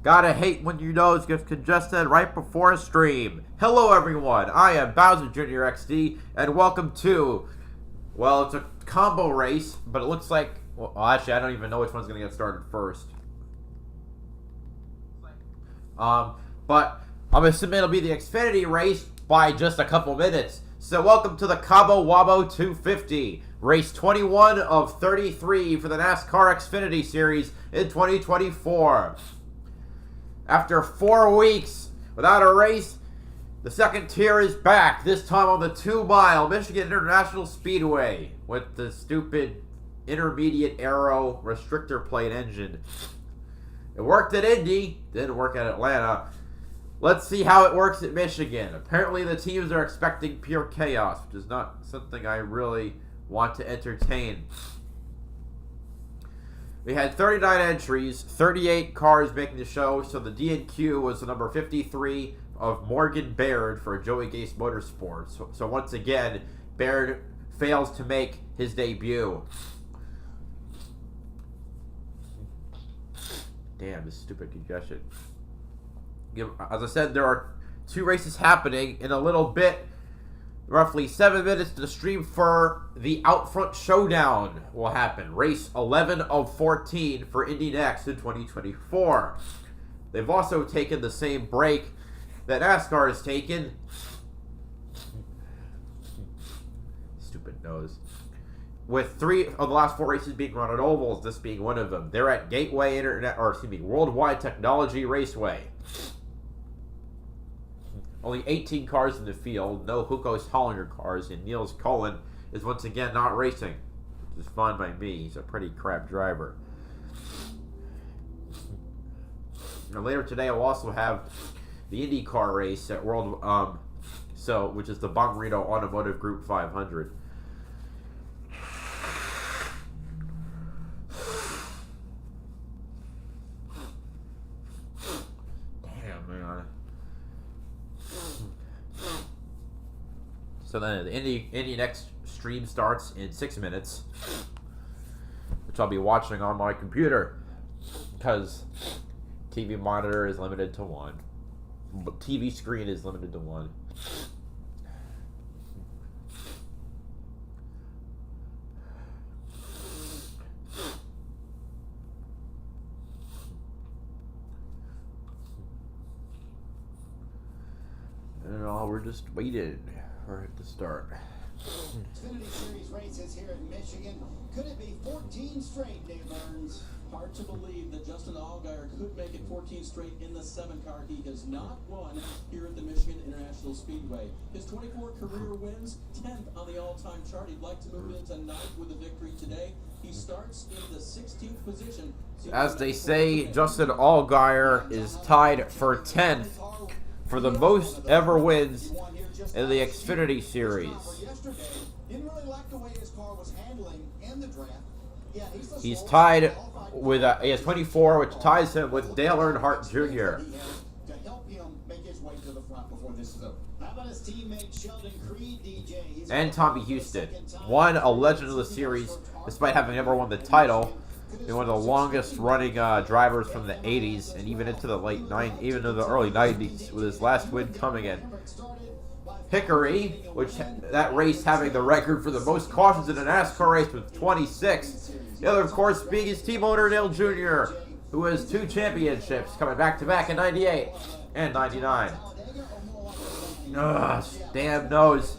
Gotta hate when your nose gets congested right before a stream. Hello everyone, I am BowserJrXD, and welcome to, well, it's a combo race, but it looks like, well, actually I don't even know which one's gonna get started first. But I'm assuming it'll be the Xfinity race by just a couple minutes. So welcome to the Cabo Wabo 250, race 21 of 33 for the NASCAR Xfinity Series in 2024. After 4 weeks without a race, the second tier is back, this time on the 2-mile Michigan International Speedway with the stupid intermediate aero restrictor plate engine. It worked at Indy, didn't work at Atlanta. Let's see how it works at Michigan. Apparently the teams are expecting pure chaos, which is not something I really want to entertain. We had 39 entries, 38 cars making the show, so the D&Q was the number 53 of Morgan Baird for Joey Gase Motorsports. So once again, Baird fails to make his debut. Damn, this stupid congestion. As I said, there are 2 races happening in a little bit. Roughly 7 minutes to the stream for the Outfront Showdown will happen. Race 11 of 14 for Indy next in 2024. They've also taken the same break that NASCAR has taken. Stupid nose. With 3 of the last 4 races being run at ovals, this being one of them. They're at Worldwide Technology Raceway. Only 18 cars in the field, no Hukos Hollinger cars, and Niels Cullen is once again not racing, which is fine by me. He's a pretty crap driver. Now later today, I'll also have the IndyCar race at which is the Bommarito Automotive Group 500. Damn, man. So then the Indy next stream starts in 6 minutes, which I'll be watching on my computer because TV monitor is limited to 1, but TV screen is limited to 1. And we're just waiting for it to start. Xfinity Series races here in Michigan. Could it be 14 straight, Dave Burns? Hard to believe that Justin Allgaier could make it 14 straight in the 7-car. He has not won here at the Michigan International Speedway. His 24 career wins, 10th on the all-time chart. He'd like to move into 9th with a victory today. He starts in the 16th position. As they say, Justin Allgaier is tied for 10th for the most ever wins in the Xfinity Series. He's tied with he has 24, which ties him with Dale Earnhardt Jr. And Tommy Houston, a legend of the series, despite having never won the title. He's one of the longest running drivers from the 80s and even into the late 90s, even into the early 90s, with his last win coming in Hickory, which that race having the record for the most cautions in a NASCAR race with 26. The other, of course, being his team owner, Dale Jr., who has 2 championships coming back-to-back in 98 and 99. Ugh, damn nose.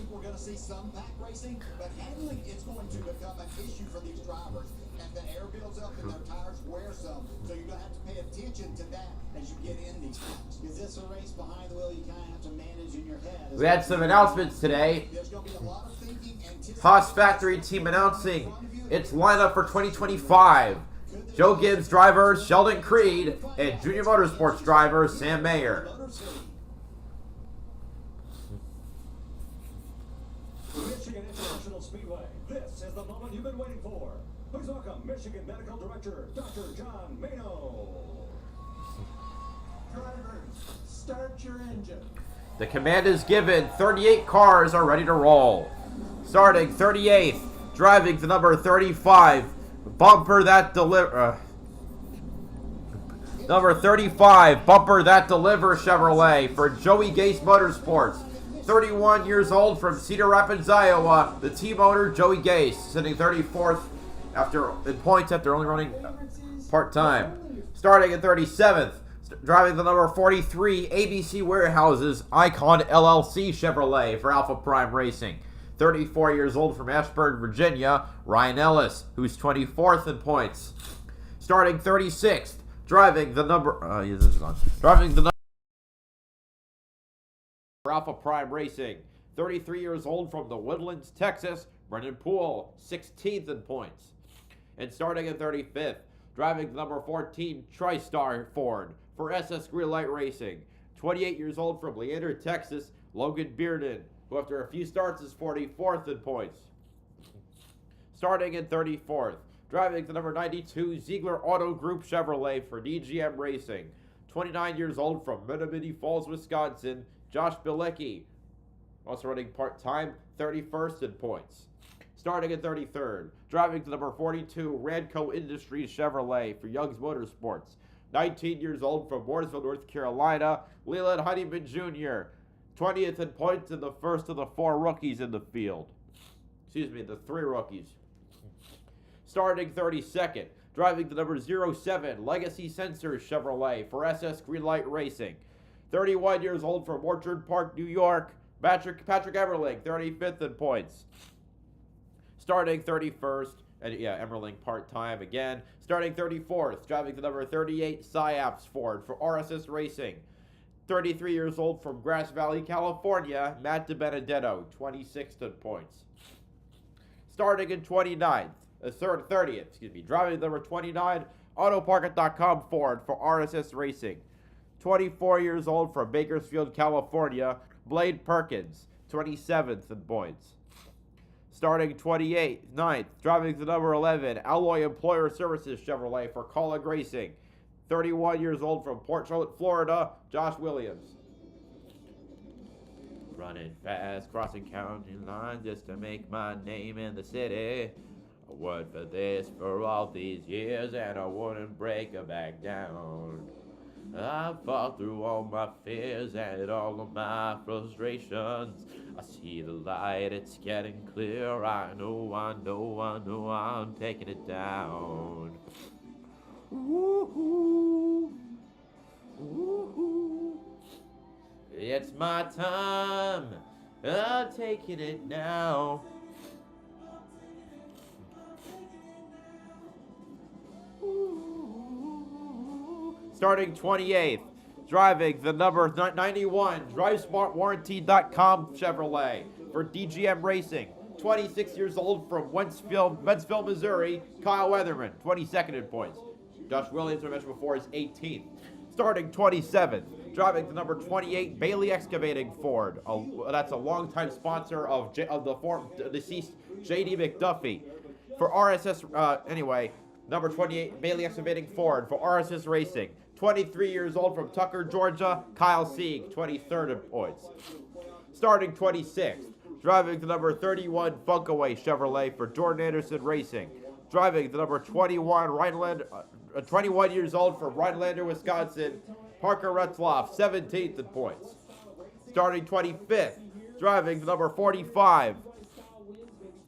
We're going to see some pack racing, but handling is going to become an issue for these drivers. As the air builds up and their tires wear some, so you're going to have to pay attention to that as you get in these. Is this a race behind the wheel you kind of have to manage in your head? We had some announcements today. Haas Factory team announcing its lineup for 2025. Joe Gibbs driver Sheldon Creed and Junior Motorsports driver Sam Mayer. Michigan International Speedway. This is the moment you've been waiting for. Please welcome Michigan Medical Director Dr. John Mano. Drivers, start your engine. The command is given. 38 cars are ready to roll. Starting 38th, driving to number 35. Bumper that Number 35, Bumper That Delivers Chevrolet for Joey Gase Motorsports. 31 years old from Cedar Rapids, Iowa. The team owner, Joey Gase, sitting 34th in points after only running part-time. Starting at 37th, driving the number 43, ABC Warehouses Icon LLC Chevrolet for Alpha Prime Racing. 34 years old from Ashburn, Virginia, Ryan Ellis, who's 24th in points. Starting 36th, driving the number for Alpha Prime Racing. 33 years old from the Woodlands, Texas, Brendan Poole, 16th in points. And starting at 35th, driving the number 14 TriStar Ford for SS Greenlight Racing. 28 years old from Leander, Texas, Logan Bearden, who after a few starts is 44th in points. Starting at 34th, driving the number 92 Ziegler Auto Group Chevrolet for DGM Racing. 29 years old from Menominee Falls, Wisconsin, Josh Bilecki, also running part-time, 31st in points. Starting at 33rd, driving to number 42 Radco Industries Chevrolet for Young's Motorsports. 19 years old from Mooresville, North Carolina, Leland Honeyman Jr., 20th in points and the first of the 4 rookies in the field. Excuse me, the 3 rookies. Starting 32nd, driving the number 07 Legacy Sensors Chevrolet for SS Greenlight Racing. 31 years old from Orchard Park, New York, Patrick Everling, 35th in points. Starting 31st, and yeah, Everling part-time again. Starting 34th, driving the number 38 Syaps Ford for RSS Racing. 33 years old from Grass Valley, California, Matt DiBenedetto, 26th in points. Starting in 30th, driving the number 29 Autoparket.com Ford for RSS Racing. 24 years old from Bakersfield, California, Blade Perkins, 27th in points. Starting 9th, driving the number 11 Alloy Employer Services Chevrolet for Colleague Racing. 31 years old from Port Charlotte, Florida, Josh Williams. Running fast, crossing county lines just to make my name in the city. I worked for this for all these years and I wouldn't break her back down. I fought through all my fears and all of my frustrations. I see the light, it's getting clear. I know I'm taking it down. Woo-hoo. Woo-hoo. It's my time. I'm taking it now. Starting 28th, driving the number 91 DriveSmartWarranty.com Chevrolet for DGM Racing. 26 years old from Wentzville, Missouri, Kyle Weatherman, 22nd in points. Josh Williams, I mentioned before, is 18th. Starting 27th, driving the number 28 Bailey Excavating Ford. That's a longtime sponsor of the deceased J.D. McDuffie. For RSS, number 28 Bailey Excavating Ford for RSS Racing. 23 years old from Tucker, Georgia, Kyle Sieg, 23rd in points. Starting 26th, driving the number 31 Funkaway Chevrolet for Jordan Anderson Racing. Driving the number 21 21 years old from Rhinelander, Wisconsin, Parker Retzloff, 17th in points. Starting 25th, driving the number 45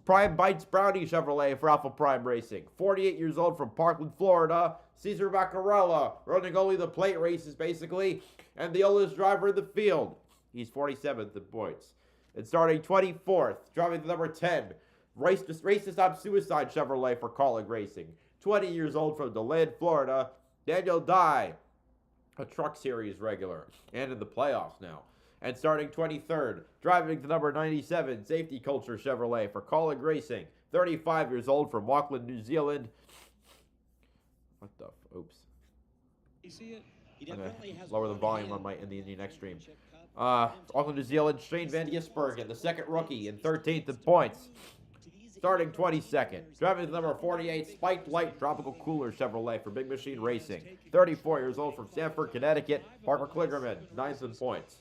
Prime Bites Brownie Chevrolet for Alpha Prime Racing. 48 years old from Parkland, Florida, Cesar Vaccarella, running only the plate races basically, and the oldest driver in the field. He's 47th in points. And starting 24th, driving the number 10, Race to Stop Suicide Chevrolet for Colleague Racing. 20 years old from DeLand, Florida, Daniel Dye, a Truck Series regular, and in the playoffs now. And starting 23rd, driving the number 97 Safety Culture Chevrolet for Colleague Racing. 35 years old from Auckland, New Zealand. What the? Oops. You see it? He I'm definitely gonna has lower the one volume hand on in the Indian X Stream. Championship Cup. Auckland, New Zealand, Shane Van Gisbergen, the second rookie, and 13th in points. Starting 22nd, driving the number 48 Spiked Light Tropical Cooler Chevrolet for Big Machine Racing. 34 years old from Stamford, Connecticut, Parker Kligerman, 9th in points.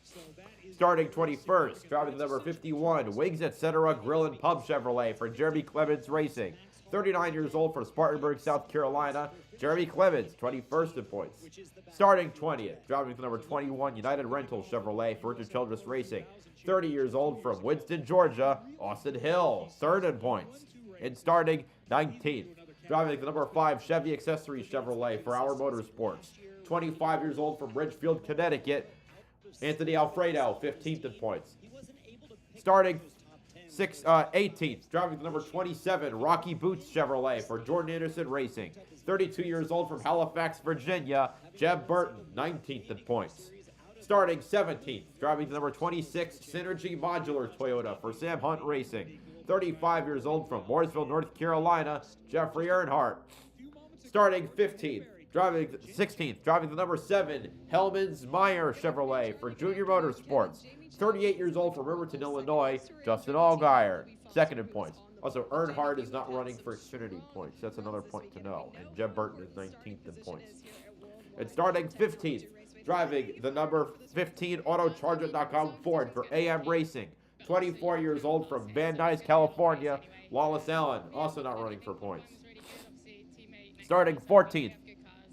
Starting 21st, driving the number 51 Wings Etc. Grill and Pub Chevrolet for Jeremy Clements Racing. 39 years old from Spartanburg, South Carolina, Jeremy Clemens, 21st in points. Starting 20th, driving the number 21 United Rentals Chevrolet for Richard Childress Racing, 30 years old from Winston, Georgia, Austin Hill, 3rd in points. And starting 19th, driving the number 5 Chevy Accessories Chevrolet for Our Motorsports, 25 years old from Ridgefield, Connecticut, Anthony Alfredo, 15th in points. Starting 18th, driving the number 27 Rocky Boots Chevrolet for Jordan Anderson Racing, 32 years old from Halifax, Virginia, Jeb Burton, 19th in points. Starting 17th, driving the number 26 Synergy Modular Toyota for Sam Hunt Racing, 35 years old from Mooresville, North Carolina, Jeffrey Earnhardt. Starting 16th, driving the number 7 Hellmans Meyer Chevrolet for Junior Motorsports, 38 years old from Riverton, Illinois, Justin Allgaier, 2nd in points. Also, Earnhardt is not running for Xfinity points. That's another point to know. And Jeb Burton is 19th in points. And starting 15th, driving the number 15 AutoCharger.com Ford for AM Racing, 24 years old from Van Nuys, California, Wallace Allen, also not running for points. Starting 14th,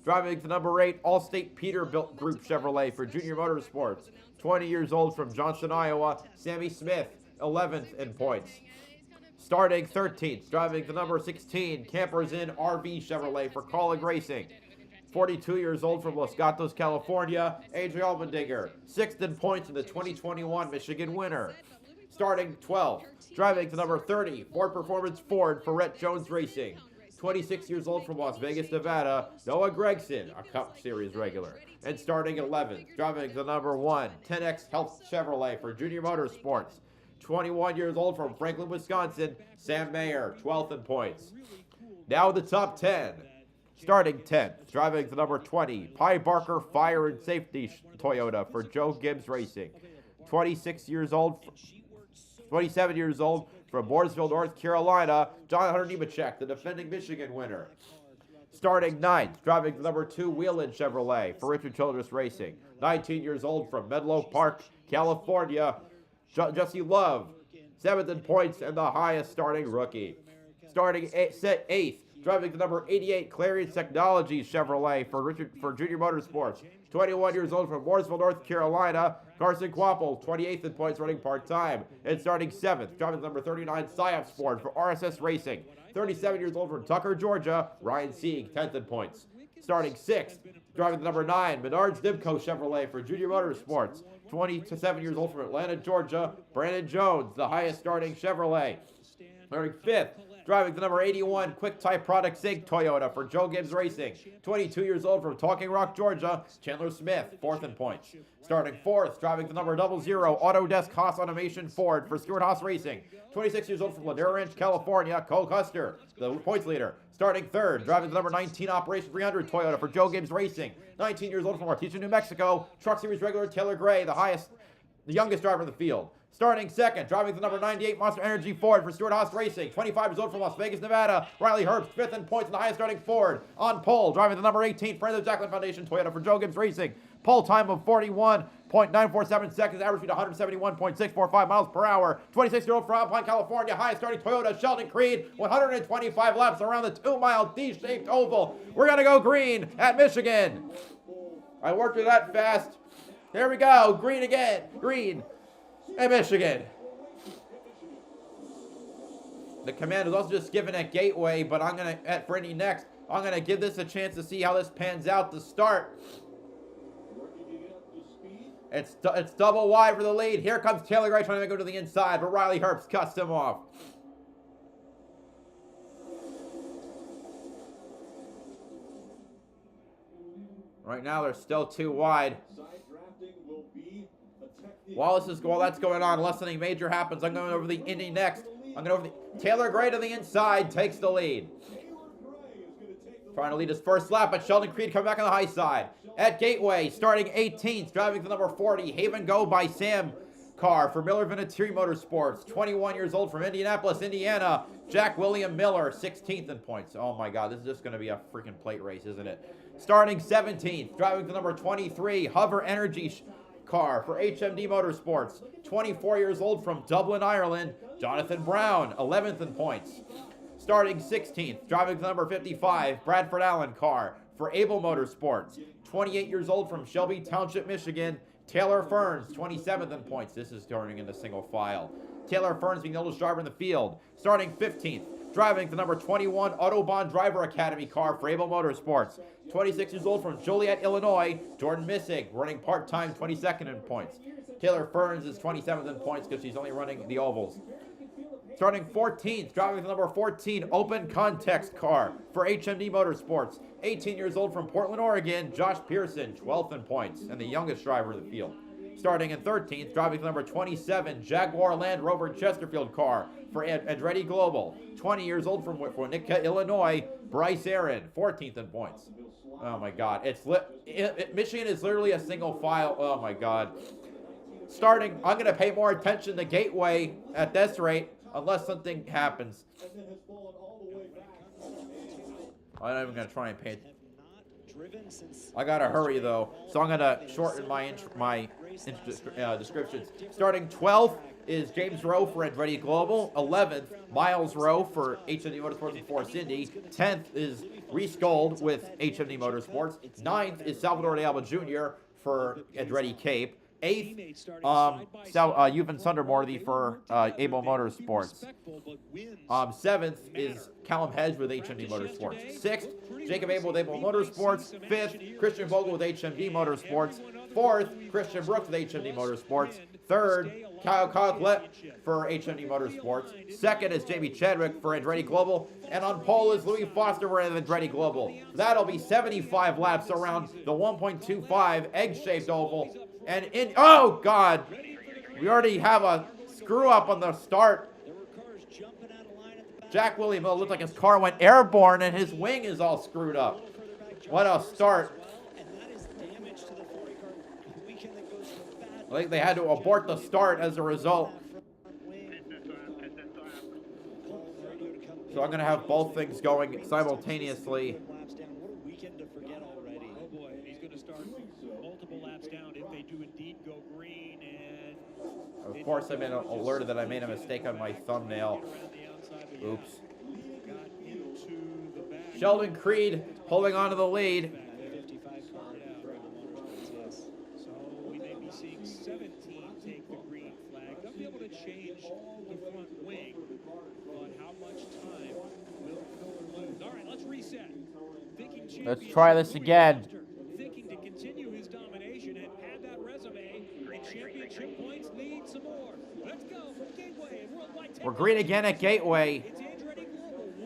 driving the number 8 Allstate Peterbilt Group Chevrolet for Junior Motorsports, 20 years old from Johnston, Iowa, Sammy Smith, 11th in points. Starting 13th, driving the number 16 Campers Inn RV Chevrolet for Colleague Racing, 42 years old from Los Gatos, California, Adrian Allmendinger, 6th in points in the 2021 Michigan winner. Starting 12th, driving the number 30 Ford Performance Ford for Rhett Jones Racing, 26 years old from Las Vegas, Nevada, Noah Gregson, a Cup Series regular. And starting 11th, driving the number 1 10X Health Chevrolet for Junior Motorsports, 21 years old from Franklin, Wisconsin, Sam Mayer, 12th in points. Now the top 10. Starting 10th, driving the number 20 Pye Barker Fire and Safety Toyota for Joe Gibbs Racing, 27 years old from Mooresville, North Carolina, John Hunter Nemechek, the defending Michigan winner. Starting 9th, driving the number 2 Wheelan Chevrolet for Richard Childress Racing, 19 years old from Menlo Park, California, Jesse Love, 7th in points and the highest starting rookie. Starting 8th, driving the number 88 Clarion Technologies Chevrolet for Junior Motorsports, 21 years old from Mooresville, North Carolina, Carson Quapple, 28th in points, running part-time. And starting 7th, driving the number 39 Psyops Ford for RSS Racing, 37 years old from Tucker, Georgia, Ryan Sieg, 10th in points. Starting 6th, driving the number 9 Menards Dimco Chevrolet for Junior Motorsports, 27 years old from Atlanta, Georgia, Brandon Jones, the highest starting Chevrolet. Starting 5th, driving the number 81 Quick Type Products Inc. Toyota for Joe Gibbs Racing, 22 years old from Talking Rock, Georgia, Chandler Smith, 4th in points. Starting 4th, driving the number 00 Autodesk Haas Automation Ford for Stuart Haas Racing, 26 years old from Ladera Ranch, California, Cole Custer, the points leader. Starting 3rd, driving the number 19 Operation 300 Toyota for Joe Gibbs Racing, 19 years old from Artesia, New Mexico, Truck Series regular Taylor Gray, the youngest driver in the field. Starting 2nd, driving the number 98 Monster Energy Ford for Stuart Haas Racing, 25 years old from Las Vegas, Nevada, Riley Herbst, 5th in points and the highest starting Ford. On pole, driving the number 18 Friends of Jacqueline Foundation Toyota for Joe Gibbs Racing, pole time of 41.947 seconds, average speed 171.645 miles per hour. 26-year-old from Alpine, California, highest starting Toyota, Sheldon Creed, 125 laps around the 2-mile D-shaped oval. We're going to go green at Michigan. I worked it that fast. Here we go, green again, green at Michigan. The command is also just given at Gateway, but I'm going to, for Indy next, I'm going to give this a chance to see how this pans out to start. It's double wide for the lead. Here comes Taylor Gray trying to go to the inside, but Riley Herbst cuts him off. Right now, they're still too wide. While that's going on, unless something major happens, I'm going over the Indy next. I'm going over the Taylor Gray to the inside, takes the lead. Trying to lead his first lap, but Sheldon Creed coming back on the high side. At Gateway, starting 18th, driving the number 40, Haven Go by Sam Carr for Miller Vinatieri Motorsports. 21 years old from Indianapolis, Indiana, Jack William Miller, 16th in points. Oh my God, this is just going to be a freaking plate race, isn't it? Starting 17th, driving the number 23, Hover Energy Car for HMD Motorsports. 24 years old from Dublin, Ireland, Jonathan Brown, 11th in points. Starting 16th, driving the number 55, Bradford Allen car for Able Motorsports. 28 years old from Shelby Township, Michigan, Taylor Ferns, 27th in points. This is turning into single file. Taylor Ferns being the oldest driver in the field. Starting 15th, driving the number 21 Autobahn Driver Academy car for Able Motorsports. 26 years old from Joliet, Illinois, Jordan Missig, running part-time, 22nd in points. Taylor Ferns is 27th in points because she's only running the ovals. Starting 14th, driving the number 14 Open Context car for HMD Motorsports. 18 years old from Portland, Oregon, Josh Pearson, 12th in points, and the youngest driver of the field. Starting in 13th, driving the number 27 Jaguar Land Rover Chesterfield car for Andretti Global. 20 years old from Winnetka, Illinois, Bryce Aaron, 14th in points. Oh my God, Michigan is literally a single file. Oh my God. Starting, I'm going to pay more attention to Gateway at this rate unless something happens. I'm not even going to try and pay it. I got to hurry though, so I'm going to shorten my descriptions. Starting 12th is James Rowe for Andretti Global. 11th, Miles Rowe for HMD Motorsports and Force Indy. 10th is Reese Gold with HMD Motorsports. 9th is Salvador de Alba Jr. for Andretti Cape. 8th, Ewan Sundermorthy for Able Motorsports. 7th is Callum Hedge with HMD Motorsports. 6th, Jacob Abel with Able Motorsports. 5th, Christian Vogel with HMD Motorsports. 4th, Christian Brooks with HMD Motorsports. 3rd, Kyle Coglett for HMD Motorsports. 2nd is Jamie Chadwick for Andretti Global. And on pole is Louis Foster for Andretti Global. That'll be 75 laps around the 1.25 egg-shaped oval. And oh God, we already have a screw up on the start. Jack Williams looked like his car went airborne and his wing is all screwed up. What a start. I think they had to abort the start as a result. So I'm going to have both things going simultaneously. Of course, I've been alerted that I made a mistake on my thumbnail. Oops. Sheldon Creed holding on to the lead. So we may be seeing 17 take the green flag. They'll be able to change the front wing, but how much time will Miller lose? All right, let's reset. Let's try this again. Thinking to continue his domination and add that resume and championship points, lead some more. Let's go. Gateway and Worldwide. We're green again at Gateway.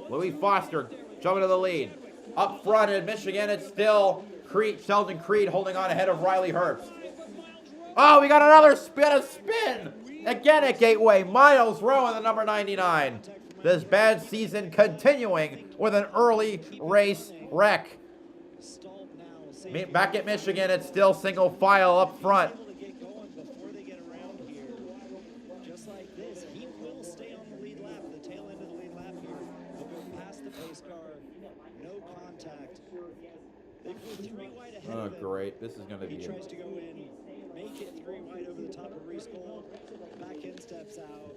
Louis Foster jumping to the lead. Up front in Michigan, it's still Sheldon Creed holding on ahead of Riley Herbst. Oh, we got another spin. Again at Gateway. Miles Rowe in the number 99. This bad season continuing with an early race wreck. Back at Michigan, it's still single file up front. Oh, great. This is going to be... He tries to go in, make it 3 wide over the top of Reese Gold. Back end steps out.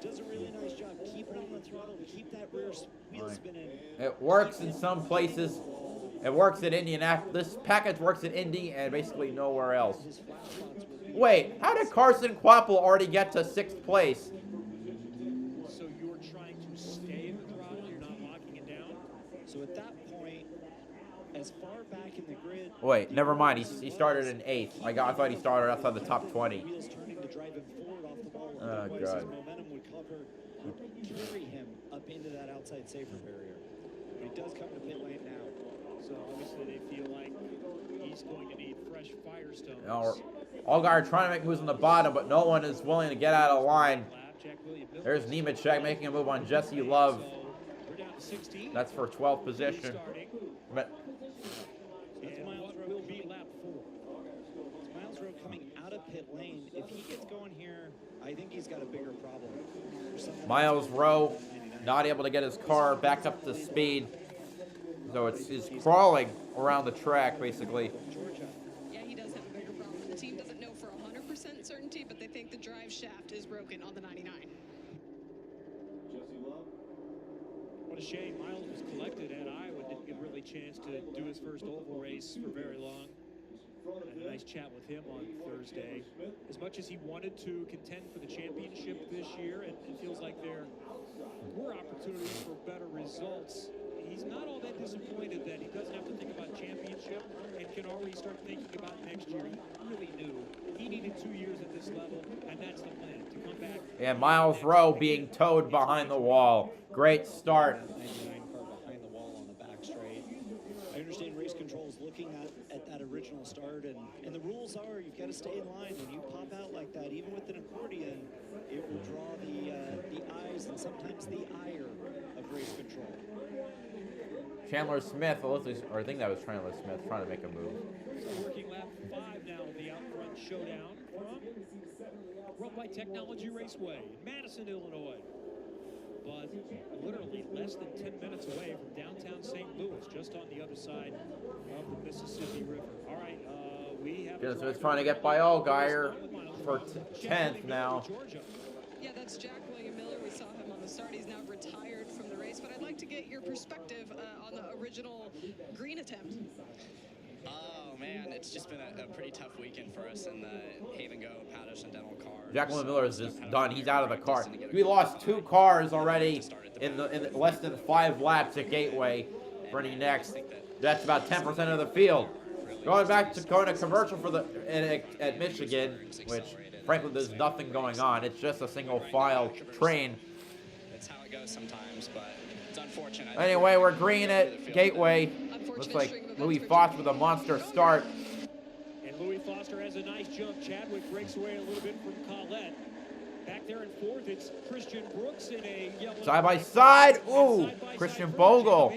Does a really nice job. Keep it on the throttle. Keep that rear wheel spinning. It works in some places. It works at Indianapolis. This package works at Indy and basically nowhere else. Wait, how did Carson Kvapil already get to 6th place? So you're trying to stay in the throttle, you're not locking it down? So at that point, as far back in the grid... Wait, never mind. He started in 8th. I thought he started outside the top 20. Wheels turning to drive him forward off the wall. Oh, His God. momentum would carry him up into that outside safer barrier. But he does come to pit lane now. So obviously they feel like he's going to need fresh Firestones. All guys are trying to make moves on the bottom, but no one is willing to get out of line. There's Nemechek making a move on Jesse Love. That's for 12th position. But Miles Rowe will be lap 4. Miles Rowe coming out of pit lane. If he gets going here, I think he's got a bigger problem. Miles Rowe not able to get his car back up to speed. So it's crawling around the track, basically. Yeah, he does have a bigger problem. The team doesn't know for 100% certainty, but they think the drive shaft is broken on the 99. Jesse Love. What a shame. Miles was collected at Iowa, didn't get really a chance to do his first oval race for very long. Had a nice chat with him on Thursday. As much as he wanted to contend for the championship this year, and it feels like there were opportunities for better results, he's not all that disappointed that he doesn't have to think about championship and can already start thinking about next year. He really knew he needed 2 years at this level, and that's the plan, to come back. And Miles Rowe being towed behind the wall. Great start. 99 car behind the wall on the back straight. I understand race control's looking at that original start, and the rules are you've got to stay in line. When you pop out like that, even with an accordion, it will draw the eyes and sometimes the ire of race control. Chandler Smith, or I think that was Chandler Smith, trying to make a move. So working lap 5 now of the Outfront Showdown from Run by Technology Raceway in Madison, Illinois. But literally less than 10 minutes away from downtown St. Louis, just on the other side of the Mississippi River. All right, we have... Chandler Smith's trying to get by Allgaier for 10th now. Yeah, that's Jack William Miller. We saw him on the start. He's now retired from the race, but I'd like to get your perspective on the original green attempt. Oh man, it's just been a pretty tough weekend for us in the Haven Go Patterson Dental car. Jack William Miller is just done. He's out of the car. We lost 2 cars already in the less than 5 laps at Gateway. Running next. That's about 10% of the field. Going to commercial for at Michigan, which frankly there's nothing going on. It's just a single file train. That's how it goes sometimes, but it's unfortunate. Anyway, we're green at Gateway. Looks like Louis Foster with a monster start. And Louis Foster has a nice jump. Chadwick breaks away a little bit from Collette. Back there in 4th, it's Christian Brooks in a yellow. Side by side. Ooh, Christian Bogle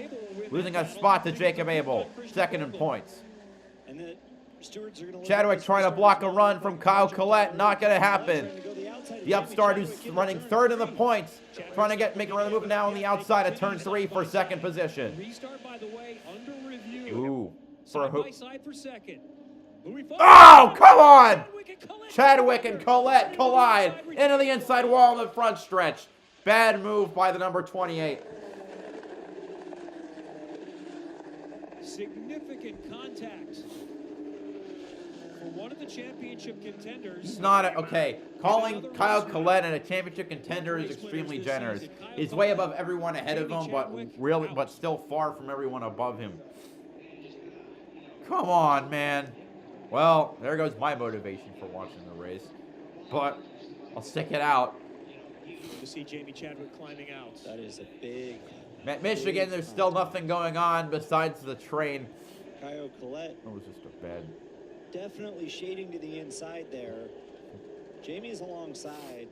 losing a spot to Jacob Abel. 2nd in points. And the stewards are going to Chadwick trying to block a run from Kyle Collette. Not going to happen. The upstart who's running 3rd in the points. Trying to make a run move now on the outside of turn 3 for 2nd position. Restart, by the way, under review. Ooh. For a Side by side for 2nd. Louis Foster. Oh, come on! Chadwick and Collette collide into the inside wall in the front stretch. Bad move by the number 28. Significant contact for one of the championship contenders. It's not okay. Calling Kyle Collette a championship contender is extremely generous. He's way above everyone ahead of him, but still far from everyone above him. Come on, man. Well, there goes my motivation for watching the race. But I'll stick it out. To see Jamie Chadwick climbing out. That is a big... At Michigan, there's still nothing going on besides the train. Kyle Collette. That was just a bad... Definitely shading to the inside there. Jamie's alongside.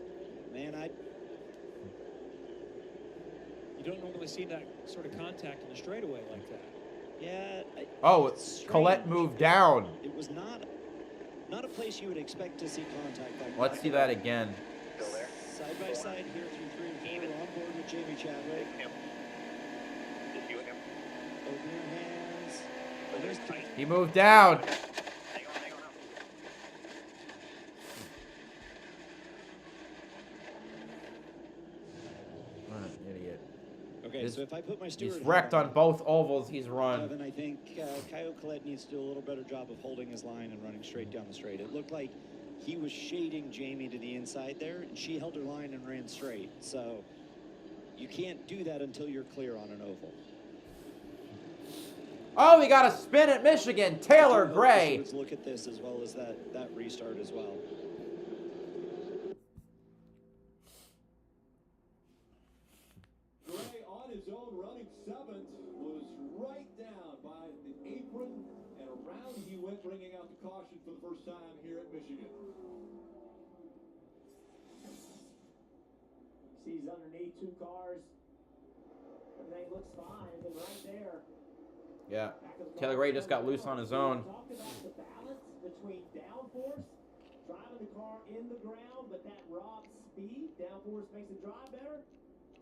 Man, You don't normally see that sort of contact in the straightaway like that. Yeah. Collette moved down. It was not a place you would expect to see contact like that. Let's see that again. Still there? Side by side here through 3 and 4. On board with Jamie Chadwick. Yep. Just you and him. Open your hands. Oh, there's tight. He moved down. Hang on. What an idiot. Okay, so if I put my steward... He's wrecked on both ovals he's run. Kevin, I think Kyle Collette needs to do a little better job of holding his line and running straight down the straight. It looked like he was shading Jamie to the inside there, and she held her line and ran straight. So you can't do that until you're clear on an oval. Oh, we got a spin at Michigan. Taylor Gray. Let's look at this as well as that restart as well. Gray on his own running 7th was right down by the apron, and around he went, bringing out the caution for the first time here at Michigan. Sees underneath 2 cars. Everything looks fine, and right there. Yeah. Taylor Gray just got loose on his own. Talked about the balance between downforce, driving the car in the ground, but that robs speed. Downforce makes it drive better.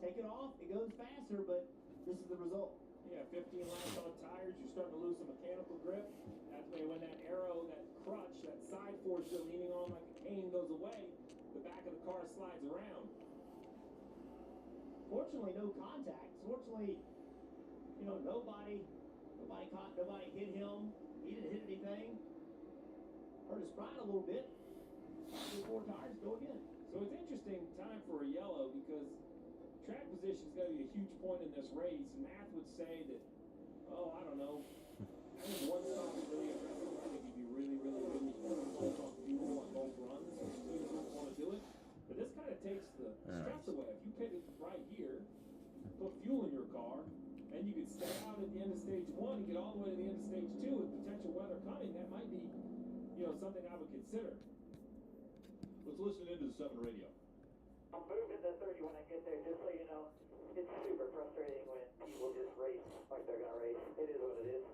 Take it off, it goes faster, but this is the result. Yeah, 15 laps on tires, you're starting to lose some mechanical grip. That's when that arrow, that crutch, that side force you're leaning on like a cane goes away, the back of the car slides around. Fortunately, no contact. Fortunately, you know, nobody hit him. He didn't hit anything. Hurt his pride a little bit. 4 tires, go again. So it's interesting time for a yellow because track position is going to be a huge point in this race. Math would say that, oh, I don't know. I think one stop is really aggressive. I think you'd be really hold on fuel on both runs. You don't want to do it. But this kind of takes the stress away. If you pit it right here, put fuel in your car, and you could stay out at the end of stage 1 and get all the way to the end of stage 2 with potential weather coming, that might be, you know, something I would consider. Let's listen into the 7 radio. I'm moving to 30 when I get there, just so you know. It's super frustrating when people just race like they're going to race. It is what it is.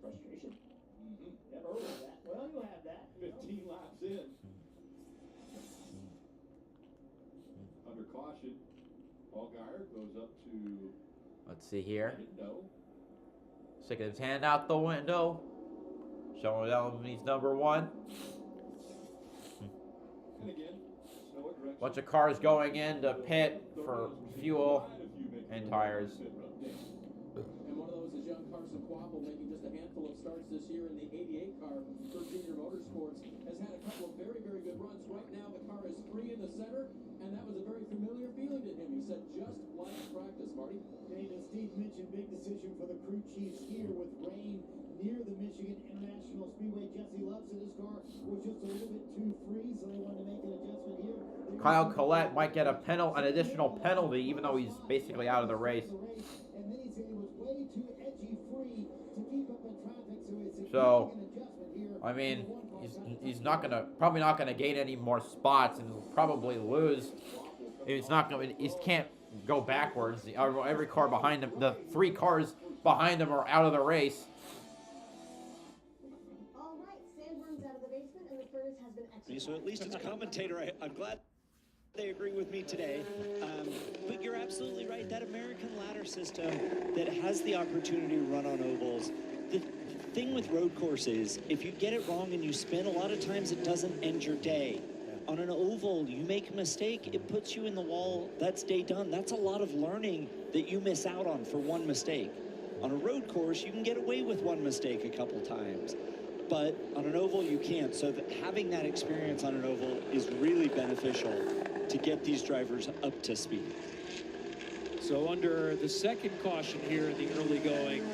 Frustration? Never heard of that. Well, you'll have that. 15 laps in. Under caution, Allgaier goes up to... Let's see here. No. Sticking his hand out the window. Showing them he's number 1. And again, snow at direction. Bunch of cars going into pit for fuel and tires. And one of those is young Carson Quapple, making just a handful of starts this year in the 88 car for Junior Motorsports. Has had a couple of very good runs. Right now the car is free in the center, and that was a very familiar feeling to him. He said, just like practice, Marty. Dave, as Steve mentioned, big decision for the crew chiefs here with rain near the Michigan International Speedway. Jesse Love said his car was just a little bit too free, so they wanted to make an adjustment here. Kyle Collette might get an additional penalty, even though he's basically out of the race. And then he said it was way too edgy free to keep up in traffic, so it's So, an adjustment here. I mean, he's probably not gonna gain any more spots, and he'll probably lose. He's not gonna. He can't go backwards. Every car behind him, the 3 cars behind him are out of the race. All right, Sanborn's out of the basement, and the furnace has been exercised. So at least as a commentator, I'm glad they agree with me today. But you're absolutely right. That American ladder system that has the opportunity to run on ovals. The thing with road courses, if you get it wrong and you spin, a lot of times it doesn't end your day. On an oval, you make a mistake, it puts you in the wall, that's day done. That's a lot of learning that you miss out on for one mistake. On a road course, you can get away with one mistake a couple times. But on an oval, you can't. So having that experience on an oval is really beneficial to get these drivers up to speed. So under the second caution here in the early going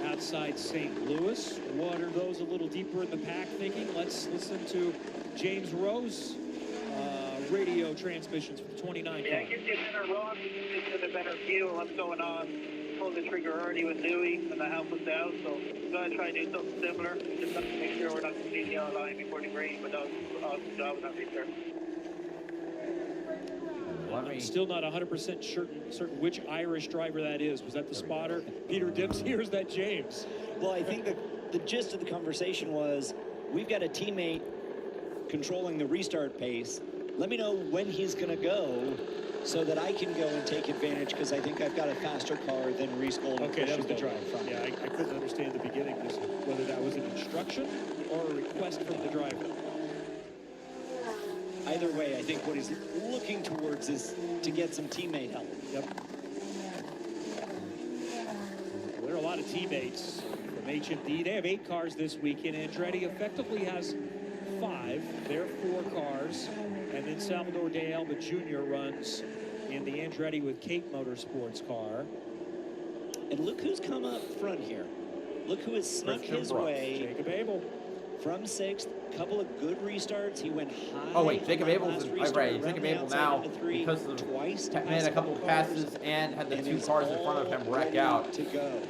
outside St. Louis, what are those a little deeper in the pack thinking? Let's listen to James Rowe's radio transmissions for the 29 car. Yeah, get in a run, just get a better feel of what's going on. Pulled the trigger early with Louis and the help was down, so I'm going to try to do something similar, just to make sure we're not completely the yellow line before the green, but that was awesome job in that research. I'm still not 100% certain which Irish driver that is. Was that the spotter, Peter Dempsey, or is that James? Well, I think the gist of the conversation was, we've got a teammate controlling the restart pace. Let me know when he's going to go so that I can go and take advantage, because I think I've got a faster car than Reese Gold. Okay, that was the driver. Yeah, I couldn't understand the beginning, just whether that was an instruction or a request from the driver. Either way, I think what he's looking towards is to get some teammate help. Yep. Well, there are a lot of teammates from HMD. They have 8 cars this weekend. Andretti effectively has 5. They're 4 cars. And then Salvador De Alba Jr. runs in the Andretti with Cape Motorsports car. And look who's come up front here. Look who has snuck his way. Jacob Abel. From 6th, couple of good restarts. He went high. Oh wait, Jacob Abel's right. Jacob Abel now, because of made a couple of passes and had the 2 cars in front of him wreck out. To go.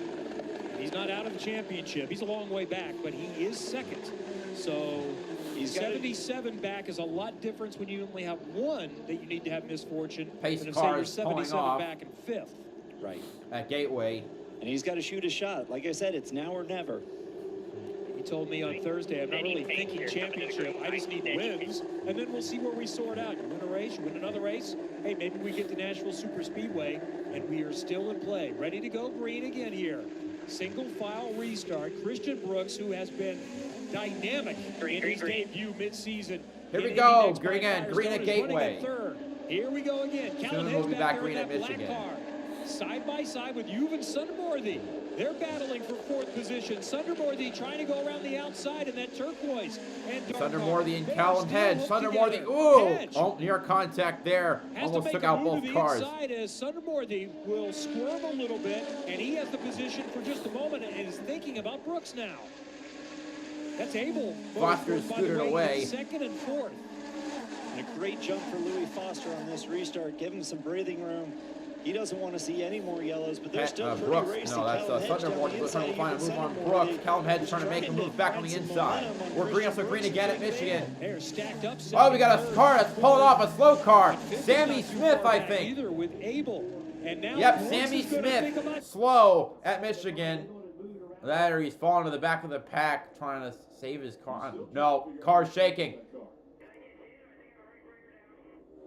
He's not out of the championship. He's a long way back, but he is 2nd. So he's 77 back is a lot different when you only have 1 that you need to have misfortune. Pace than cars say you're 77 off back in 5th. Right. At Gateway. And he's got to shoot a shot. Like I said, it's now or never. He told me on Thursday, I'm not really thinking championship. I just need wins, and then we'll see where we sort out. You win a race, you win another race. Hey, maybe we get to Nashville Super Speedway, and we are still in play. Ready to go green again here. Single file restart. Christian Brooks, who has been dynamic in his debut mid-season. Here we go. Green at Gateway. Here we go again. Soon we'll be back green at Michigan. Car. Side by side with Juven Sundermorthy. They're battling for 4th position. Sundermorthy trying to go around the outside in that turquoise. And Sundermorthy and Callum Hedge. Sundermorthy, ooh! Oh, near contact there. Almost took out both cars. As Sundermorthy will squirm a little bit, and he has the position for just a moment and is thinking about Brooks now. That's Abel. Foster scooted away. 2nd and 4th. And a great jump for Louis Foster on this restart. Give him some breathing room. He doesn't want to see any more yellows, but there's still pretty Brooks. racing. No, that's Sundermorthy trying to find a move on Brooks. Callum Hedge trying to make a move back on the inside. We're green up to green again at Michigan. They're stacked up. Oh, we got a car that's pulling off, a slow car. Sammy Smith, I think. Either with Abel. And now yep, Sammy Smith, slow at Michigan. That or he's falling to the back of the pack trying to save his car. No, car's shaking.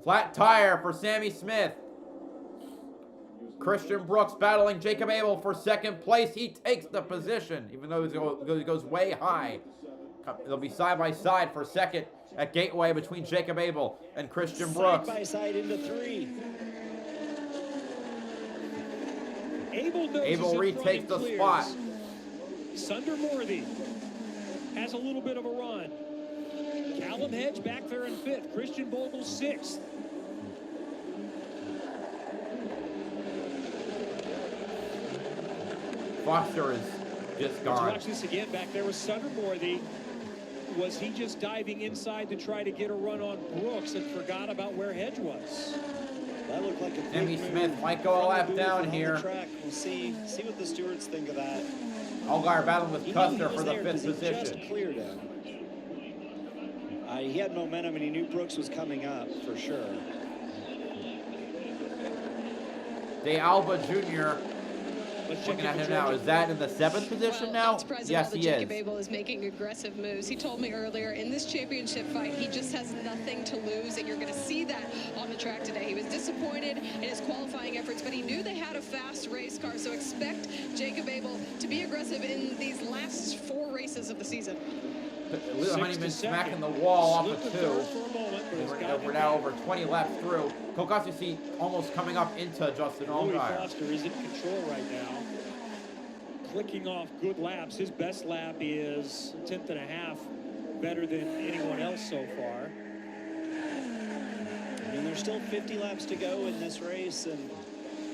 Flat tire for Sammy Smith. Christian Brooks battling Jacob Abel for 2nd place. He takes the position, even though he goes way high. They'll be side by side for 2nd at Gateway between Jacob Abel and Christian Brooks. Side by side into 3. Abel retakes the spot. Sundermorthy has a little bit of a run. Callum Hedge back there in 5th. Christian Bogle 6th. Foster is just gone. Let's watch this again. Back there was Sundermorthy. Was he just diving inside to try to get a run on Brooks and forgot about where Hedge was? That looked like a Sammy Smith might go a lap down here. We'll see what the stewards think of that. Allgaier battling with Custer for the 5th position. Just cleared him. He had momentum and he knew Brooks was coming up for sure. De Alba Jr. Looking at him now. Is that in the 7th position now? Yes, he is. Jacob Abel is making aggressive moves. He told me earlier in this championship fight, he just has nothing to lose, and you're going to see that on the track today. He was disappointed in his qualifying efforts, but he knew they had a fast race car, so expect Jacob Abel to be aggressive in these last 4 races of the season. Lou Honeyman smacking the wall off of 2. We're now over 20 laps through. Kokasusi almost coming up into Justin Allgaier. Foster is in control right now. Clicking off good laps. His best lap is 1/10 and a half better than anyone else so far. I mean, there's still 50 laps to go in this race, and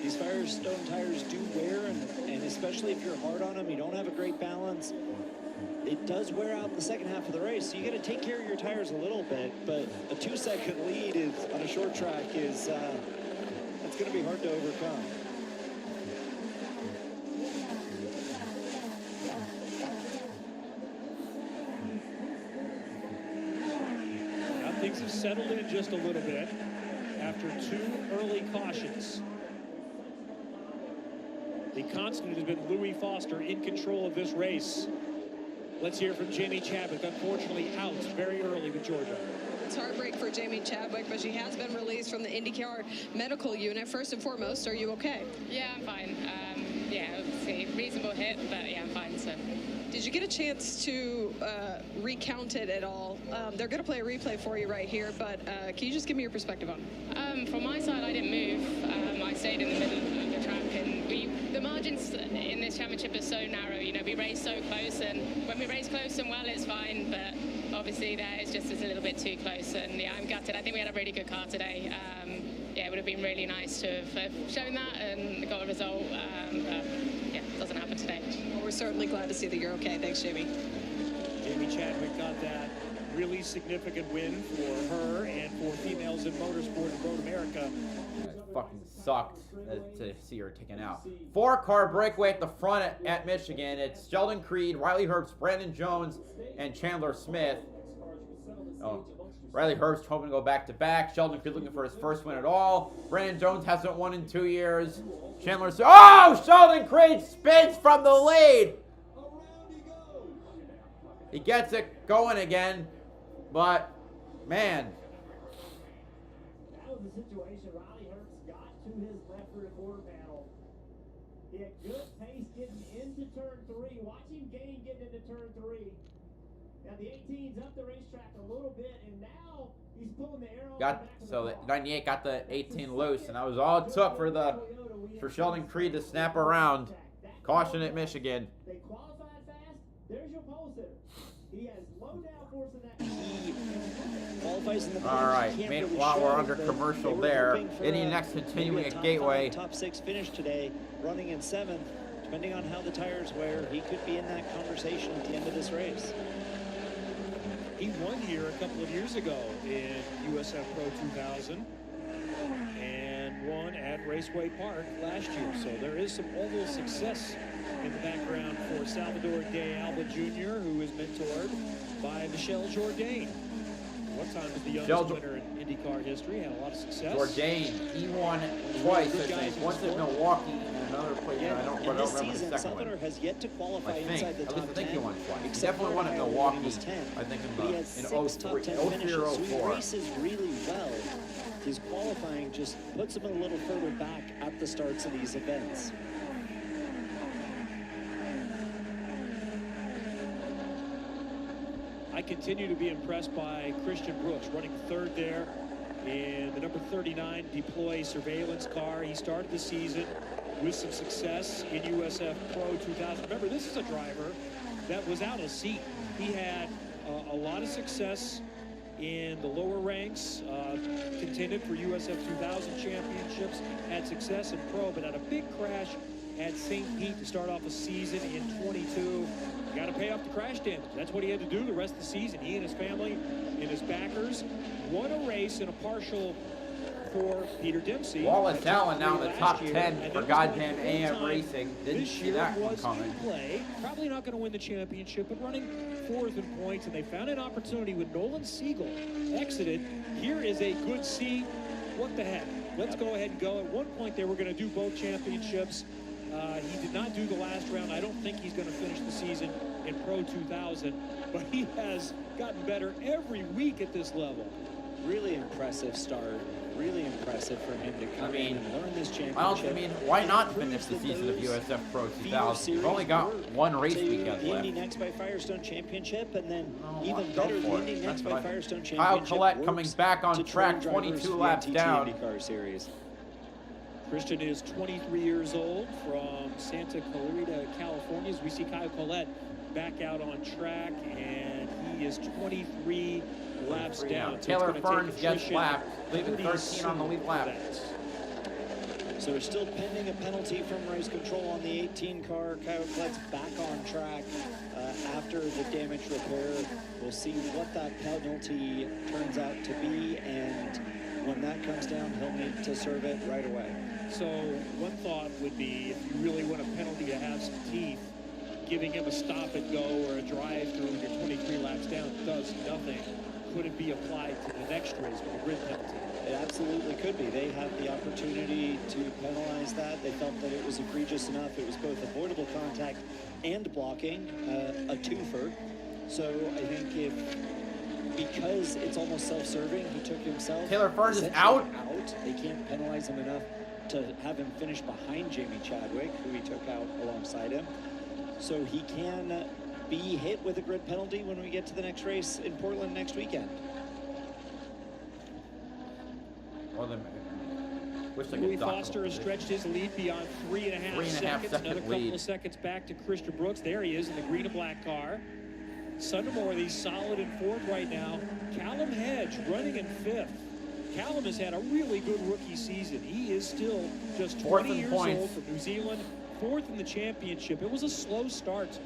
these Firestone tires do wear, and especially if you're hard on them, you don't have a great balance. It does wear out in the second half of the race, so you got to take care of your tires a little bit. But a 2-second lead is on a short track is that's going to be hard to overcome. Now things have settled in just a little bit after 2 early cautions. The constant has been Louis Foster in control of this race. Let's hear from Jamie Chadwick, unfortunately out very early with Georgia. It's heartbreak for Jamie Chadwick, but she has been released from the IndyCar medical unit. First and foremost, are you okay? Yeah, I'm fine. Yeah, obviously reasonable hit, but yeah, I'm fine. So. Did you get a chance to recount it at all? They're going to play a replay for you right here, but can you just give me your perspective on it? From my side, I didn't move. I stayed in the middle of the track, and the margins in this championship are so narrow. You know, we race so close, and when we race close and well, it's fine, but obviously there it's just a little bit too close, and yeah, I'm gutted. I think we had a really good car today. Yeah, it would have been really nice to have shown that and got a result, but yeah, it doesn't happen today. Well, we're certainly glad to see that you're okay. Thanks, Jamie. Jamie Chadwick got that really significant win for her and for females in motorsport in Road America. It fucking sucked to see her taken out. 4-car breakaway at the front at Michigan. It's Sheldon Creed, Riley Herbst, Brandon Jones, and Chandler Smith. Oh, Riley Herbst hoping to go back-to-back. Sheldon Creed looking for his first win at all. Brandon Jones hasn't won in 2 years. Chandler Smith. Oh! Sheldon Creed spins from the lead! He gets it going again, but, man. That was the situation. Riley Herbst got to his left rear quarter panel. He had good pace getting into turn 3. Watch him gain getting into turn 3. Now the 18's up the racetrack a little bit, and now He's pulling the arrow. Got so the 98 got the 18 loose, and that was all it took for Sheldon Creed to snap around. Caution at Michigan. They qualified fast. There's your pole sitter. He has low downforce in that. Qualifies in the All right, meanwhile we're under commercial there. Indy next continuing at Gateway. Top 6 finish today, running in 7th. Depending on how the tires wear, he could be in that conversation at the end of this race. He won here a couple of years ago in USF Pro 2000 and won at Raceway Park last year. So there is some oval success in the background for Salvador De Alba Jr., who is mentored by Michelle Jourdain. One time was the youngest winner in IndyCar history, had a lot of success. Jourdain, he won twice, I think. Once at Milwaukee and another place. Yeah, I don't and this remember season, the second Salvador one. has yet to qualify inside the top 10. I think he won twice. He Except definitely won at Milwaukee, I think But he has in 6 03, top 10 03 finishes, or so he 04. races really well. His qualifying just puts him a little further back at the starts of these events. I continue to be impressed by Christian Brooks, running 3rd there in the number 39 deploy surveillance car. He started the season with some success in USF Pro 2000. Remember, this is a driver that was out of seat. He had a lot of success in the lower ranks, contended for USF 2000 championships, had success in Pro, but had a big crash at St. Pete to start off a season in 22. Got to pay off the crash damage. That's what he had to do the rest of the season. He and his family and his backers won a race in a partial for Peter Dempsey. Wallace Allen now in the top 10 for goddamn AM Racing. Didn't This see year that one was coming. in play. Probably not going to win the championship, but running 4th in points, and they found an opportunity when Nolan Siegel exited. Here is a good seat. What the heck? Let's go ahead and go. At one point, they were going to do both championships. He did not do the last round. I don't think he's going to finish the season in Pro 2000, but he has gotten better every week at this level. Really impressive start. Really impressive for him to come in and learn this championship. Why not finish the season of USF Pro 2000? You've only got one race weekend left. The Indy Next by Firestone Championship, and then even better, the Indy Next by Firestone Championship. Kyle Collette coming back on track, 22 laps down. IndyCar Series. Christian is 23 years old from Santa Clarita, California. As we see Kyle Collette back out on track, and he is 23 laps down. Taylor Ferns gets lapped, leaving 13 on the lead lap. So we're still pending a penalty from race control on the 18 car. Kyle Collette's back on track after the damage repair. We'll see what that penalty turns out to be, and when that comes down, he'll need to serve it right away. So one thought would be, if you really want a penalty to have some teeth, giving him a stop and go or a drive through when you're 23 laps down does nothing. Could it be applied to the next race with a grid penalty? It absolutely could be. They have the opportunity to penalize that. They felt that it was egregious enough. It was both avoidable contact and blocking, a twofer. So I think because it's almost self-serving, he took himself. Taylor Ferns is out. They can't penalize him enough to have him finish behind Jamie Chadwick, who he took out alongside him. So he can be hit with a grid penalty when we get to the next race in Portland next weekend. Well, then, Louis Foster has stretched his lead beyond 3.5 seconds. Another couple of seconds back to Christian Brooks. There he is in the green and black car. Sundermore, solid in 4th right now. Callum Hedge running in 5th. Callum has had a really good rookie season. He is still just 20 years old from New Zealand, 4th in the championship. It was a slow start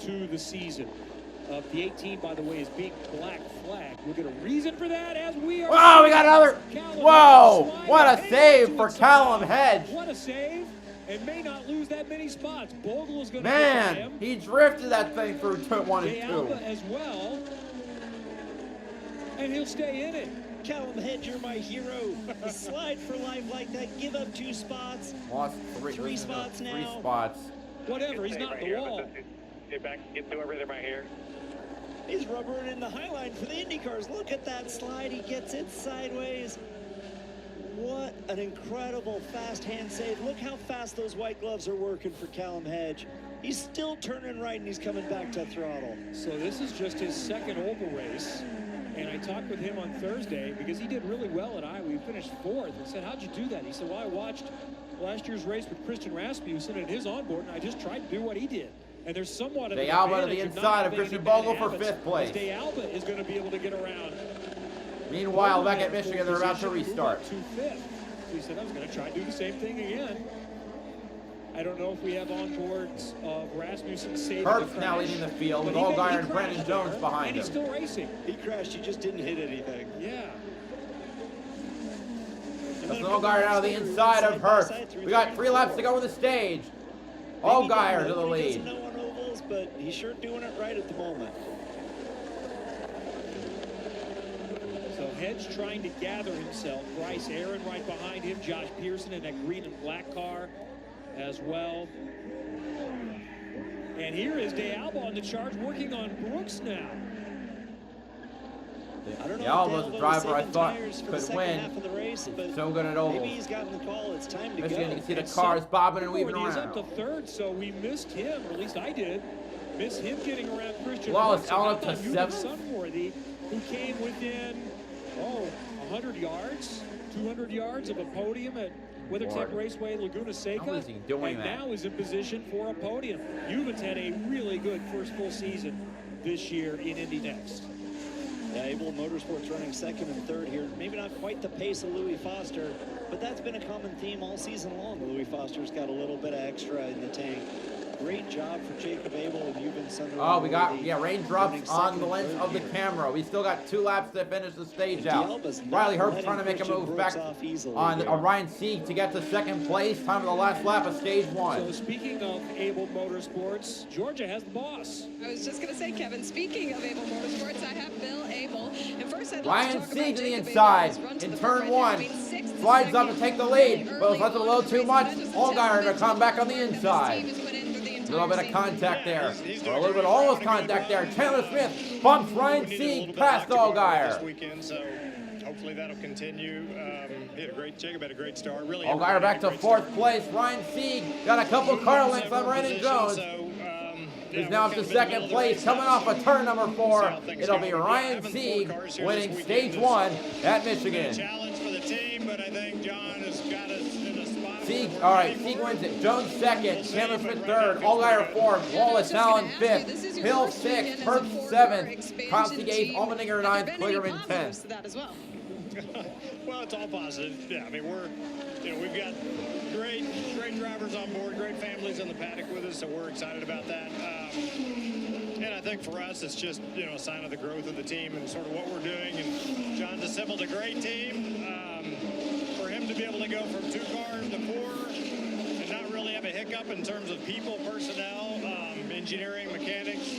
to the season. The 18, by the way, is being black flagged. We'll get a reason for that as we are. Whoa, we got another. Whoa, what a save for Callum Hedge. What a save, and may not lose that many spots. Bogle is going to Man, him. he drifted that thing through 1 and 2. Alba as well, and he'll stay in it. Callum Hedge, you're my hero. A slide for life like that. Give up 2 spots. Lost 3 spots now. 3 spots. Whatever, he's not in the wall. Get back, get to everything right here. He's rubbering in the high line for the IndyCars. Look at that slide. He gets it sideways. What an incredible fast hand save. Look how fast those white gloves are working for Callum Hedge. He's still turning right and he's coming back to throttle. So this is just his second oval race. And I talked with him on Thursday because he did really well at Iowa. He finished 4th and said, how'd you do that? He said, well, I watched last year's race with Christian Rasmussen at his onboard, and I just tried to do what he did. And there's somewhat of De Alba to the inside of Christian Bogle for 5th place. De Alba is going to be able to get around. Meanwhile, back at Michigan, they're about to restart. To 5th. So he said, I was going to try to do the same thing again. I don't know if we have onboards of Rasmussen saving the Herbst crash, now leading the field with but he Allgaier and crashed, Brandon Jones behind and him. he's still racing. He crashed, he just didn't hit anything. Yeah. That's Allgaier out of the inside of Herbst. We got 3 laps to go on the stage. Allgaier to the lead. No on ovals, but he's sure doing it right at the moment. So Hedge trying to gather himself. Bryce Aaron right behind him. Josh Pearson in that green and black car as well. And here is De Alba on the charge, working on Brooks now. I don't know. De Alba's the driver I thought could win. Half of the race, but so good at ovals. maybe he's gotten the call. It's time to Michigan, go. you can see the cars bobbing and weaving He's around. up to 3rd, so we missed him, or at least I did. Miss him getting around Christian Wallace Brooks. Allen And to Ewan 7th. Sunworthy, who came within, 100 yards, 200 yards of a podium at WeatherTech Raceway, Laguna Seca. How is he doing and that? now is in position for a podium. Ewan's had a really good first full season this year in Indy Next. Yeah, Able Motorsports running 2nd and 3rd here. Maybe not quite the pace of Louis Foster, but that's been a common theme all season long. Louis Foster's got a little bit of extra in the tank. Great job for Jacob Abel and Ewan Sunderland. Oh, we got, raindrops on the lens of the camera. We still got 2 laps to finish the stage out. Riley Herbst trying to make a move back on Ryan Sieg to get to 2nd place. Time of the last lap of stage 1. So speaking of Able Motorsports, Georgia has the boss. I was just going to say, Kevin, speaking of Able Motorsports, I have Bill Able. And first I'd like Ryan to talk Sieg about to the Jacob inside Abel's run to in the turn front 1. end. I mean, 6th Slides up to second take the lead, early but it's left a on little in the too race, much. and that just Allgaier to tells come back on the how much inside. Steve has put in for the A entire little bit of season. contact there. Or a little bit, almost contact there. Chandler Smith bumps Ryan Sieg past Allgaier. Weekend, so hopefully that'll continue. Jacob had a great start. Really, Allgaier back to 4th place. Ryan Sieg got a couple car lengths on Brandon Jones. Who's now up to 2nd place, coming off of turn number 4. It'll be Ryan Sieg winning stage 1 at Michigan. Challenge for the team, but I think John has got us in a spot. Sieg, all right, Sieg wins it. Jones 2nd, Chandler Smith 3rd, Allgaier 4th, Wallace Allen 5th, Hill 6th, Herbst 7th, Kyle Sieg 8th, Allmendinger 9th, Kligerman 10th. Well, it's all positive. Yeah, I mean, we've got great drivers on board, great families in the paddock with us, so we're excited about that. And I think for us, it's just, a sign of the growth of the team and sort of what we're doing. And John's assembled a great team. For him to be able to go from 2 cars to 4 and not really have a hiccup in terms of people, personnel, engineering, mechanics,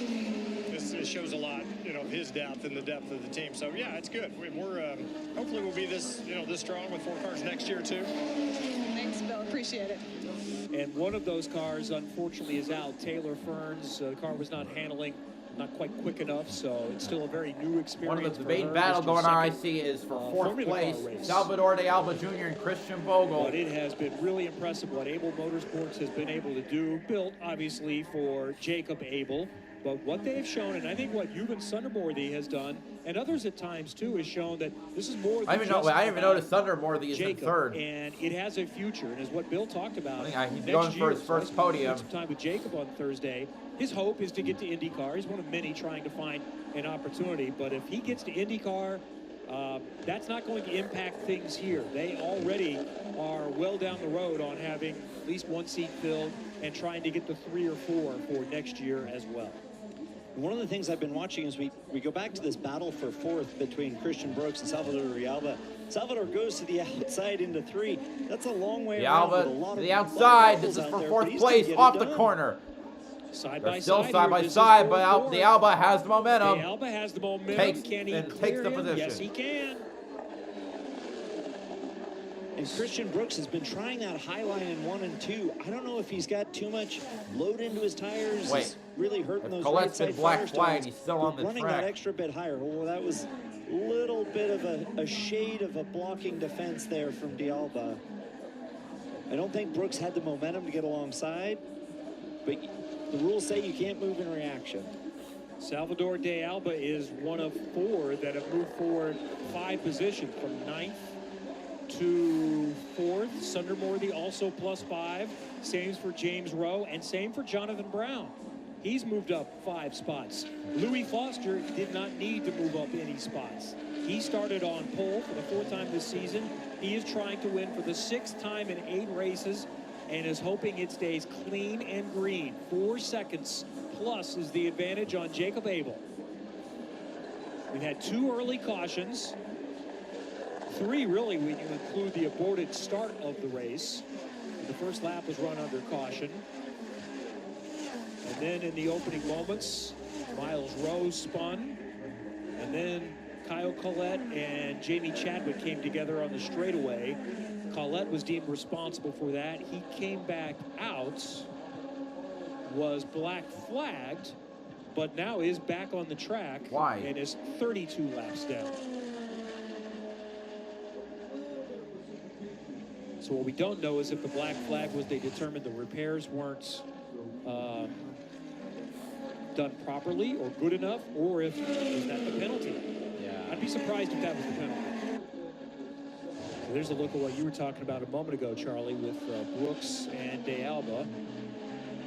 it shows a lot, of his depth and the depth of the team. So yeah, it's good. We're hopefully we'll be this strong with 4 cars next year too. Thanks, Bill. Appreciate it. And one of those cars, unfortunately, is out. Taylor Ferns, the car was not quite quick enough, so it's still a very new experience. One of the main battle going on, I see, is for 4th place. Salvador De Alba Jr. and Christian Bogle. But it has been really impressive what Able Motorsports has been able to do. Built, obviously, for Jacob Abel. But what they've shown, and I think what Ewan Sunderworthy has done, and others at times too, has shown that this is more than I didn't even notice Sunderworthy is in 3rd. And it has a future, and as what Bill talked about, He's going for his first podium. Some time with Jacob on Thursday. His hope is to get to IndyCar. He's one of many trying to find an opportunity. But if he gets to IndyCar, that's not going to impact things here. They already are well down the road on having at least 1 seat filled and trying to get to 3 or 4 for next year as well. One of the things I've been watching is we go back to this battle for 4th between Christian Brooks and Salvador De Alba. Salvador goes to the outside into 3. That's a long way around. De Alba to the outside. This is for 4th place off the corner. Side They're by still side, side by here. side, but De Alba has the momentum. De Alba has the momentum. Can he takes clear the him? position. Yes, he can. And Christian Brooks has been trying that high line in 1 and 2. I don't know if he's got too much load into his tires. Wait, it's really hurting those Colette's right been side black Firestones. flag. He's still on the running track. that extra bit higher. Well, that was a little bit of a shade of a blocking defense there from De Alba. I don't think Brooks had the momentum to get alongside, but the rules say you can't move in reaction. Salvador de Alba is one of 4 that have moved forward 5 positions from 9th to 4th. Sundermorthy also +5. Same for James Rowe and same for Jonathan Brown. He's moved up 5 spots. Louis Foster did not need to move up any spots. He started on pole for the 4th time this season. He is trying to win for the 6th time in 8 races and is hoping it stays clean and green. 4 seconds plus is the advantage on Jacob Abel. We've had 2 early cautions. 3 really when you include the aborted start of the race. The first lap was run under caution. And then in the opening moments, Miles Rose spun. And then Kyle Collette and Jamie Chadwick came together on the straightaway. Collette was deemed responsible for that. He came back out, was black flagged, but now is back on the track. Why? And is 32 laps down. So what we don't know is if the black flag was they determined the repairs weren't done properly or good enough, or if is that the penalty. Yeah. I'd be surprised if that was the penalty. So there's a look at what you were talking about a moment ago, Charlie, with Brooks and De Alba.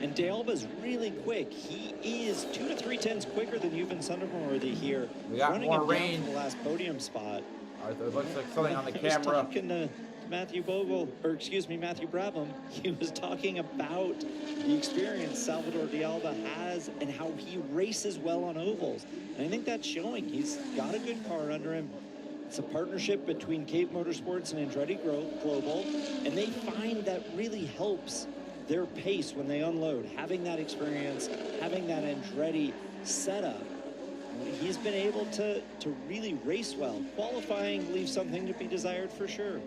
And De Alba's really quick. He is 2 to 3 tenths quicker than Juven Sundermorthy here. We got running more him rain. down for the last podium spot. It looks like something on the He was camera. talking to Matthew Brabham. He was talking about the experience Salvador de Alba has and how he races well on ovals. And I think that's showing. He's got a good car under him. It's a partnership between Cape Motorsports and Andretti Global, and they find that really helps their pace when they unload. Having that experience, having that Andretti setup, he's been able to really race well. Qualifying leaves something to be desired for sure.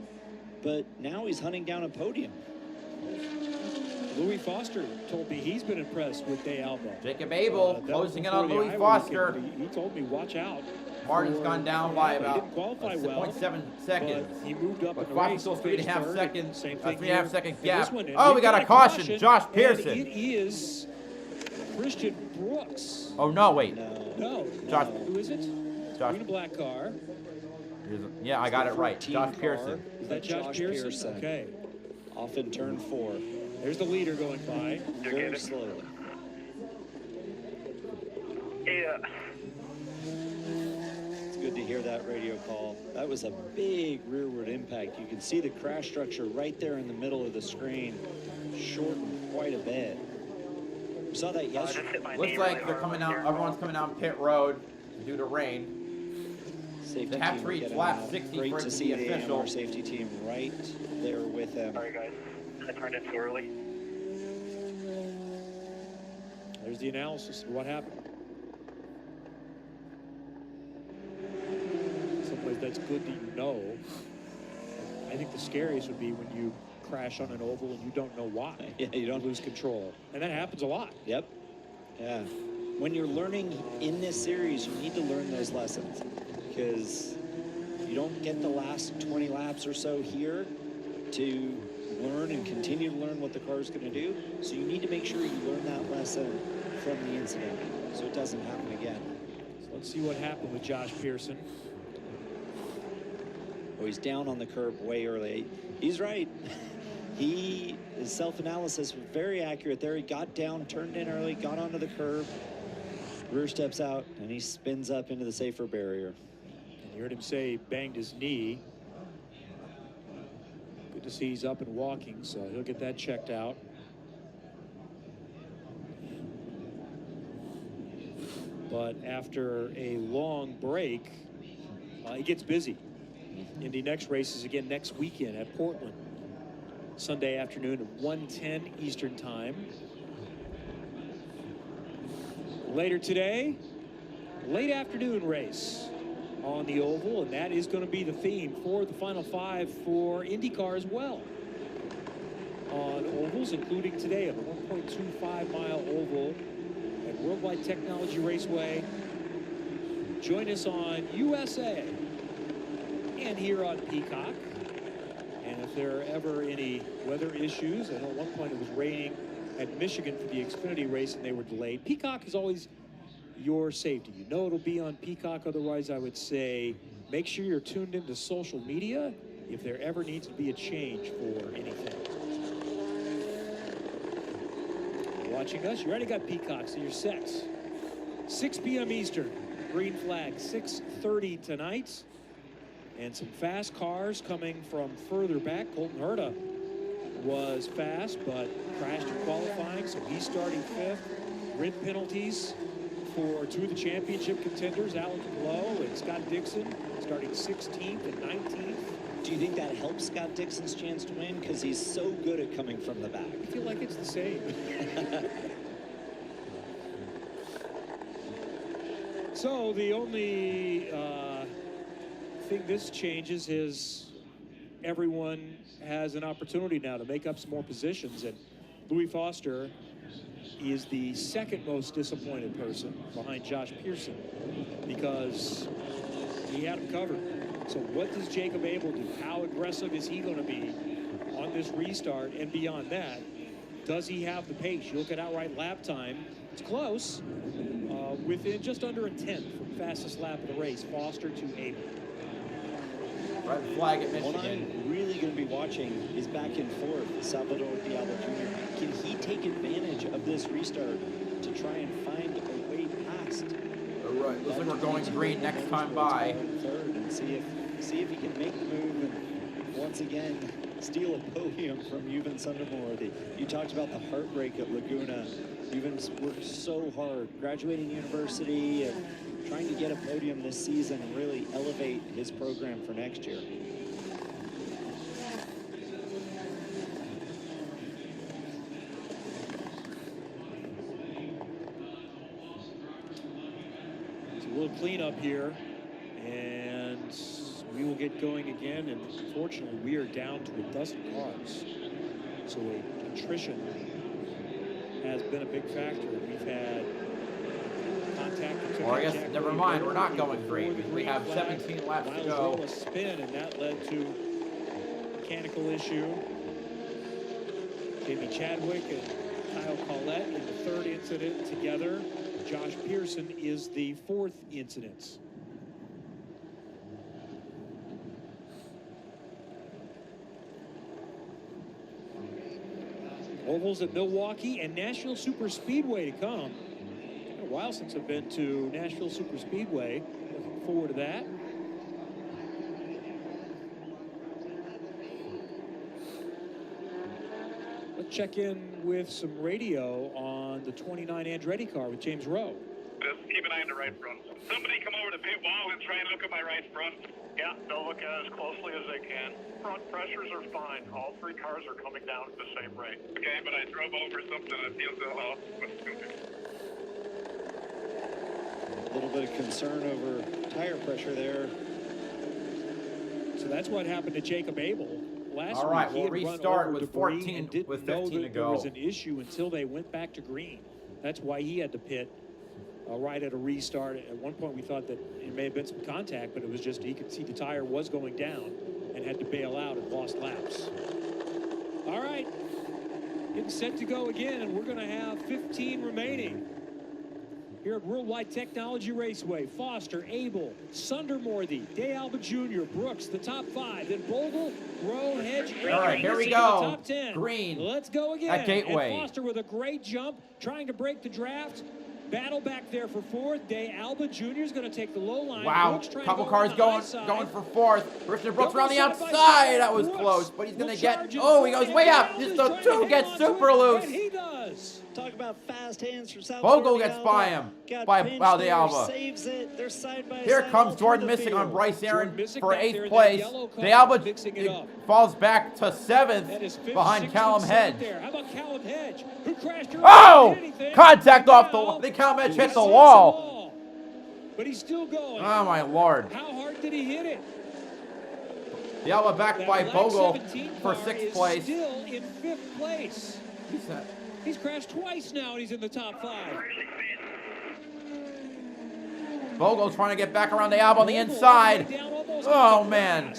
But now he's hunting down a podium. Louis Foster told me he's been impressed with De Alba. Jacob Abel closing in on before the Louis Iowa Foster. weekend. He told me, watch out. Martin's gone down by He about didn't qualify well, 0.7 seconds. but he moved up But in the race. still 3.5 seconds. Same A thing 3.5 here second in gap. this one. And Oh, we we've got a caution. Josh and Pearson. it is Christian Brooks. Oh no, wait. No. Josh. Who is it? Josh. Green and black car. Yeah, I got it right. 14 Josh car. Pearson. Is that Josh Pearson? Okay. Off in turn 4. There's the leader going by. Very slowly. Yeah. It's good to hear that radio call. That was a big rearward impact. You can see the crash structure right there in the middle of the screen, shortened quite a bit. We saw that yesterday. Looks like they're coming out. Everyone's coming out pit road due to rain. Safety They have team to reach getting lap out. 60 Great for it to to see be the official. AMR safety team right there with them. Sorry, guys. I turned in too early. There's the analysis of what happened. In some ways, that's good that you know. I think the scariest would be when you crash on an oval and you don't know why. Yeah, you don't lose control. And that happens a lot. Yep. Yeah. When you're learning in this series, you need to learn those lessons because you don't get the last 20 laps or so here to learn and continue to learn what the car is going to do. So you need to make sure you learn that lesson from the incident so it doesn't happen again. So let's see what happened with Josh Pearson. Oh, he's down on the curb way early. He's right. His self-analysis was very accurate there. He got down, turned in early, got onto the curb, rear steps out, and he spins up into the safer barrier. And you heard him say he banged his knee. Good to see he's up and walking, so he'll get that checked out. But after a long break, he gets busy. Indy next race is again next weekend at Portland. Sunday afternoon at 1:10 Eastern Time. Later today, late afternoon race on the oval, and that is going to be the theme for the Final Five for IndyCar as well. On ovals, including today, of a 1.25-mile oval at Worldwide Technology Raceway. Join us on USA and here on Peacock. And if there are ever any weather issues, I know at one point it was raining at Michigan for the Xfinity race, and they were delayed. Peacock is always your safety. You know it'll be on Peacock. Otherwise, I would say make sure you're tuned into social media if there ever needs to be a change for anything. Watching us, you already got Peacock, so you're set. 6 p.m. Eastern, green flag, 6:30 tonight. And some fast cars coming from further back. Colton Herta was fast, but crashed in qualifying, so he's starting 5th. Grid penalties for 2 of the championship contenders, Alex Blow and Scott Dixon, starting 16th and 19th. Do you think that helps Scott Dixon's chance to win? Because he's so good at coming from the back. I feel like it's the same. So the only thing this changes is everyone has an opportunity now to make up some more positions, and Louis Foster is the second most disappointed person behind Josh Pearson because he had him covered. So what does Jacob Abel do? How aggressive is he going to be on this restart? And beyond that, does he have the pace? You look at outright lap time, it's close, within just under a tenth from fastest lap of the race, Foster to Abel. Red flag at Michigan. What I'm really going to be watching is back and forth, Salvador Diablo Jr. Can he take advantage of this restart to try and find a way past? All right, looks like we're going green next time by. Third and see if he can make the move and once again steal a podium from Yuvan Sundermore. You talked about the heartbreak at Laguna. Yuvan's worked so hard, graduating university, and trying to get a podium this season and really elevate his program for next year. It's a little cleanup here, and we will get going again. And unfortunately, we are down to a dozen cars. So attrition has been a big factor. We've had contact. Or I guess, never mind, we're not going green. We have 17 laps to go. A spin, and that led to a mechanical issue. Jamie Chadwick and Kyle Collette in the 3rd incident together. Josh Pearson is the 4th incident. Ovals at Milwaukee and Nashville Super Speedway to come. It's been a while since I've been to Nashville Super Speedway. Looking forward to that. Let's check in with some radio on the 29 Andretti car with James Rowe. Just keep an eye on the right front. Somebody come over to pit wall and try and look at my right front. Yeah, they'll look at it as closely as they can. Front pressures are fine. All 3 cars are coming down at the same rate. Okay, but I drove over something that feels a little stupid. A little bit of concern over tire pressure there. So that's what happened to Jacob Abel. Last All right, week, we'll restart with debris 14 and didn't with know 15 that to there go. was an issue until they went back to green. That's why he had to pit right at a restart. At one point, we thought that it may have been some contact, but it was just he could see the tire was going down and had to bail out and lost laps. All right, getting set to go again, and we're going to have 15 remaining. Here at Worldwide Technology Raceway, Foster, Abel, Sundermorthy, DeAlba Jr., Brooks, the top 5, then Bogle, Rowe, Hedge, All right, here we the go. top 10. Green. Let's go again. At Gateway. And Foster with a great jump, trying to break the draft. Battle back there for 4th. DeAlba Jr. is going to take the low line. Wow, Brooks trying couple to go cars going for 4th. Richard Brooks around the outside. That was close, but he's going to get. Oh, he goes way up. Just the 2 gets super loose. He does. Talk about fast hands from Salvador Bogle gets by him. By DeAlba. Saves it. They're side by Here side comes all Jordan through the Missing on field. Bryce Aaron for 8th in place. that yellow car, DeAlba mixing it up. falls back to That 7th is 5th, behind 6th, Callum and 7th Hedge. there. How about Callum Hedge, who crashed early, Oh! didn't anything, Contact and off the now wall. I think Callum Hedge he hit the hits wall. But he's still going. Oh, my Lord. How hard did he hit it? DeAlba back That by black Bogle 17 for car 6th is place. Still in 5th place. He's crashed twice now, and he's in the top 5. Bogle trying to get back around DeAlba on the inside. Oh, man.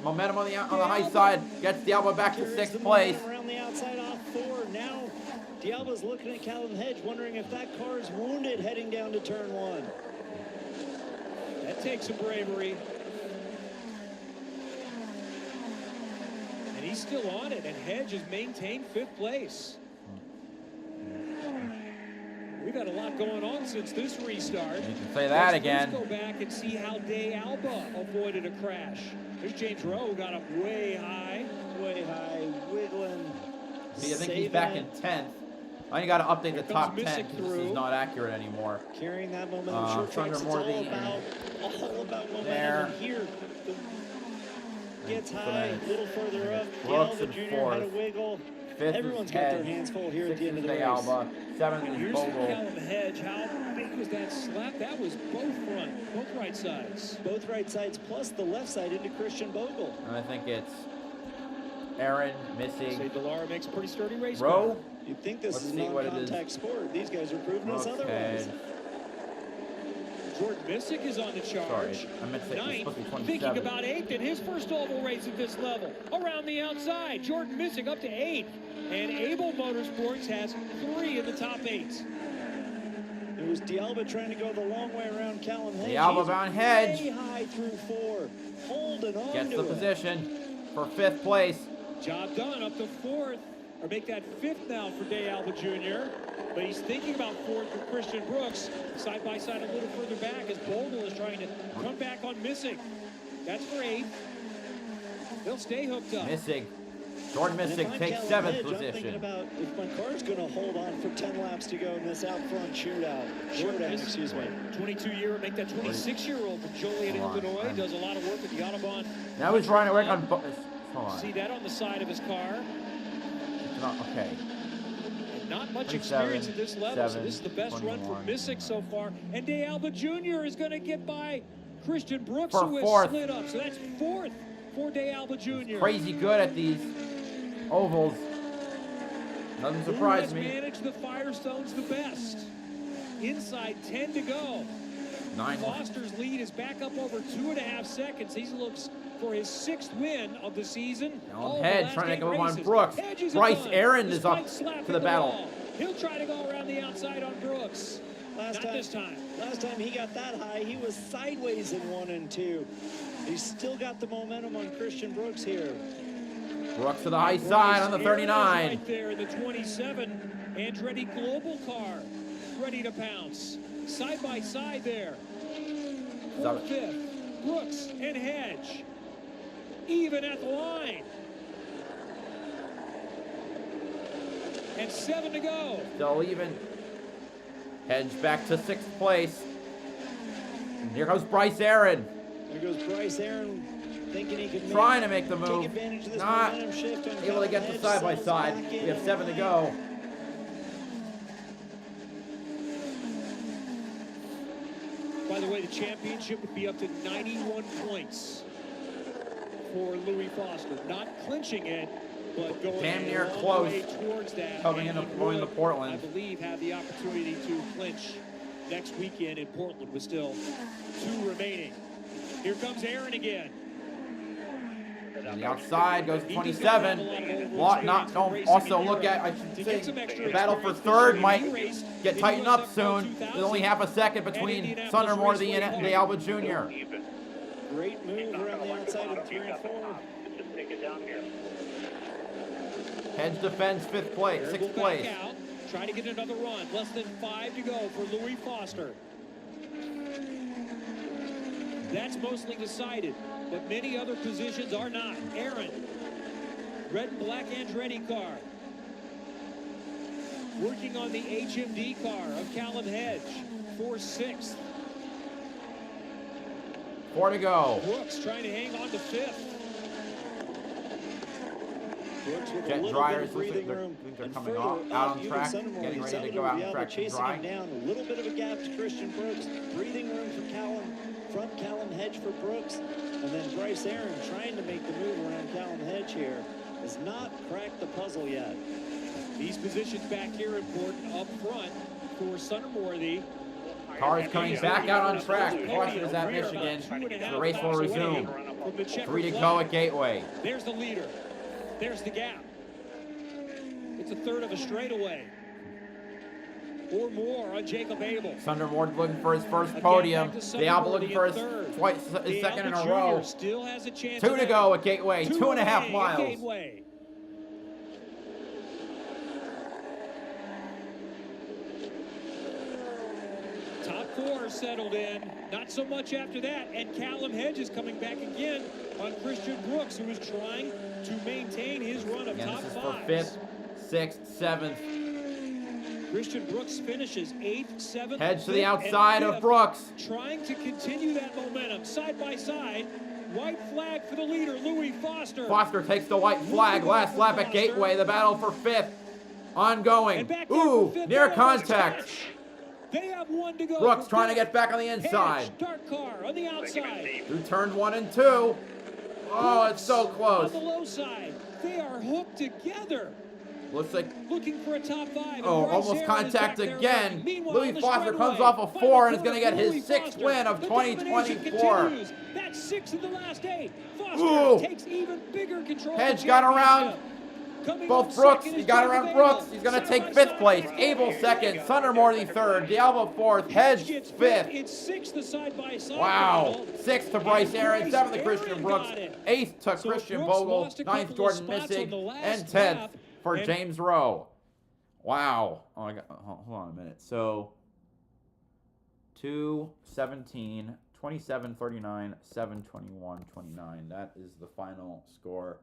Momentum on the high side gets DeAlba back to 6th place. on the outside off 4. Now D'Alba's looking at Callum Hedge, wondering if that car is wounded heading down to turn 1. That takes some bravery. And he's still on it, and Hedge has maintained 5th place. We've had a lot going on since this restart. You can say that again. Let's go back and see how Day Alba avoided a crash. There's James Rowe, who got up way high, wiggling. See, I think he's back in 10th. I only got to update the top 10 because this is not accurate anymore. Carrying that momentum. Short tracks, it's all about momentum. There. And here, gets high, a little further up. Brooks D'Alba in Jr. 4th. had a wiggle. 5th Everyone's is got Hedge. their hands full here at the 6th end of is the race. Alba. 7th is Here's Bogle. Callum Hedge. How big was that slap? That was both right sides. Both right sides, plus the left side into Christian Bogle. And I think it's Aaron missing. Say Dallara makes a pretty sturdy race. Rowe. You'd think this Let's is see what it is. non-contact sport. These guys are proving us otherwise. Jordan Missick is on the charge. Sorry, I meant to say it's supposed to be 27. Thinking about 8th in his first oval race at this level. Around the outside, Jordan Missick up to 8th. And Able Motorsports has 3 in the top 8. It was D'Alba trying to go the long way around Callum Hedge. D'Alba bound Hedge. Way high through 4. Holding on Gets to the it. position for 5th place. Job done up to 4th. Or make that 5th now for Day Alba Jr. But he's thinking about 4th for Christian Brooks. Side by side a little further back as Bogle is trying to come back on Missick. That's for 8th. They'll stay hooked up. Missick. Jordan Missick takes 7th I'm position. thinking about if my car's going to hold on for 10 laps to go in this Outfront Showdown, excuse me. 22-year, make that 26-year-old from Joliet, Illinois. Does a lot of work at the Autobahn. Now he's trying to work on. Hold on. See that on the side of his car. It's not okay. And not much experience at this level, so this is the best run for Missick so far. And Day Alba Jr. is going to get by Christian Brooks, For who has 4th. slid up. So that's 4th for Day Alba Jr. Crazy good at these ovals. Doesn't surprise Who me. has managed the Firestones the best? Inside 10 to go. 9. Foster's lead is back up over 2.5 seconds. He looks for his 6th win of the season. Hedge trying to go on Brooks. Bryce Aaron is up to the battle. He'll try to go around the outside on Brooks. This time. Last time he got that high, he was sideways in 1 and 2. He's still got the momentum on Christian Brooks here. Brooks to the high side on the 39. Right there in the 27 Andretti Global car, ready to pounce. Side by side there. 4th, 5th, Brooks and Hedge. Even at the line. And 7 to go. Still even. Hedge back to 6th place. And here goes Bryce Aaron. There goes Bryce Aaron, thinking he can trying to make the take move. advantage of this Not momentum shift on able to get the side by side. We have 7 to go. By the way, the championship would be up to 91 points for Louis Foster. Not clinching it, but going damn near a long close. way towards that. Coming And into he going to would, Portland. I believe, have the opportunity to clinch next weekend in Portland with still 2 remaining. Here comes Aaron again. On the outside goes 27. Also look at, I should say, the battle for 3rd might get tightened up soon. There's only half a second between Sundermorthy and Day Alba Jr. Great move around the outside of 3 and 4. Just take it down here. Hedge defends 5th place, 6th place. Out, try to get another run. Less than 5 to go for Louis Foster. That's mostly decided, but many other positions are not. Aaron, red and black Andretti car. Working on the HMD car of Callum Hedge for 6th. 4 to go. Brooks trying to hang on to 5th. Jet dryers, they're coming off, out on track, getting ready to go out on track to dry. Down a little bit of a gap to Christian Brooks, breathing room for Callum, from Callum Hedge for Brooks, and then Bryce Aaron trying to make the move around Callum Hedge here. Has not cracked the puzzle yet. These positions back here important up front for Sundermorthy. Car is coming back out on track. Caution is at Michigan. The race will resume. 3 to go at Gateway. There's the leader. There's the gap. It's a third of a straightaway. Or more on Jacob Abel. Sundermore looking for his first Again, podium. back to Diablo looking for his third. second in a Jr. row. Still has a chance. 2 to go at Gateway. 2.5 miles. Gateway. Top 4 settled in. Not so much after that. And Callum Hedges coming back again on Christian Brooks, who is trying to maintain his run of top This is for 5s. 5th, 6th, 7th. Christian Brooks finishes 8th, 7th. Hedge to the 5th, outside and of Brooks. Trying to continue that momentum side by side. White flag for the leader, Louis Foster. Foster takes the white flag. Last lap at Gateway. The battle for 5th. Ongoing. Ooh, near contact. They have 1 to go. Brooks trying to get back on the inside. Hedge, dark car on the outside. Through turns 1 and 2. Oh, it's so close. On the low side. They are hooked together. Looks like, Looking for a top 5. oh, almost contact again. Louis Foster comes off a 4 and is going to get his 6th win of 2024. That's 6 in the last 8. Foster Ooh. takes even bigger control. Hedge got around both Brooks. He got around Brooks. He's going to take 5th place. Abel 2nd. Sundermore the 3rd. Diablo 4th. Hedge 5th. It's 6 the side by side. Wow. 6th to Bryce Aaron. 7th to Christian Brooks. 8th to Christian Bogle. 9th Jordan Missig. And 10th for James Rowe. Wow. Oh, hold on a minute. So 2:17, 27, 39, 7, 21, 29. That is the final score.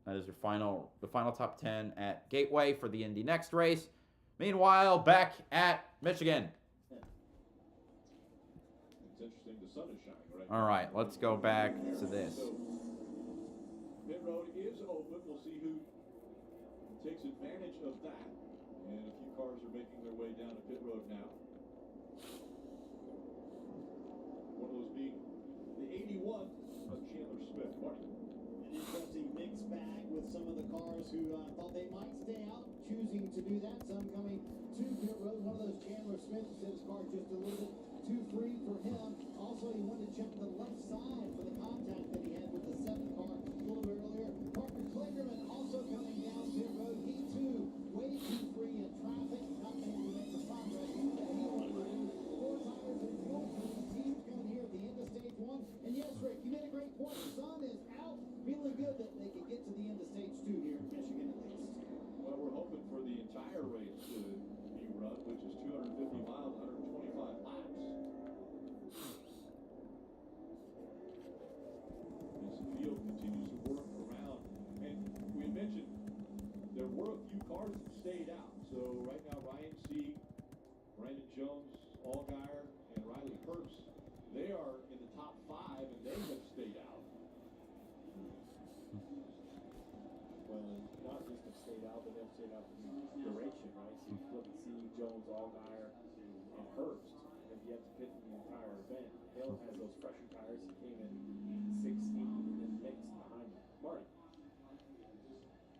That is the final top 10 at Gateway for the Indy Next race. Meanwhile, back at Michigan. It's interesting, the sun is shining, right? All right, let's go back to this. Pit road is open. We'll see who takes advantage of that. And a few cars are making their way down to pit road now. One of those being the 81 of Chandler Smith. Martin. An interesting mixed bag with some of the cars who thought they might stay out, choosing to do that. Some coming to pit road. One of those, Chandler Smith, who said his car just a little bit too free for him. Also, he wanted to check the left side for the contact that he had with the 7th car a little bit earlier. Parker Kligerman also coming down pit road. He too, way too free in traffic, not able to make the progress that he wanted to do. 4 tires and fuel for these teams coming here at the end of stage 1. And yes, Rick, you made a great point. The sun is out, feeling good that they can get to the end of stage 2 here in Michigan at least. Well, we're hoping for the entire race to be run, which is 250 miles, 125 laps. As the field continues to work around, and we mentioned there were a few cars that stayed out. So right now, Ryan Sieg, Brandon Jones, Allgaier, and Riley Herbst, they are in the top 5, and they have stayed out. Well, not just have stayed out, but they've stayed out for the duration, right? So you look and see Jones, Allgaier, and Herbst have yet to fit the entire event. Hill has those fresher tires. He came in 16 and then mixed behind him. Marty.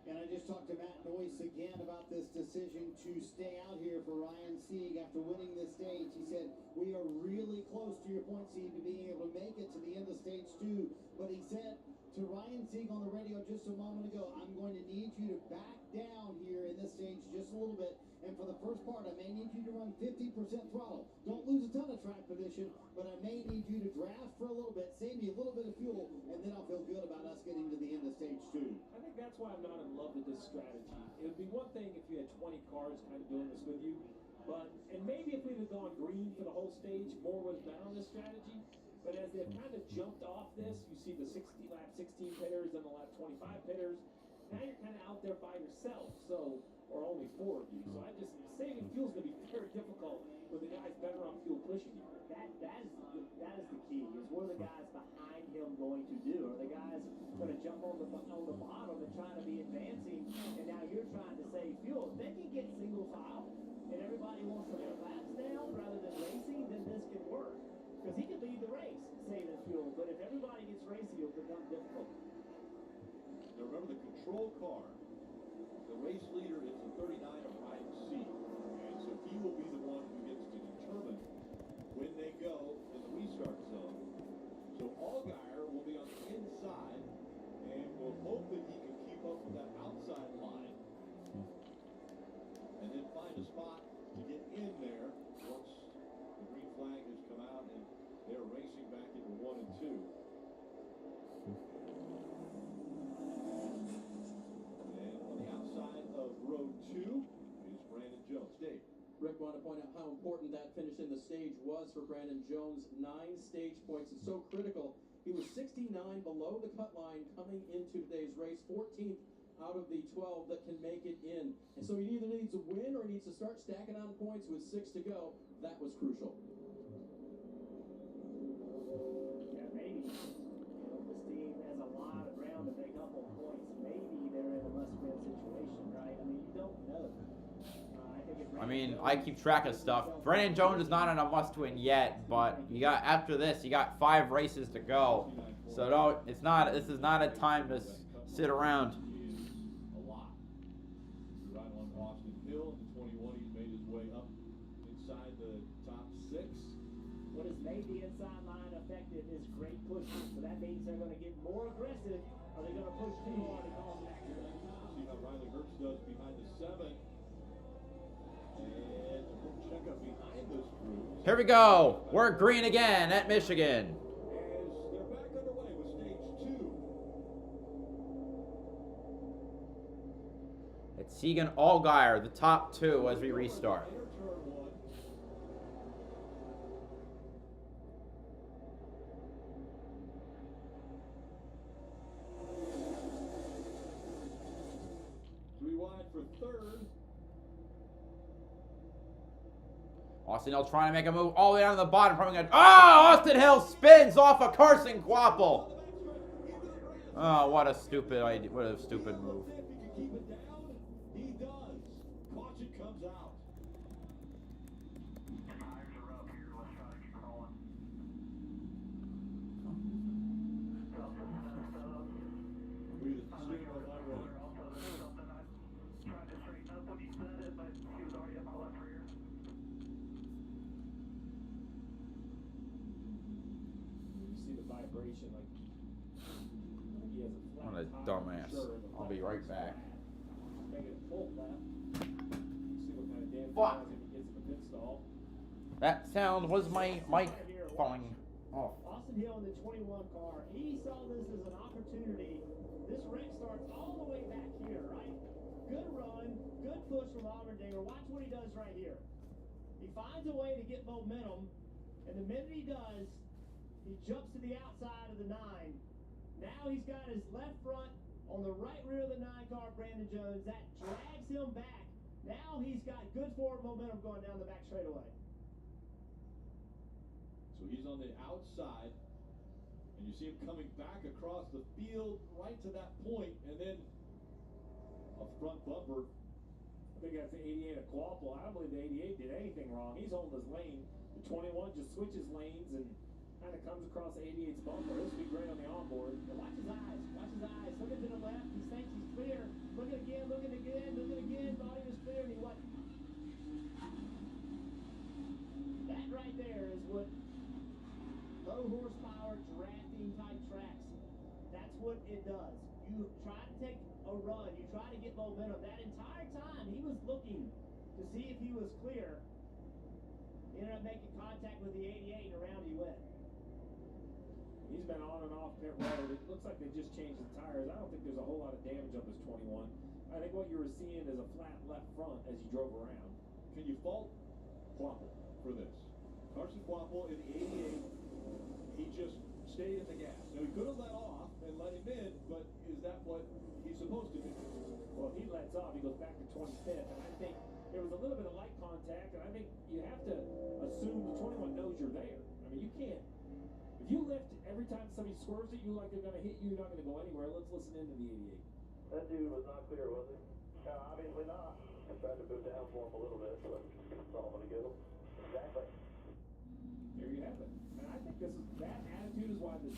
And I just talked to Matt Noyce again about this decision to stay out here for Ryan Sieg after winning this stage. He said, we are really close, to your point, Sieg, to being able to make it to the end of stage 2. But he said to Ryan Sieg on the radio just a moment ago, I'm going to need you to back down here in this stage just a little bit. And for the first part, I may need you to run 50% throttle. Don't lose a ton of track position, but I may need you to draft for a little bit, save me a little bit of fuel, and then I'll feel good about us getting to the end of stage 2. I think that's why I'm not in love with this strategy. It would be one thing if you had 20 cars kind of doing this with you, but, and maybe if we'd have gone green for the whole stage, more was better on this strategy. But as they've kind of jumped off this, you see the lap 16 pitters and the lap 25 pitters. Now you're kind of out there by yourself, so, or only 4 of you. So saving fuel is going to be very difficult with the guys better on fuel pushing you. That is the key, is what are the guys behind him going to do? Are the guys going to jump on the bottom and trying to be advancing, and now you're trying to save fuel? If they can get single file, and everybody wants to put laps down rather than racing, then this can work. Because he could lead the race saving fuel, but if everybody gets racing, it'll become difficult. Now remember the control car, the race leader is the 39 of Ryan Sieg. And so he will be the one who gets to determine when they go in the restart zone. So Allgaier will be on the inside, and we'll hope that he can keep up with that outside line want to point out how important that finish in the stage was for Brandon Jones. 9 stage points. It's so critical. He was 69 below the cut line coming into today's race, 14th out of the 12 that can make it in. And so he either needs to win or he needs to start stacking on points with 6 to go. That was crucial. Yeah, maybe. You know, this team has a lot of ground to make up on points. Maybe they're in a must-win situation, right? I mean, you don't know. I mean, I keep track of stuff. Brandon Jones is not in a must-win yet, but you got after this, you got 5 races to go. So don't. It's not. This is not a time to sit around. A lot. Right on Austin Hill in the 21, he's made his way up inside the top 6. What has made the inside line effective is great pushing. So that means they're going to get more aggressive. Are they going to push too hard and cause an accident? See how Riley Herbst does behind the 7. And a quick checkup behind this group. Here we go. We're green again at Michigan. As they're back underway with stage 2. It's Segan Allgaier, the top 2 as we restart. Three wide for 3rd. Austin Hill trying to make a move all the way down to the bottom. Austin Hill spins off of Carson Quapple. Oh, what a stupid idea. What a stupid move. If he can keep it down, he does. Caution comes out. Tires are up here. Let's try to keep rolling. We the steering wheel line running. Also, there's something I tried to straighten up when you said it, but he was already up my left rear. You see the vibration, like he has a flat What a tire, dumbass. sure, and the I'll be flat right back. Make it a full lap. See what kind of damage Fuck. he has if he gets in the pit stall. That sound was my mic falling off. Austin Hill in the 21 car, he saw this as an opportunity. This wreck starts all the way back here, right? Good run, good push from Auburn-Dinger. Watch what he does right here. He finds a way to get momentum, and the minute he does, he jumps to the outside of the 9. Now he's got his left front on the right rear of the 9 car, Brandon Jones. That drags him back. Now he's got good forward momentum going down the back straightaway. So he's on the outside, and you see him coming back across the field right to that point, and then a front bumper. I think that's the 88 of Quapple. I don't believe the 88 did anything wrong. He's holding his lane. The 21 just switches lanes and kind of comes across the 88's bumper. This will be great on the onboard. But watch his eyes. Watch his eyes. Looking to the left. He thinks he's clear. Looking again. Looking again. Looking again. Thought he was clear, and he wasn't. That right there is what low horsepower drafting type tracks. That's what it does. You try to take a run. You try to get momentum. That entire time he was looking to see if he was clear. He ended up making contact with the 88 and around he went. He's been on and off pit road. It looks like they just changed the tires. I don't think there's a whole lot of damage on this 21. I think what you were seeing is a flat left front as he drove around. Can you fault Quapple for this? Carson Quapple in the 88, he just stayed in the gas. Now he could have let off and let him in, but is that what he's supposed to do? Well, if he lets off, he goes back to 25th, and I think there was a little bit of light contact, and I think you have to assume the 21 knows you're there. I mean, you can't. If you lift every time somebody swerves at you like they're going to hit you, you're not going to go anywhere. Let's listen into the 88. That dude was not clear, was he? No, obviously not. I tried to move down for him a little bit, but it's all going to get him. Exactly. There you have it. And I think that attitude is why this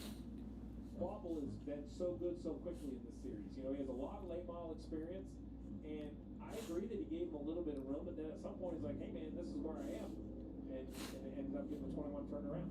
Quapple has been so good so quickly in this series. You know, he has a lot of late model experience, and I agree that he gave him a little bit of room, but then at some point he's like, hey man, this is where I am. And it ended up getting the 21 turned around.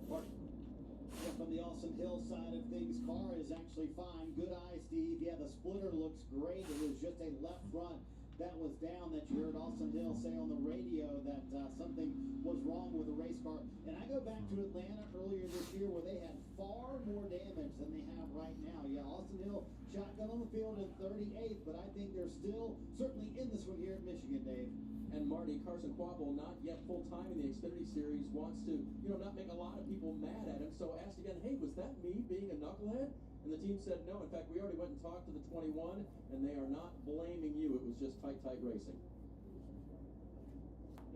Yeah, from the Austin Hill side of things, car is actually fine. Good eye, Steve. Yeah, the splitter looks great. It was just a left front that was down that you heard Austin Hill say on the radio that something was was wrong with the race car. And I go back to Atlanta earlier this year where they had far more damage than they have right now. Yeah, Austin Hill shotgun on the field in 38th, but I think they're still certainly in this one here at Michigan, Dave. And Marty, Carson Quapple, not yet full-time in the Xfinity Series, wants to, not make a lot of people mad at him. So asked again, hey, was that me being a knucklehead? And the team said no. In fact, we already went and talked to the 21, and they are not blaming you. It was just tight racing.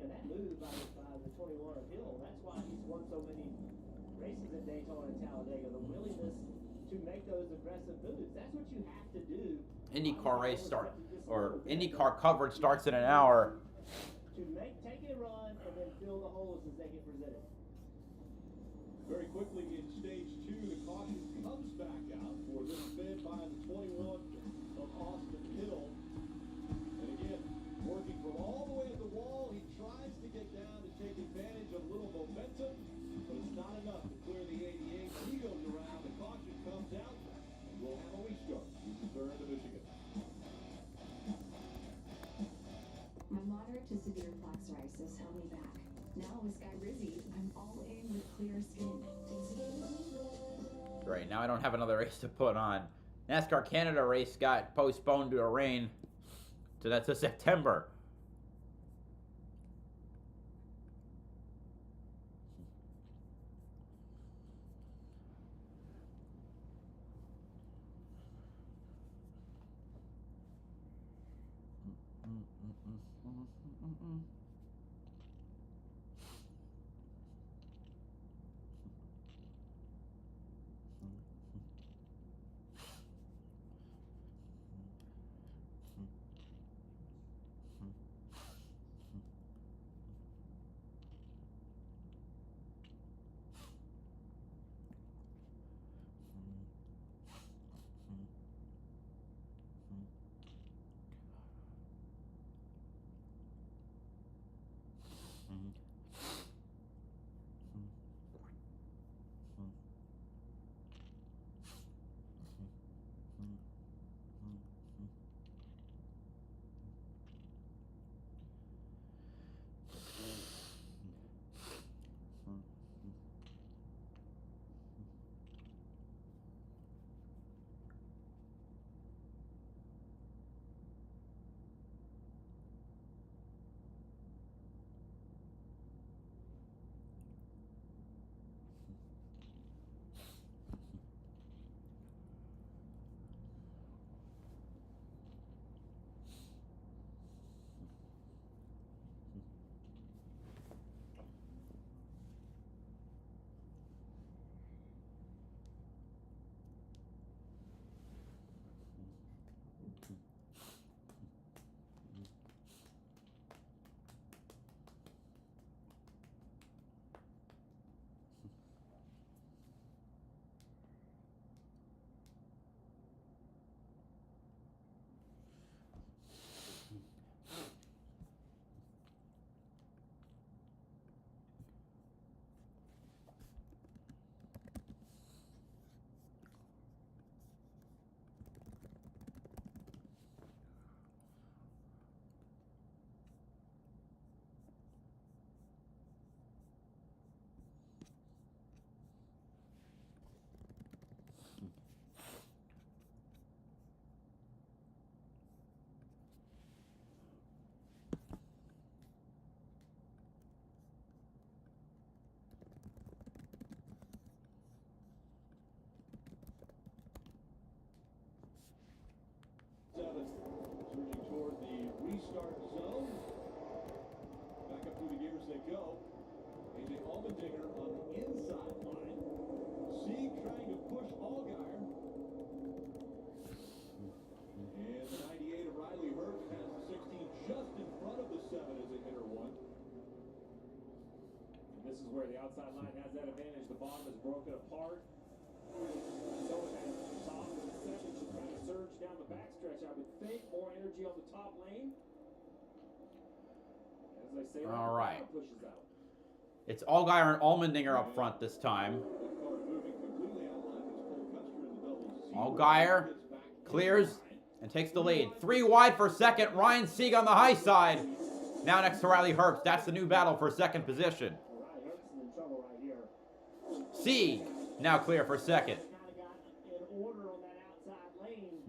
Yeah, that move by the 21 of Hill, that's why he's won so many races at Daytona and Talladega. The willingness to make those aggressive moves. That's what you have to do. IndyCar race start, or IndyCar coverage starts in an hour. To take a run and then fill the holes as they get presented. Very quickly in stage 2, the caution comes back out for this spin by the 21 of Austin Hill. And again, working from all the way at the wall, he tries to get down to take advantage of a little momentum, but it's not enough to clear the 88. He goes around, the caution comes out, and we'll have a restart. You return to Michigan. My moderate to severe plaque psoriasis held me back. Now with Sky Rizzy, I'm all in with clear skin. Great, now I don't have another race to put on. NASCAR Canada race got postponed due to rain. So that's to September. Surging toward the restart zone. Back up through the gears they go. AJ Allmendinger on the inside line. Sieg trying to push Allgaier. And the 98 of Riley Hurts has the 16 just in front of the 7 as they hit her one. And this is where the outside line has that advantage. The bottom is broken apart. So at the top of the 7 should kind of surge down the backstretch. I would think more energy on the top lane. As I say, all right. Pushes out. It's Allgaier and Allmendinger up front this time. Allgaier clears and takes the lead. 3 wide for second. Ryan Sieg on the high side. Now next to Riley Herbst. That's the new battle for second position. Riley Herbst is in trouble right here. Sieg now clear for second. Kind of got in order on that outside lane.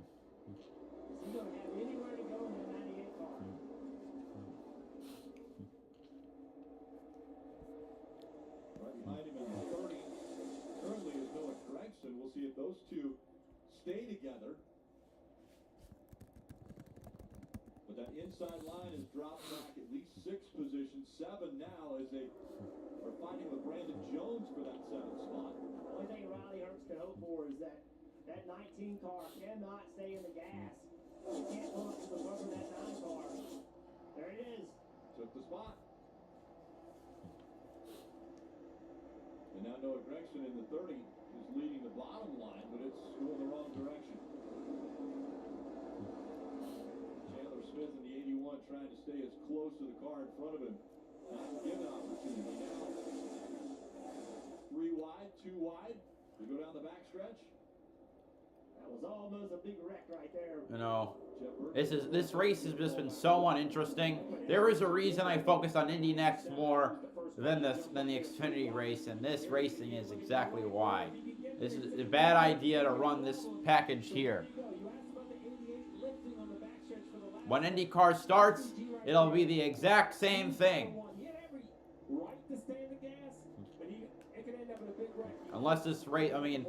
Is he going to have anywhere to go in the 98 car? Right behind him in the 30. Currently is Noah Gregson. We'll see if those two stay together. But that inside line has dropped back at least 6 positions. 7 now as they are fighting with Brandon Jones for that 7th spot. The only thing Riley Herbst can hope for is that 19 car cannot stay in the gas. You can't pull up to the front of that 9 car. There it is. Took the spot. And now Noah Gregson in the 30 is leading the bottom line, but it's going the wrong direction. Chandler Smith in the 81 trying to stay as close to the car in front of him. Not to give an opportunity now. 3 wide, 2 wide. We go down the backstretch. That was almost a big wreck right there. You know, this race has just been so uninteresting. There is a reason I focus on Indy next more than the Xfinity race, and this racing is exactly why. This is a bad idea to run this package here. When IndyCar starts, it'll be the exact same thing. Unless this race, I mean,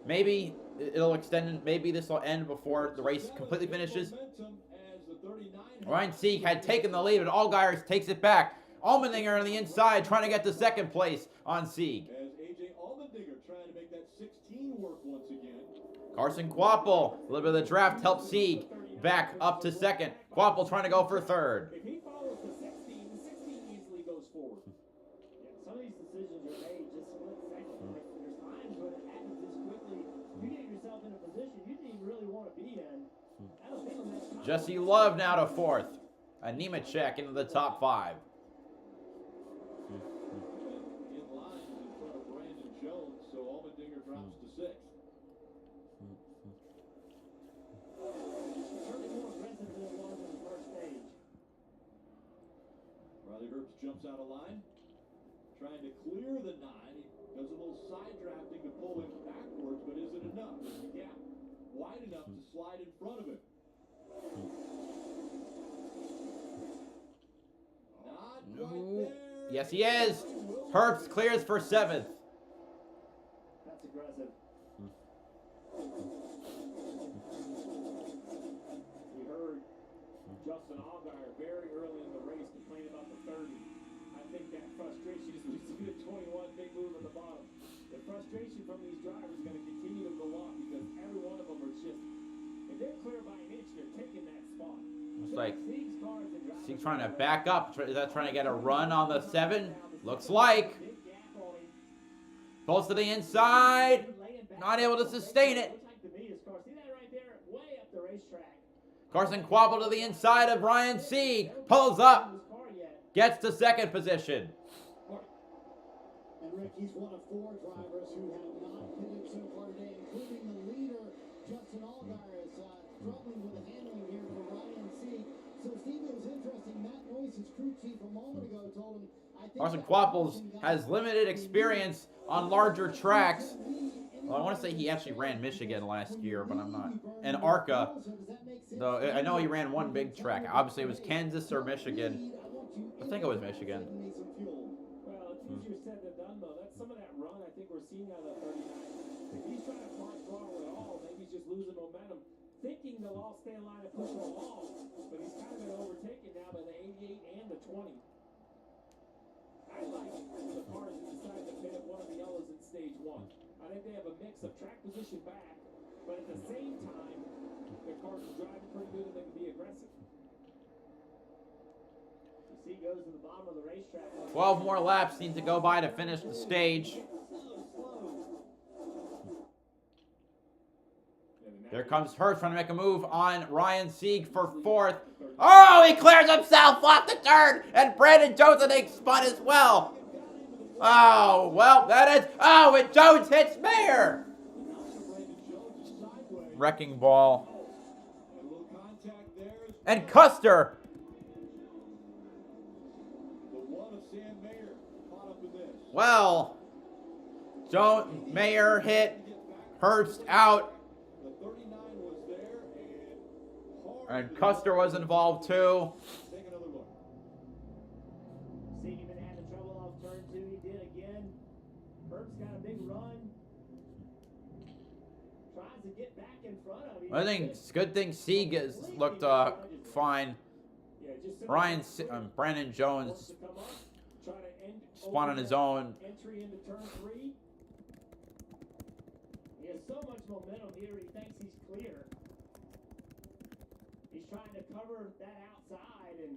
maybe it'll extend, maybe this will end before the race completely finishes. Ryan Sieg had taken the lead, but Allgaier takes it back. Allmendinger on the inside trying to get to second place on Sieg. As AJ Allmendinger trying to make that 16 work once again. Carson Kvapil, a little bit of the draft helped Sieg back up to second. Kvapil trying to go for third. If he follows the 16, the 16 easily goes forward. Yeah, some of these decisions are made just split second. Like, there's times when it happens this quickly. You get yourself in a position you didn't even really want to be in. I don't think that's Jesse Love now to fourth. A Nemechek into the top 5. In line in front of Brandon Jones, so Allmendinger drops to 6th. certainly more aggressive than it was in the first stage. Riley Herbst jumps out of line, trying to clear the 9. He does a little side drafting to pull him backwards, but is it enough? Is the gap wide enough to slide in front of him? Not right there. Yes, he is. Herbst clears for 7th. That's aggressive. We heard Justin Allgaier very early in the race complain about the 30. I think that frustration is we see the 21 big move at the bottom. The frustration from these drivers is going to continue to go up because every one of them are just, if they're clear by an inch, they're taking that spot. Looks like Sieg's trying to back up. Is that trying to get a run on the 7? Looks like. Pulls to the inside. Not able to sustain it. Carson Kvapil to the inside of Ryan Sieg. Pulls up. Gets to second position. And Rick, he's one of 4 drivers who have not pitted so far today, including the leader, Justin Allgaier, is struggling with the handling here for Ryan Sieg. So, Steve, it was interesting. Matt Noyce, his crew chief, a moment ago told him, Carson Kvapil has limited experience on larger tracks. Well, I want to say he actually ran Michigan last year, but I'm not. And ARCA, though I know he ran one big track. Obviously, it was Kansas or Michigan. I think it was Michigan. Well, it's easier said than done, though. That's some of that run I think we're seeing out of the 39. If he's trying to park throttle at all, maybe he's just losing momentum, thinking they'll all stay in line and push him along, but he's kind of been overtaken now by the 88 and the 20. I like the cars that decide to pit at one of the yellows in stage 1. I think they have a mix of track position back, but at the same time, their cars are driving pretty good and they can be aggressive. He goes to the bottom of the racetrack. 12 more laps need to go by to finish the stage. There comes Herbst trying to make a move on Ryan Sieg for 4th. Oh, he clears himself off the turn, and Brandon Jones, I think, spun as well. Oh, well, that is... Oh, and Jones hits Mayer. Wrecking ball. And Custer. Sam Mayer caught up with this. Well, Mayer hit Herbst out. The 39 was there, and Custer was involved too. Take another look. Seaman had the trouble off turn 2. He did again. Herbst got a big run. Tries to get back in front of him. I think it's a good thing Sieg has looked fine. Brandon Jones spun on his own. Entry into turn 3. He has so much momentum here. He thinks he's clear. He's trying to cover that outside, and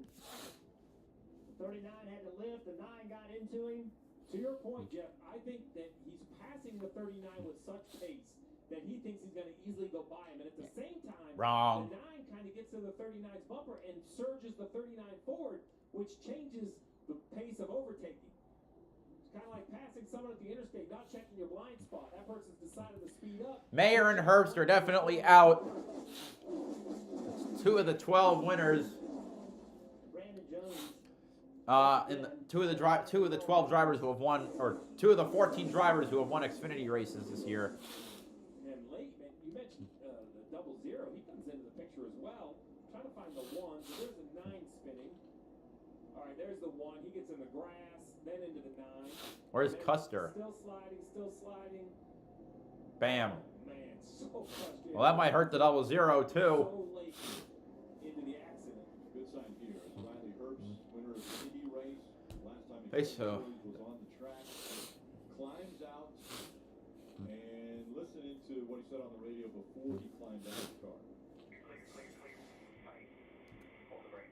39 had to lift. The 9 got into him. To your point, Jeff, I think that he's passing the 39 with such pace that he thinks he's going to easily go by him. And at the same time, Wrong. the 9 kind of gets to the 39's bumper and surges the 39 forward, which changes the pace of overtaking. It's kind of like passing someone at the interstate, not checking your blind spot. That person's decided to speed up. Mayer and Herbst are definitely out. It's 2 of the 12 winners. Brandon Jones. In the, 2 of the 12 drivers who have won, or 2 of the 14 drivers who have won Xfinity races this year. And late, man, you mentioned the 00. He comes into the picture as well. Trying to find the 1. So there's a 9 spinning. All right, there's the 1. He gets in the grass, then into the 9. Where's Custer? Still sliding, still sliding. Bam. Man, so frustrating. Well, that might hurt the 00 too. So late into the accident. Good sign here. Riley Herbst, winner of the Indy race. Last time Hey, he so. was on the track. Climbs out and listening to what he said on the radio before he climbed out of the car. Hold the brake.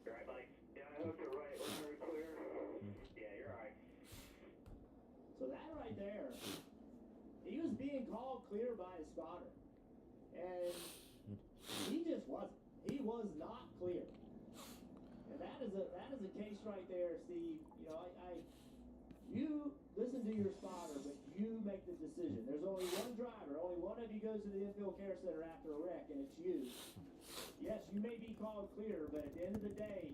You alright, buddy? Yeah, I hooked it right. We're very clear. Yeah, you're alright. So that right there, he was being called clear by his spotter. And he just wasn't. He was not clear. And that is a case right there, Steve. You know, you listen to your spotter, but you make the decision. There's only one driver. Only one of you goes to the infield care center after a wreck, and it's you. Yes, you may be called clear, but at the end of the day,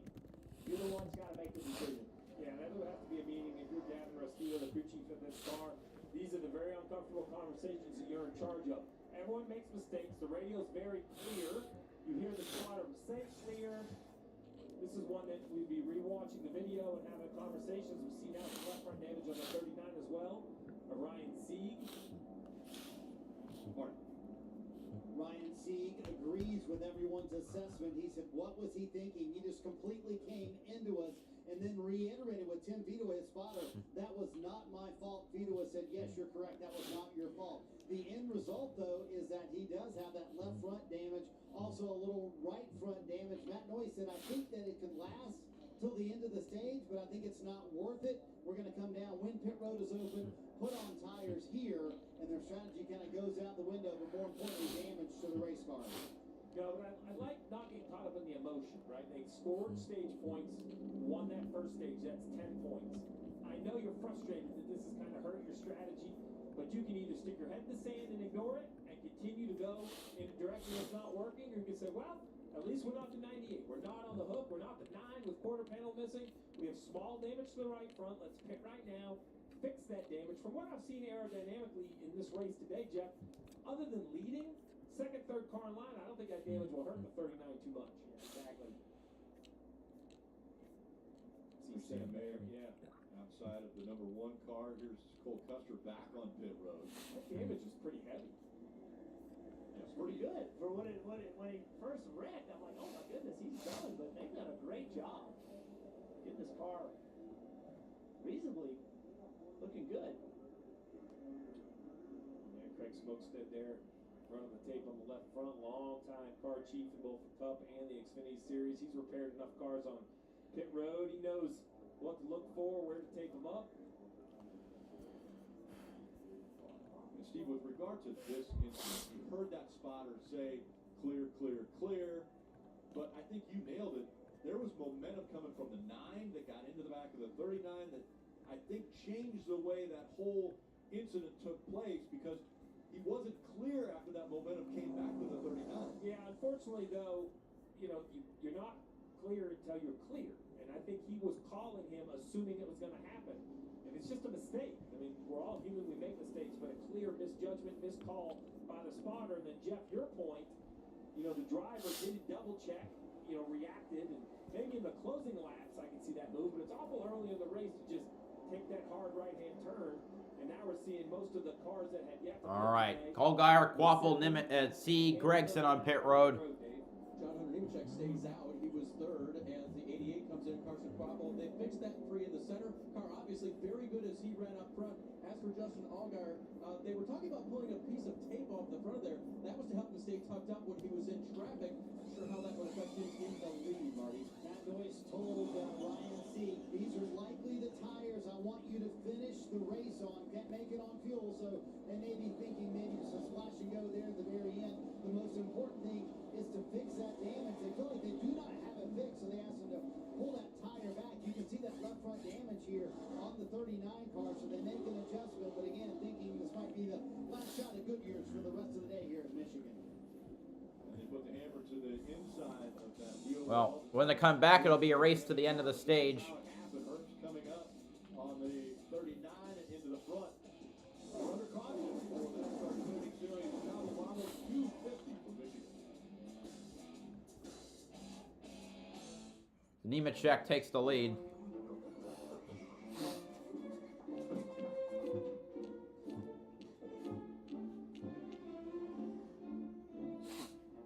you're the one that's got to make the decision. Yeah, that would have to be a meeting if you're Gavin Rostillo, the crew chief of this car. These are the very uncomfortable conversations that you're in charge of. Everyone makes mistakes. The radio's very clear. You hear the spotter say clear. This is one that we'd be rewatching the video and having conversations. We see now some left front damage on the 39 as well. Ryan Sieg. Ryan Sieg agrees with everyone's assessment. He said, what was he thinking? He just completely came into us and then reiterated what Tim Vito, his spotter, that was not my fault. Vito said, yes, you're correct. That was not your fault. The end result, though, is that he does have that left front damage, also a little right front damage. Matt Noy said, I think that it could last till the end of the stage, but I think it's not worth it. We're going to come down when pit road is open, put on tires here, and their strategy kind of goes out the window, but more importantly, damage to the race car. No, but I like not getting caught up in the emotion, right? They scored stage points, won that first stage, that's 10 points. I know you're frustrated that this has kind of hurt your strategy, but you can either stick your head in the sand and ignore it and continue to go in a direction that's not working, or you can say, well, at least we're not to 98. We're not on the hook. We're not to 9 with quarter panel missing. We have small damage to the right front. Let's pit right now, fix that damage. From what I've seen aerodynamically in this race today, Jeff, other than leading, second, third car in line, I don't think that damage will hurt the 39 too much. Yeah, exactly. See Sam Mayer, outside of the number 1 car. Here's Cole Custer back on pit road. That damage is pretty heavy. It's pretty good. For when he first wrecked, I'm like, oh my goodness, he's done. But they've done a great job getting this car reasonably looking good. Yeah, Craig Smokestead there, running the tape on the left front. Long time car chief in both the Cup and the Xfinity Series. He's repaired enough cars on pit road. He knows what to look for, where to take them up. And Steve, with regard to this incident, you heard that spotter say, clear, clear, clear, but I think you nailed it. There was momentum coming from the 9 that got into the back of the 39 that I think changed the way that whole incident took place, because he wasn't clear after that momentum came back to the 39. Yeah, unfortunately, though, you know, you're not clear until you're clear. And And I think he was calling him assuming it was going to happen. And it's just a mistake. I mean, we're all human, we make mistakes, but a clear misjudgment, miscall by the spotter. And then, Jeff, your point, you know, the driver didn't double check, you know, reacted. And maybe in the closing laps, I can see that move, but it's awful early in the race to just take that hard right-hand turn. And now we're seeing most of the cars that had yet to All right. Allgaier, Quaffle, C. Gregson on pit road. John Hunter Nemechek stays out. He was third as the 88 comes in. Carson Quaffle. They fixed that three in the center. Car obviously very good as he ran up front. As for Justin Allgaier, they were talking about pulling a piece of tape off the front of there. That was to help him stay tucked up when he was in traffic. Not sure how that would affect him in the lead, Marty. Pat Noyce told Ryan Sieg, these are likely the tires I want you to finish the race on. Can't make it on fuel, so they may be thinking maybe some splash and go there at the very end. The most important thing is to fix that damage. They feel like they do not have it fixed, so they asked them to pull that tire back. You can see that left front damage here on the 39 car, so they make an adjustment. But again, thinking this might be the last shot at Goodyear's for the rest of the day here in Michigan. And they put the hammer to the inside of that wheel. Well, when they come back, it'll be a race to the end of the stage. Hertz coming up on the 39 into the front. Under caution for the Xfinity Series. Cabo Wabo 250 for Michigan. Nemechek takes the lead.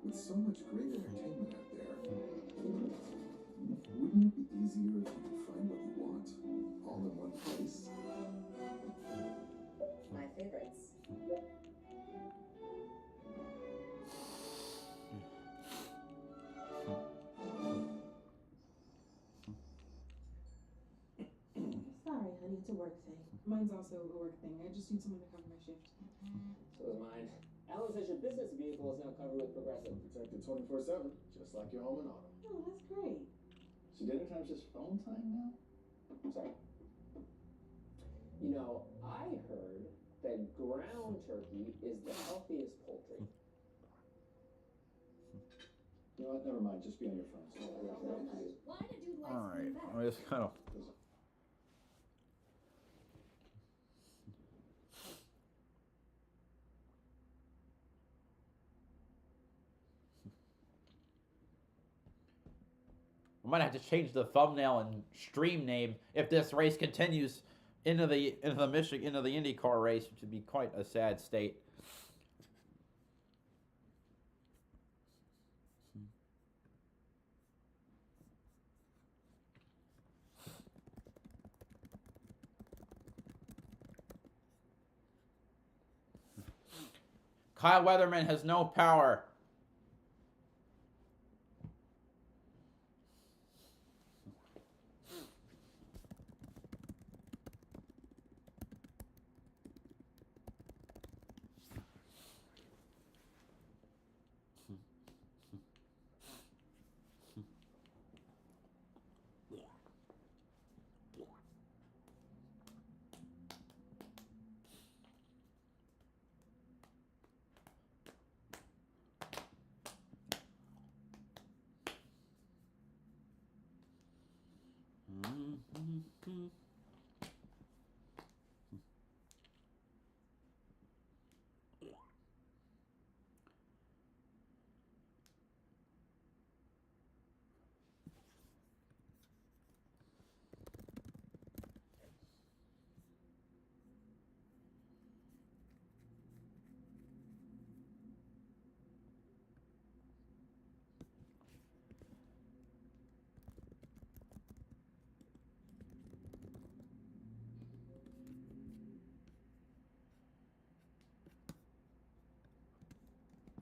With so much great entertainment out there, wouldn't it be easier if you could find what you want all in one place? My favorites. Sorry, honey, it's a work thing. Mine's also a work thing. I just need someone to cover my shift. So is mine. Alan says your business vehicle is now covered with Progressive. Protected 24/7, just like your home and auto. Oh, that's great. So dinner time's just phone time now? Sorry. You know, I heard that ground turkey is the healthiest poultry. You know what? Never mind. Just be on your phone. Why did you like All right. I just kind of. I might have to change the thumbnail and stream name if this race continues into the IndyCar race, which would be quite a sad state. Kyle Weatherman has no power.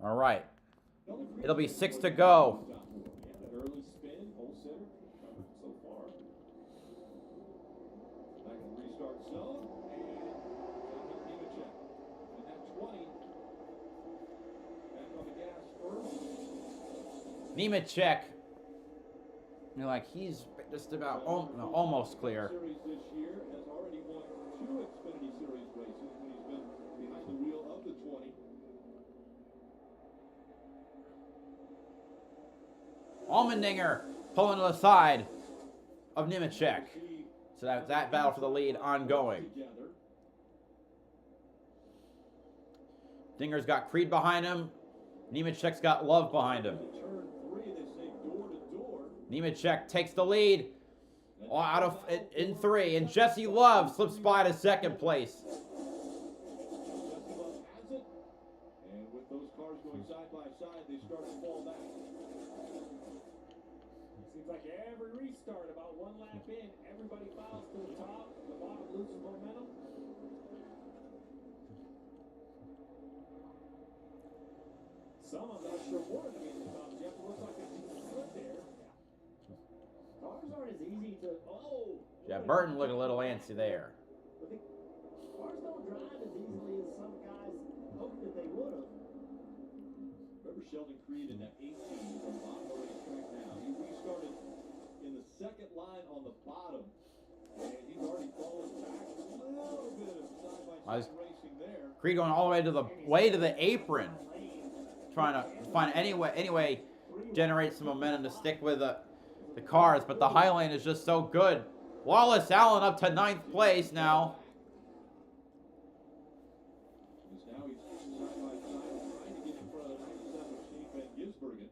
All right. It'll be 6 to go. Early spin, pole sitter, so far. Back in the restart zone, and Nemechek. And that 20. Back on the gas first. Nemechek. You're like, he's just about almost clear. Series this year has already won 2 Xfinity Series races when he's been behind the wheel of the 20. Allmendinger pulling to the side of Nemechek. So that battle for the lead ongoing. Dinger's got Creed behind him. Nemechek's got Love behind him. Nemechek takes the lead in 3, and Jesse Love slips by to 2nd place. And with those cars going side by side, they start to fall back. Seems like every restart, about 1 lap in, everybody files to the top, the bottom loses momentum. Some I'm not sure wanted to be in the top, Jeff. It looks like they just slid there. Cars aren't as easy to. Oh! Yeah, Burton looked a little antsy there. But cars don't drive as easily as some guys hoped that they would have. Remember Sheldon Creed in that 18 on the bottom of the racetrack now. He restarted in the 2nd line on the bottom, and he's already fallen back. A little bit of side-by-side racing there. Creed going all the way to the apron, trying to find any way generate some momentum to stick with the cars, but the high lane is just so good. Wallace Allen up to 9th place now. Now he's side-by-side trying to get in front of the 97 Steve Van Gisbergen.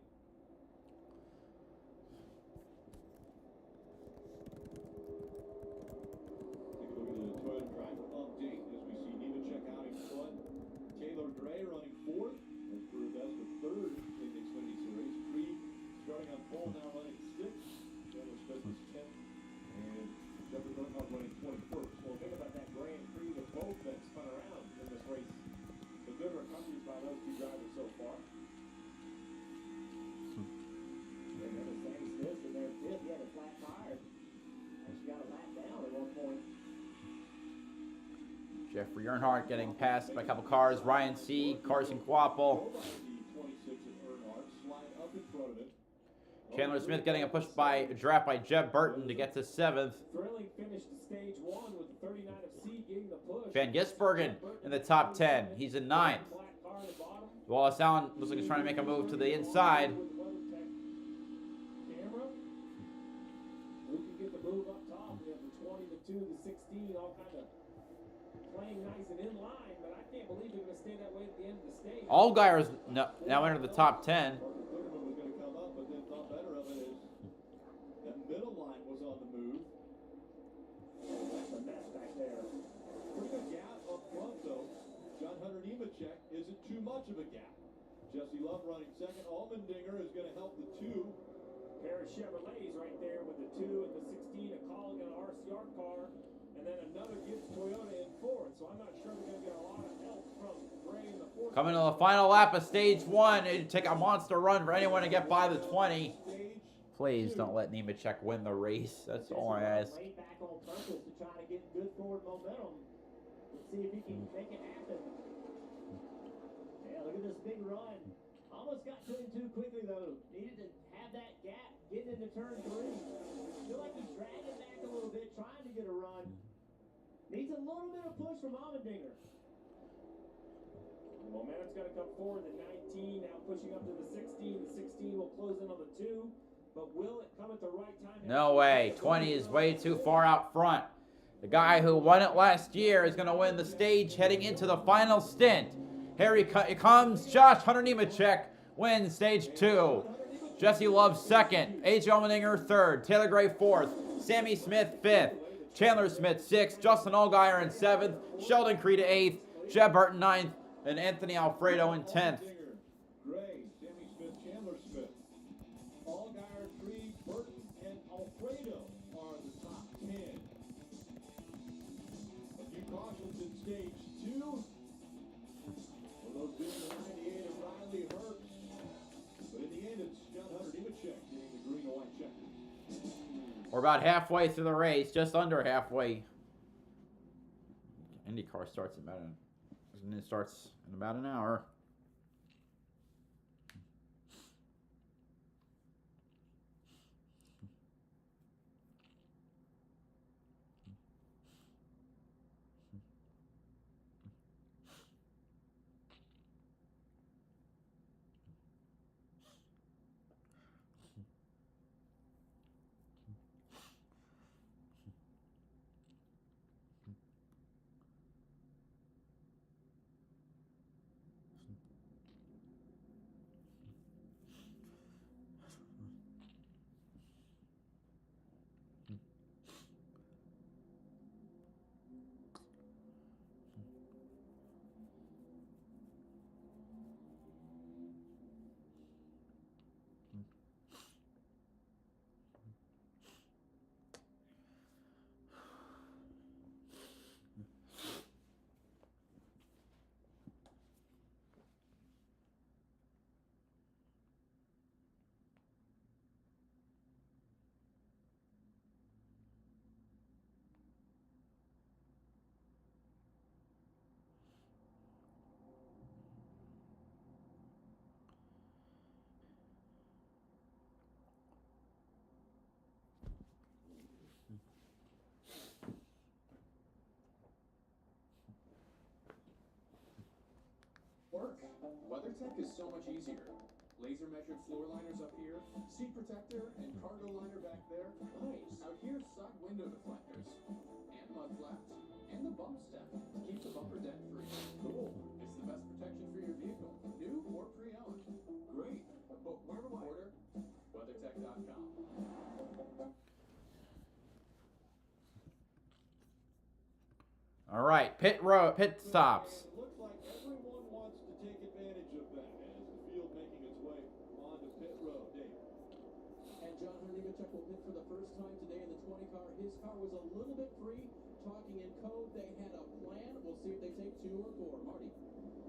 Take a look at the Toyota driver update as we see Nemechek out in front. Taylor Gray running 4th. That's Drew Best with 3rd in the Xfinity Series. Creed starting on pole now running 6th. Taylor Smith was 10th. And Jeffrey Bernhardt running 21st. Well, think about that Grand Prix with both that spun around in this race. The good recoveries by those 2 drivers so far. And then Sammy Smith in there 5th. He had a flat tire. Actually got a lap down at one point. Jeffrey Earnhardt getting passed by a couple cars. Ryan Sieg, Carson Quapple. Chandler Smith getting a draft by Jeb Burton to get to 7th. Thrilling finish to stage 1 with the 39 of C getting the push. Van Gisbergen in the top 10. He's in 9th. Wallace Allen looks like he's trying to make a move to the inside. Camera. Who can get the move up top? We have the 20, the 2, the 16, all kind of playing nice and in line, but I can't believe they're going to stay that way at the end of the stage. Allgaier's now entered the top 10. Middle line was on the move. That's a mess back there. Pretty good gap up front, though. John Hunter Nemechek isn't too much of a gap. Jesse Love running 2nd. Allmendinger is going to help the 2. Pair of Chevrolets right there with the 2 and the 16, a Colligan RCR car, and then another Gibbs Toyota in 4th. So I'm not sure we're going to get a lot of help from Gray in the 4th. Coming to the final lap of stage 1. It'd take a monster run for anyone to get by the 20. Please don't let Nemechek win the race. That's all I ask. Laid back on purpose to try to get good forward momentum. Let's see if he can make it happen. Yeah, look at this big run. Almost got to him too quickly, though. Needed to have that gap getting into turn 3. Feel like he's dragging back a little bit, trying to get a run. Needs a little bit of push from Allmendinger. The momentum's going to come forward. The 19 now pushing up to the 16. The 16 will close in on the 2. But will it come at the right time? No way. 20 is way too far out front. The guy who won it last year is going to win the stage heading into the final stint. Here he comes. Josh Hunter Nemechek wins stage 2. Jesse Love 2nd. AJ Allmendinger 3rd. Taylor Gray 4th. Sammy Smith 5th. Chandler Smith 6th. Justin Allgaier in 7th. Sheldon Creed 8th. Jeb Burton 9th. And Anthony Alfredo in 10th. Gray, Sammy Smith, Chandler Smith. Allgaier, Creed, Burton, and Alfredo are the top 10. A few cautions in stage 2. Well, those being the 98 of Riley Herbst. But in the end, it's John Hunter Nemechek getting the green and white checkers. We're about halfway through the race, just under halfway. IndyCar starts in about an hour. WeatherTech is so much easier. Laser measured floor liners up here, seat protector and cargo liner back there. Nice. Out here, side window deflectors, and mud flaps, and the bump step to keep the bumper dent free. Cool. It's the best protection for your vehicle, new or pre-owned. Great. But where do I order? WeatherTech.com. All right, pit stops. It looks like everyone wants to take advantage of that as the field making its way onto pit road. Dave. And John Nemechek will pit for the first time today in the 20 car. His car was a little bit free. Talking in code, they had a plan. We'll see if they take 2 or 4. Marty.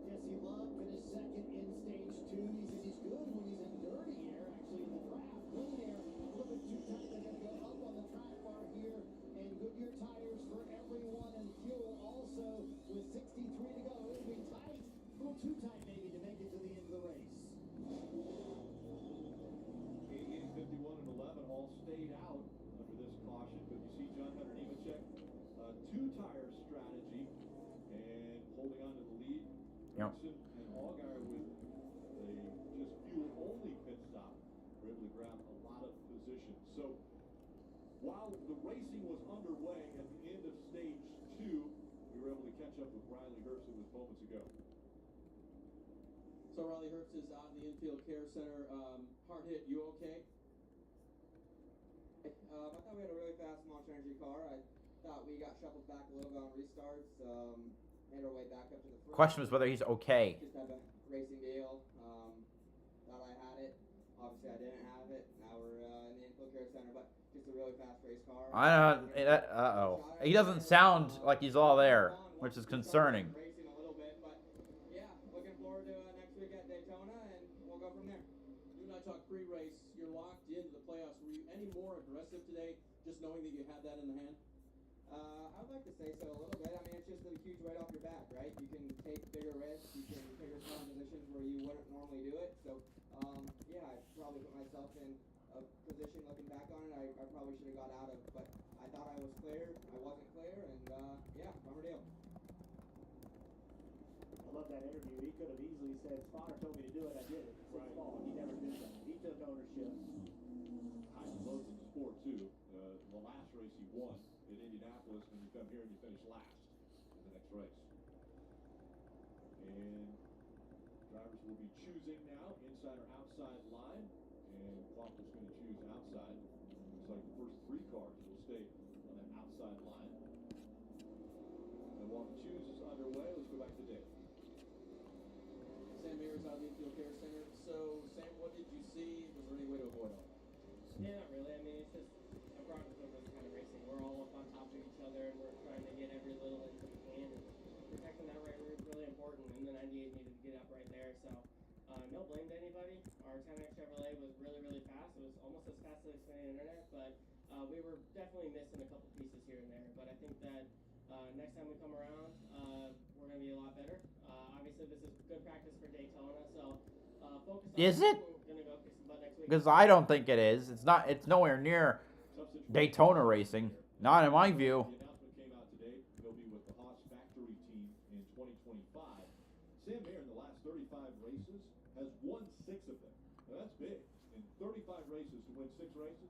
Jesse Love finished second in stage 2. He says he's good when he's in dirty air, actually in the draft. Clean air, a little bit too tight. They're going to go up on the track bar here. And Goodyear tires for everyone, and fuel also with 63 to go. It'll be tight. A little too tight maybe to make it to the end of the race. 88, 51, and 11 all stayed out under this caution, but you see John Hunter Nemechek, 2-tire strategy, and holding on to the lead. Yep. And Allgaier with a just fuel-only pit stop were able to grab a lot of position. So while the racing was underway at the end of stage 2, we were able to catch up with Riley Herbst. It was moments ago. So Riley Herbst is out in the infield care center. Hard hit, you okay? I thought we had a really fast launch energy car. I thought we got shuffled back a little bit on restarts. Made our way back up to the front. Question was whether he's okay. Just had a racing deal. Thought I had it. Obviously, I didn't have it. Now we're in the infield care center, but just a really fast race car. He doesn't sound like he's all there, which is concerning. Racing a little bit, but yeah, looking forward to next week at Daytona, and we'll go from there. You and I talked pre-race. You're locked into the playoffs. Were you any more aggressive today, just knowing that you had that in the hand? I would like to say so a little bit. I mean, it's just a huge weight off your back, right? You can take bigger risks. You can take yourself in positions where you wouldn't normally do it. So, yeah, I probably put myself in a position looking back on it I probably should have got out of. But I thought I was clear. I wasn't clear. And, yeah, bummer deal. I love that interview. He could have easily said, Spotter told me to do it. I did it. It's his fault. He never did that. He took ownership. Highs and lows in the sport, too. The last race he won in Indianapolis, and you come here and you finish last in the next race. And drivers will be choosing now, inside or outside line, and Quapple's going to choose outside. Looks like the first 3 cars will stay on that outside line. And while the choose is underway, let's go back to Dave. Sam Mayer is out of the infield care center. So, Sam, what did you see? Was there any way to avoid all that? Yeah, not really. I mean, it's just a Bronco kind of racing. We're all up on top of each other, and we're trying to get every little inch we can. And protecting that right rear is really important, and the 98 needed to get up right there. So, no blame to anybody. Our 10X Chevrolet was really, really fast. It was almost as fast as Xfinity Internet, but we were definitely missing a couple pieces here and there. But I think that next time we come around, we're going to be a lot better. Obviously, this is good practice for Daytona, so focus on Is it? We're going to go kick some butt next week. Because I don't think it is. It's not. It's nowhere near Daytona racing. Not in my view. The announcement came out today. He'll be with the Haas factory team in 2025. Sam Mayer in the last 35 races has won 6 of them. Now that's big. In 35 races to win 6 races,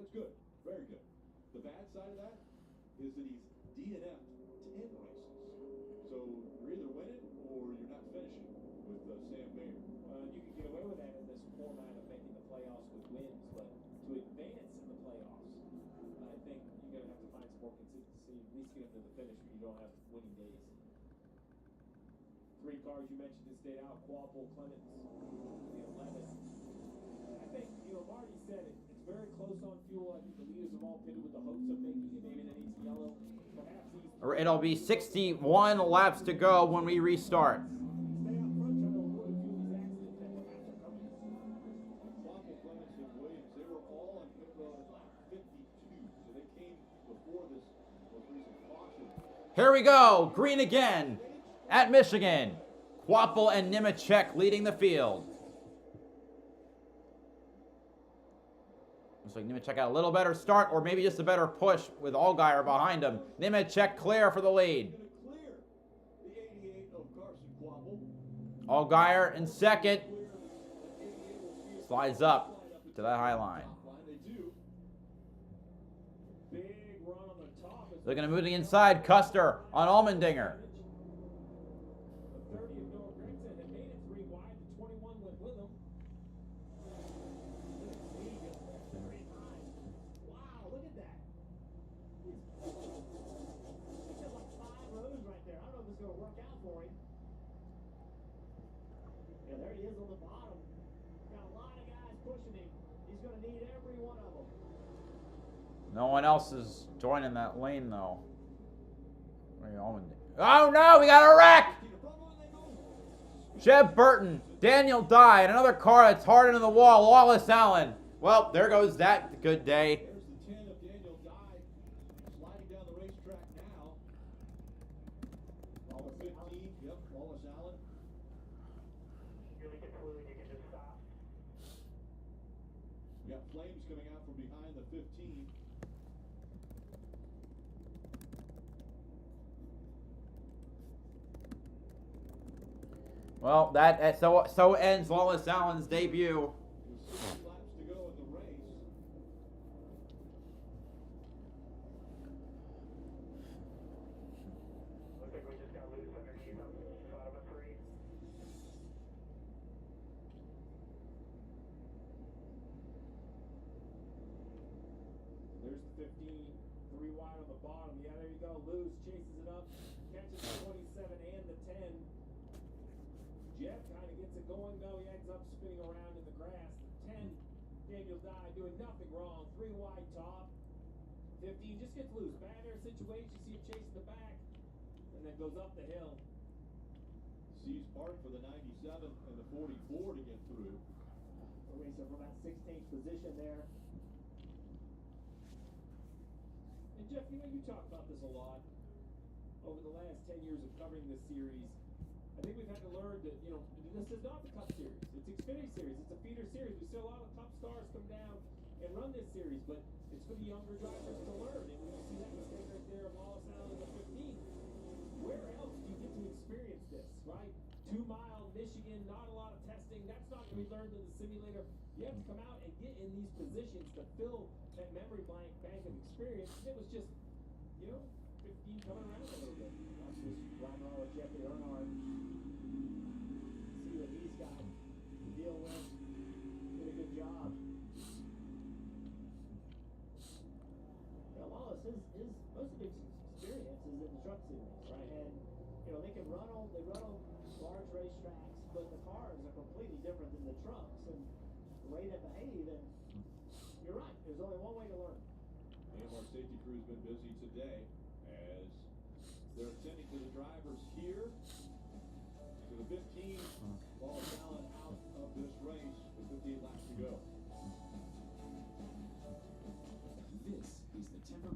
that's good. Very good. The bad side of that is that he's DNF'd 10 races. So you're either winning or you're not finishing with Sam Mayer. You can get away with that in this format of making the playoffs with wins, but to advance in the playoffs, I think you're going to have to find some more consistency, at least get them to the finish when you don't have winning days. 3 cars you mentioned that stayed out, Quapple, Clements, the 11. I think, Marty said it, it's very close on fuel. I think the leaders have all pitted with the hopes of making it. Maybe that needs yellow. Perhaps these It'll be 61 laps to go when we restart. Here we go. Green again at Michigan. Quapple and Nemechek leading the field. Looks like Nemechek got a little better start, or maybe just a better push with Allgaier behind him. Nemechek clear for the lead. Allgaier in second. Slides up to that high line. They're going to move to the inside. Custer on Allmendinger. Wow, look at that. He's got like 5 rows right there. I don't know if it's going to work out for him. Yeah, there he is on the bottom. Got a lot of guys pushing him. He's going to need every one of them. No one else is joining that lane, though. Oh, no, we got a wreck! Jeb Burton, Daniel Dye, and another car that's hard into the wall, Wallace Allen. Well, there goes that good day. There's the 10 of Daniel Dye sliding down the racetrack now. Wallace 15, yep, Wallace Allen. You make it fluid, you can just stop. We got flames coming out from behind the 15. Well, that so ends Wallace Allen's debut. With 6 laps to go in the race. Looks like we just got loose underneath them. Bottom of 3. There's the 15, 3 wide on the bottom. Yeah, there you go. Lewis chases it up, catches the 27 and the 10. Jeff kind of gets it going, though. He ends up spinning around in the grass. The 10, Daniel Dye doing nothing wrong. 3 wide top. 15 just gets loose. Bad air situation. See him chasing the back, and then goes up the hill. Sees part for the 97 and the 44 to get through. A racer from about 16th position there. And Jeff, you talk about this a lot over the last 10 years of covering this series. I think we've had to learn that, this is not the Cup Series. It's Xfinity Series. It's a feeder series. We see a lot of Cup stars come down and run this series, but it's for the younger drivers to learn. And when you see that mistake right there of Wallace Allen in the 15, where else do you get to experience this, right? 2 Mile, Michigan, not a lot of testing. That's not going to be learned in the simulator. You have to come out and get in these positions to fill that memory bank of experience. It was just, 15 coming around a little bit. Watch this ride around with Jeffrey Earnhardt. See what he's got to deal with. Did a good job. Yeah, Wallace, his most of his experience is in the truck series, right? And they can run on large racetracks, but the cars are completely different than the trucks, and the way they behave. And you're right. There's only one way to learn. AMR safety crew's been busy today as they're attending to the drivers here. To the 15, Wallace Allen out of this race with 15 laps to go. This is the temper.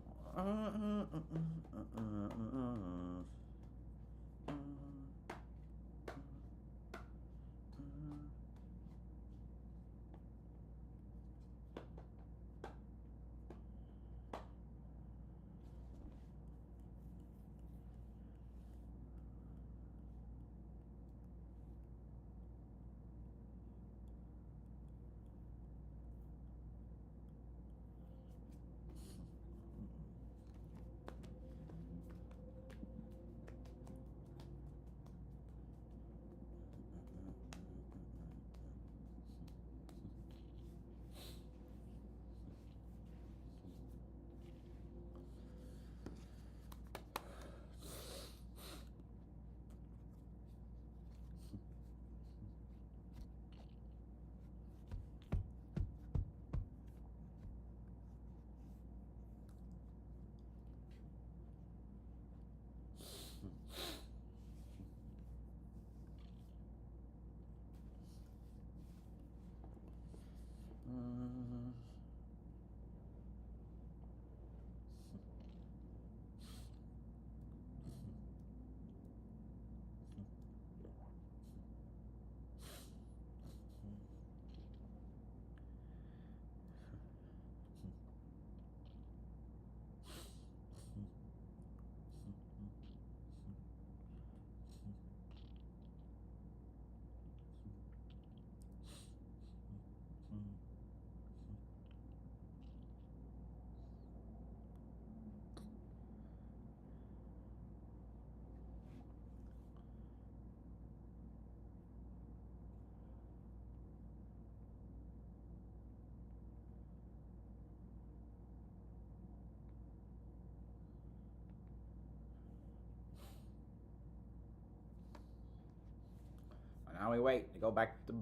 Now we wait to go back to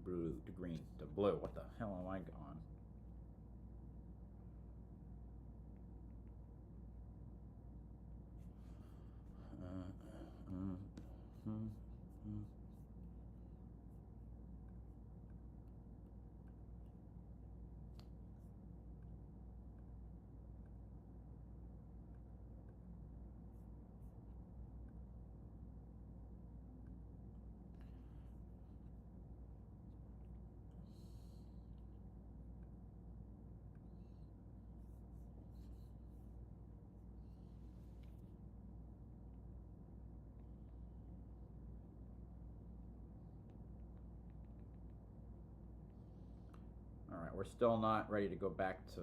blue, to green, to blue. What the hell am I on? All right, we're still not ready to go back to.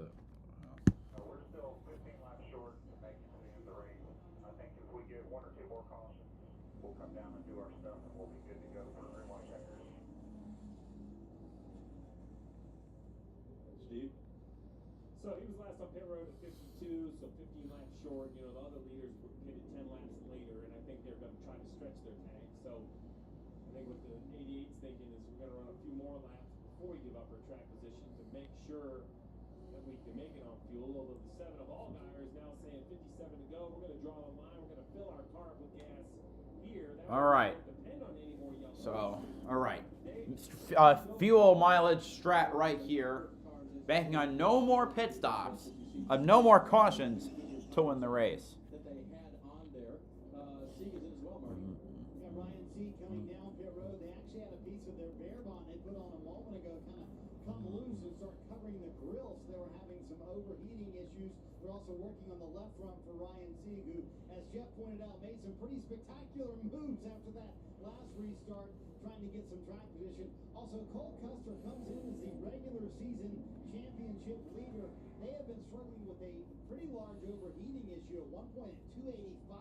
We're still 15 laps short to make it to the end of the race. I think if we get 1 or 2 more cautions, we'll come down and do our stuff, and we'll be good to go for green white checkers. Steve? So he was last on pit road at 52, so 15 laps short. You know, the other leaders were pitted 10 laps later, and I think they're going to try to stretch their tank. So I think what the 88's thinking is we're going to run a few more laps before we give up our track position to make sure that we can make it on fuel. Although the 7 of all guys is now saying 57 to go. We're going to draw the line. We're going to fill our car up with gas here. That All right. won't depend on any more yellow. So, all right. Fuel mileage strat right here. Banking on no more pit stops, no more cautions to win the race. That they had on there. Sieg is in as well, Marty. Yeah, Ryan Sieg coming down pit road. They actually had a piece of their bear bond they put on a moment ago kind of come loose and start covering the grill, so they were having some overheating issues. They're also working on the left front for Ryan Sieg, who, as Jeff pointed out, made some pretty spectacular moves after that last restart, trying to get some track position. Also, Cole Custer comes in as the regular season championship leader. They have been struggling with a pretty large overheating issue at one point at 285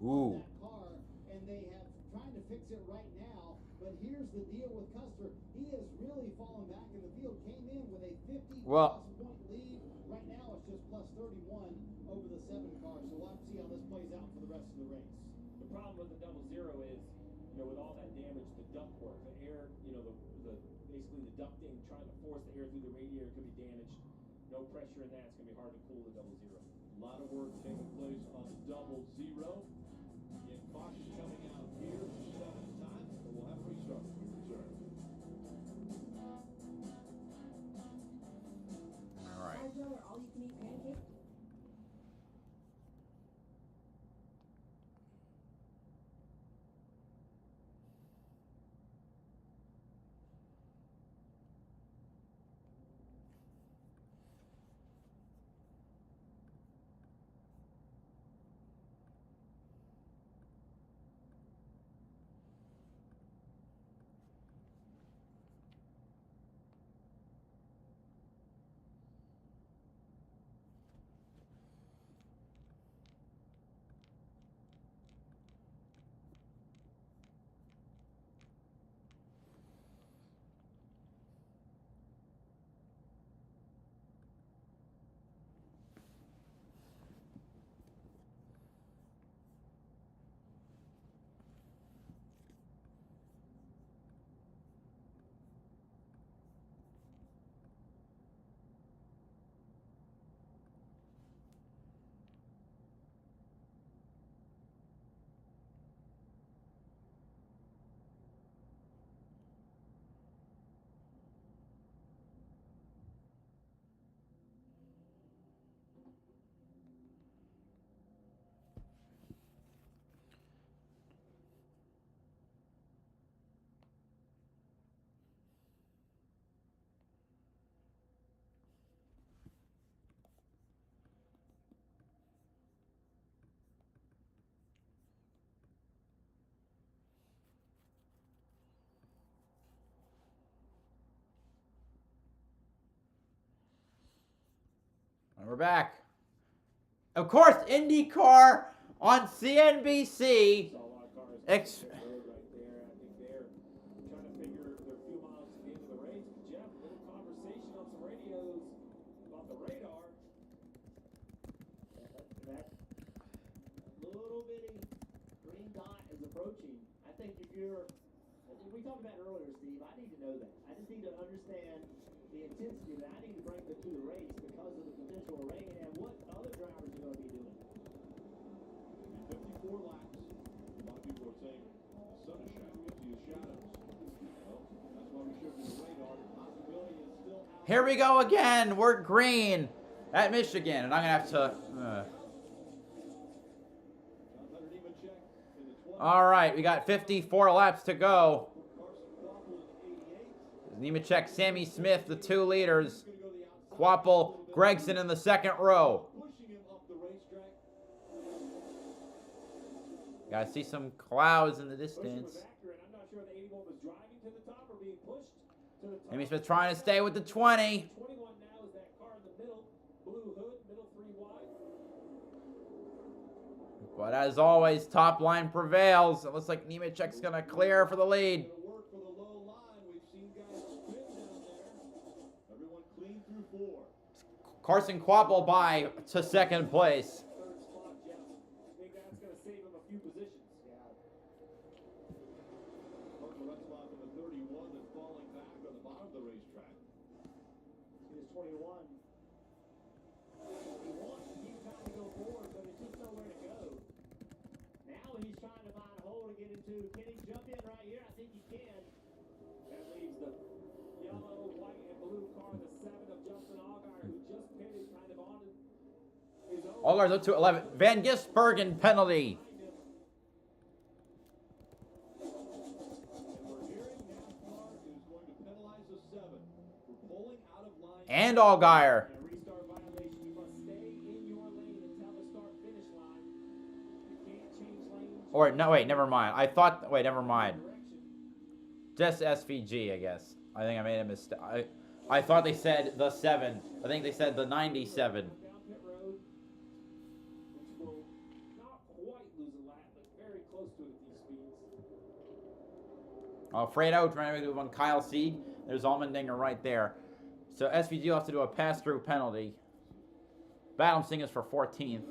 on that car, and they have trying to fix it right now. But here's the deal with Custer. He has really fallen back in the field. Came in with a 50-plus point lead. Right now it's just plus 31 over the 7 car. So we'll have to see how this plays out for the rest of the race. The problem with the 00 is, you know, with all that damage, the ductwork, the air, you know, basically the ducting, trying to force the air through the radiator could be damaged. No pressure in that. It's going to be hard to cool the 00. A lot of work taking place on the 00. Get caution coming out here, 7 times, but we'll have a restart when we return. All right. All you can eat pancakes. And we're back. Of course, IndyCar on CNBC. we talked about it earlier, Steve. I need to know that. I just need to understand the intensity that I need to bring them to the race because of the potential rain and what other drivers are going to be doing. 54 laps. A lot of people are saying the sun is shining. You see the shadows. Well, that's why we showed you the radar. The possibility is still out. Here we go again. We're green at Michigan, and I'm gonna have to. All right, we got 54 laps to go. Nemechek, Sammy Smith, the 2 leaders. Quapple, Gregson in the 2nd row. Gotta see some clouds in the distance. Sammy Smith trying to stay with the 20. But as always, top line prevails. It looks like Nemechek's gonna clear for the lead. Carson Quapple by to 2nd place. Can he jump in right here? I think he can. That leaves the yellow, white, and blue car, the 7 of Justin Allgaier, who just pitted kind of on his own. Allgaier's up to 11. Van Gisbergen penalty. And Allgaier. Or, no, wait, never mind. I thought, wait, never mind. Just SVG, I guess. I think I made a mistake. I thought they said the 7. I think they said the 97. Alfredo trying to move on Kyle Sieg. There's Allmendinger right there. So SVG will have to do a pass-through penalty. Battlesing is for 14th.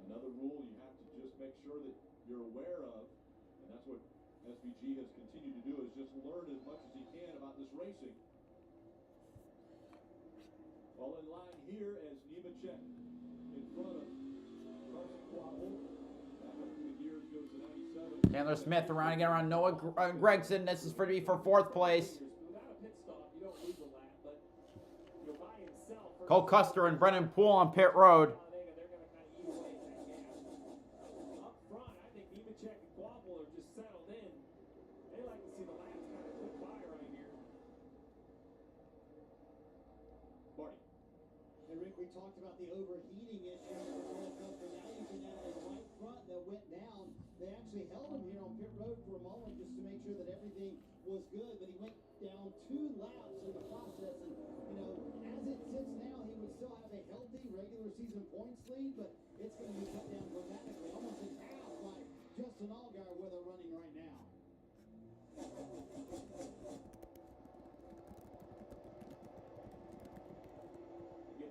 Another rule you have to just make sure that you're aware of, and that's what SVG has continued to do, is just learn as much as he can about this racing. All in line here as Nemechek in front of Carson Quapple. Back up through the gears goes to 97. Chandler Smith around again around Noah Gregson. This is for 4th place. Cole Custer and Brennan Poole on pit road. We talked about the overheating issue in the World Cup, but now you can add a right front that went down. They actually held him here on pit road for a moment just to make sure that everything was good, but he went down 2 laps in the process. And, you know, as it sits now, he would still have a healthy regular season points lead, but it's going to be cut down dramatically, almost in half by Justin Allgaier where they're running right now.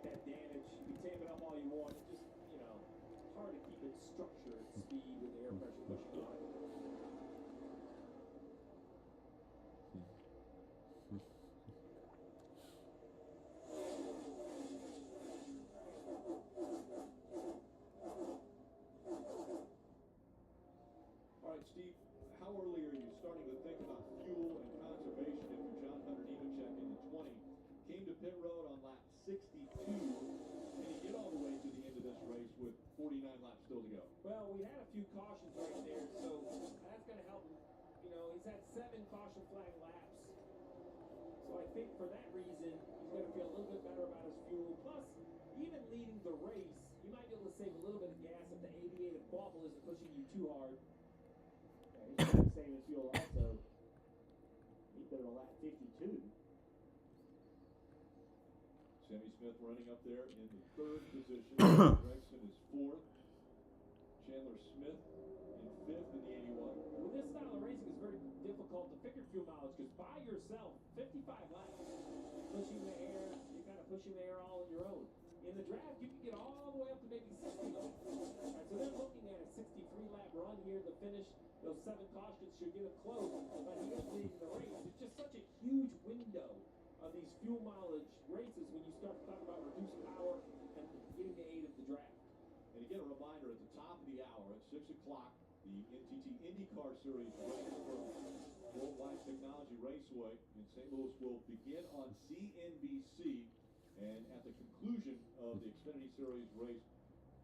That damage, you can tape it up all you want. It's just, you know, hard to keep it structured at speed with the air pressure pushing on it. All right, Steve, how early are you starting to think about fuel and conservation if you're John Hunter Nemechek in the 20? Came to pit road on lap 62. Can he get all the way to the end of this race with 49 laps still to go? Well, we had a few cautions right there, so that's going to help him. You know, he's had 7 caution flag laps. So I think for that reason, he's going to feel a little bit better about his fuel. Plus, even leading the race, you might be able to save a little bit of gas if the 88 of Quapple isn't pushing you too hard. Yeah, he's going to save his fuel also. He put it on lap 52. Sammy Smith running up there in the 3rd position. Gregson is 4th. Chandler Smith 55 laps, pushing the air, you're kind of pushing the air all on your own. In the draft, you can get all the way up to maybe 60 laps. All right, so they're looking at a 63-lap run here. The finish, those 7 cautions should get him close, but he is leading the race. It's just such a huge window of these fuel mileage races when you start to talk about reduced power and getting the aid of the draft. And again, a reminder, at the top of the hour, at 6 o'clock, the NTT IndyCar Series race from Worldwide Technology Raceway in St. Louis will begin on CNBC. And at the conclusion of the Xfinity Series race,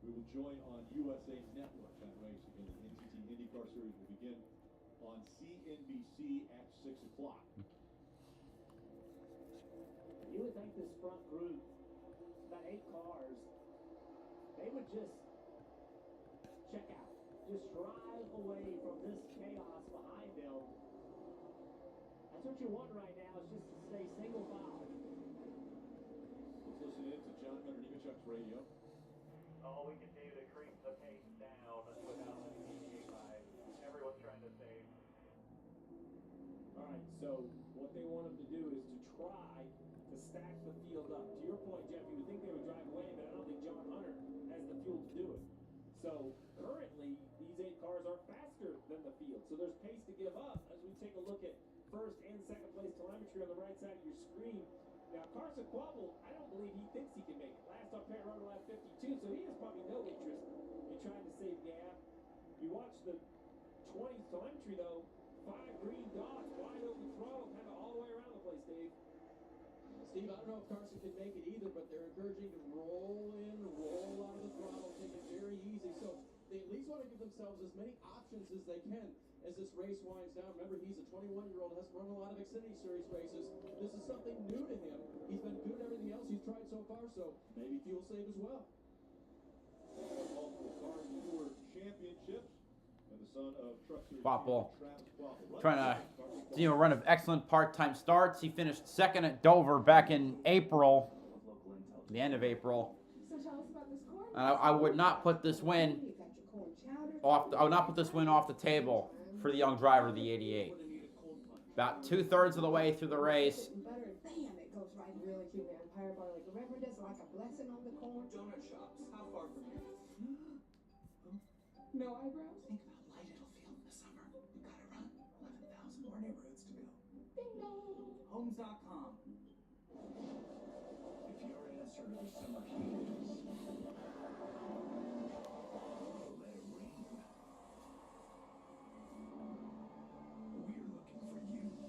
we will join on USA Network. That race, again, the NTT IndyCar Series will begin on CNBC at 6 o'clock. You would think this front group, about 8 cars, they would just check out. Just drive away from this chaos behind them. That's what you want right now, is just to stay single file. Let's listen in to John Hunter Nemechek's radio. All we can do to creep the pace down without letting deviate by everyone's trying to save. All right, so what they want him to do is to try to stack the field up. To your point, Jeff, you would think they would drive away, but I don't think John Hunter has the fuel to do it. So currently, these 8 cars are faster than the field. So there's pace to give up as we take a look at first and second place telemetry on the right side of your screen. Now, Carson Quabble, I don't believe he thinks he can make it. Last on pit run lap 52, so he has probably no interest in trying to save gap. You watch the 20th telemetry, though, 5 green dots, wide open throttle, kind of all the way around the place, Dave. Steve, I don't know if Carson can make it either, but they're encouraging to roll in, roll out of the throttle, take it very easy. So they at least want to give themselves as many options as they can as this race winds down. Remember, he's a 21-year-old, hasn't run a lot of Xfinity Series races. This is something new to him. He's been good at everything else he's tried so far, so maybe fuel save as well. Multiple Cars Tour championships, and the son of truck series Quapple. Travis Quapple. Trying to do a run of excellent part-time starts. He finished second at Dover back in April, the end of April. So tell us about this corn. I would not put this win off. I would not put this win off the table for the young driver, the 88. About 2/3 of the way through the race. Butter, bam, it goes right really cute. The Empire Bar, like, remember this, like a blessing on the corn. Donut shops, how far from here? No eyebrows? Think about how light it'll feel in the summer. You gotta run 11,000 more neighborhoods to go. Ding dong. Homes.com. If you're in a sort of summer heat, let it rain. We're looking for you.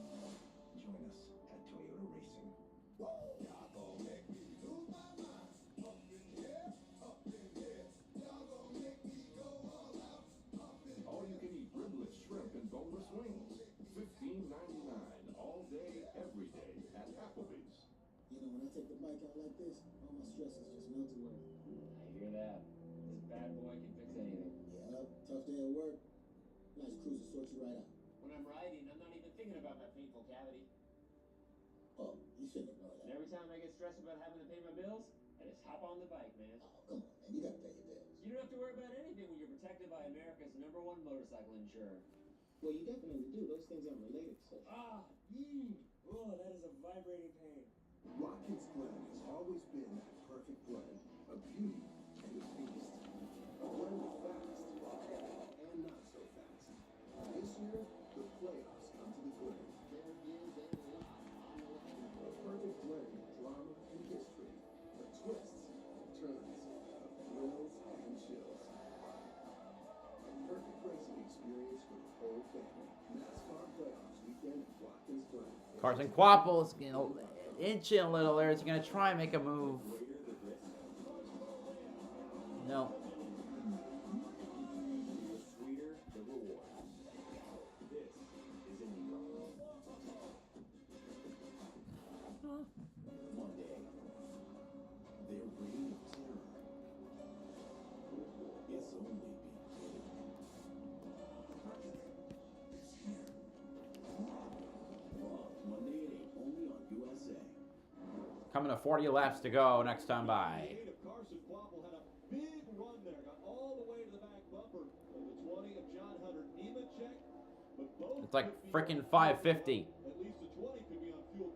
Join us at Toyota Racing. Y'all gon' make me lose my mind. Up in here, up in here. Y'all gon' make me go all out. Up in here. All you can eat riblet, shrimp, and boneless wings. $15.99 all day, every day at Applebee's. You know, when I take the bike out like this, all my stresses just melt away. I hear that. This bad boy can fix anything. Yeah, tough day at work. Nice cruiser sorts you right out. When I'm riding, I'm not even thinking about that painful cavity. Oh, you shouldn't ignore And that. every time I get stressed about having to pay my bills, I just hop on the bike, man. Oh, come on, man. You gotta pay your bills. You don't have to worry about anything when you're protected by America's #1 motorcycle insurer. Well, you definitely do. Those things aren't related, so. Oh, that is a vibrating pain. Watkins Glen has always been that perfect blend of beauty and of beast. A blend of fast and not so fast. This year, the playoffs come to the Glen. There is a lot on the line. A perfect blend of drama and history, of twists, turns, of thrills and chills. A perfect racing experience for the whole family. NASCAR playoffs weekend at Watkins Glen. Carson Quapple is going to inch in a little there. He's going to try and make a move. No. The sweeter the reward. This is IndyCar. One day, their reign of terror is only beginning. It's here. Raw, Monday at 8, only on USA. Coming to 40 laps to go next time by. Carson Quapple had a big run there, got all the way to the back bumper of the 20 of John Hunter Nemechek, but both It's like freaking 550. at least the 20 could be on fuel